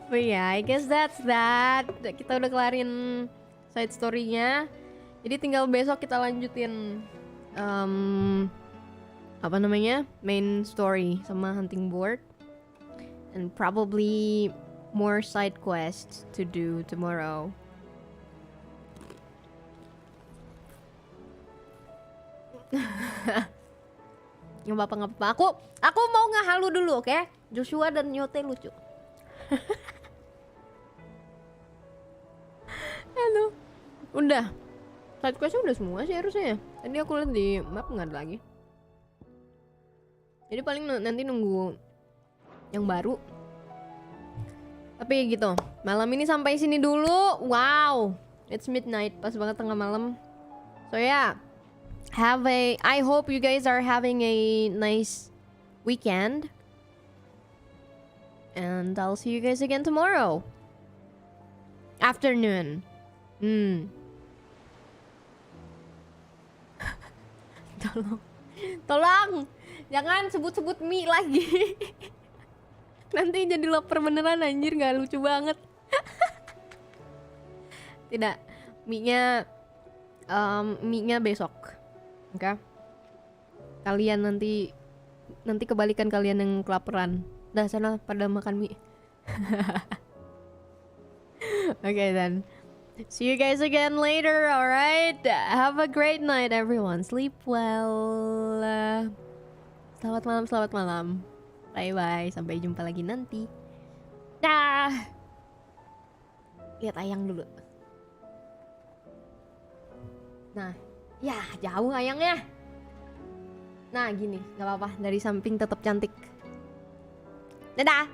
A: But yeah, I guess that's that. Kita udah kelarin side story-nya. Jadi tinggal besok kita lanjutin apa namanya, main story sama hunting board, and probably more side quests to do tomorrow. Nggak apa-apa. Aku mau ngehalu dulu, oke? Joshua dan Yote lucu. Halo. Udah. Side questnya udah semua sih harusnya ya. Tadi aku lihat di map nggak ada lagi. Jadi paling nanti nunggu yang baru. Tapi gitu, malam ini sampai sini dulu. Wow, it's midnight, pas banget tengah malam. So yeah, I hope you guys are having a nice weekend. And I'll see you guys again tomorrow. Afternoon. Tolong. Jangan sebut-sebut mie lagi. Nanti jadi lapar beneran, anjir, gak lucu banget. Tidak, mie-nya besok. Oke. Kalian nanti kebalikan kalian yang kelaparan. Dah sana pada makan mie. Okay then. See you guys again later, alright? Have a great night everyone. Sleep well. Selamat malam. Bye-bye. Sampai jumpa lagi nanti. Dah. Lihat ayang dulu. Nah, ya jauh ayangnya. Nah gini, gak apa-apa. Dari samping tetap cantik. Dadah.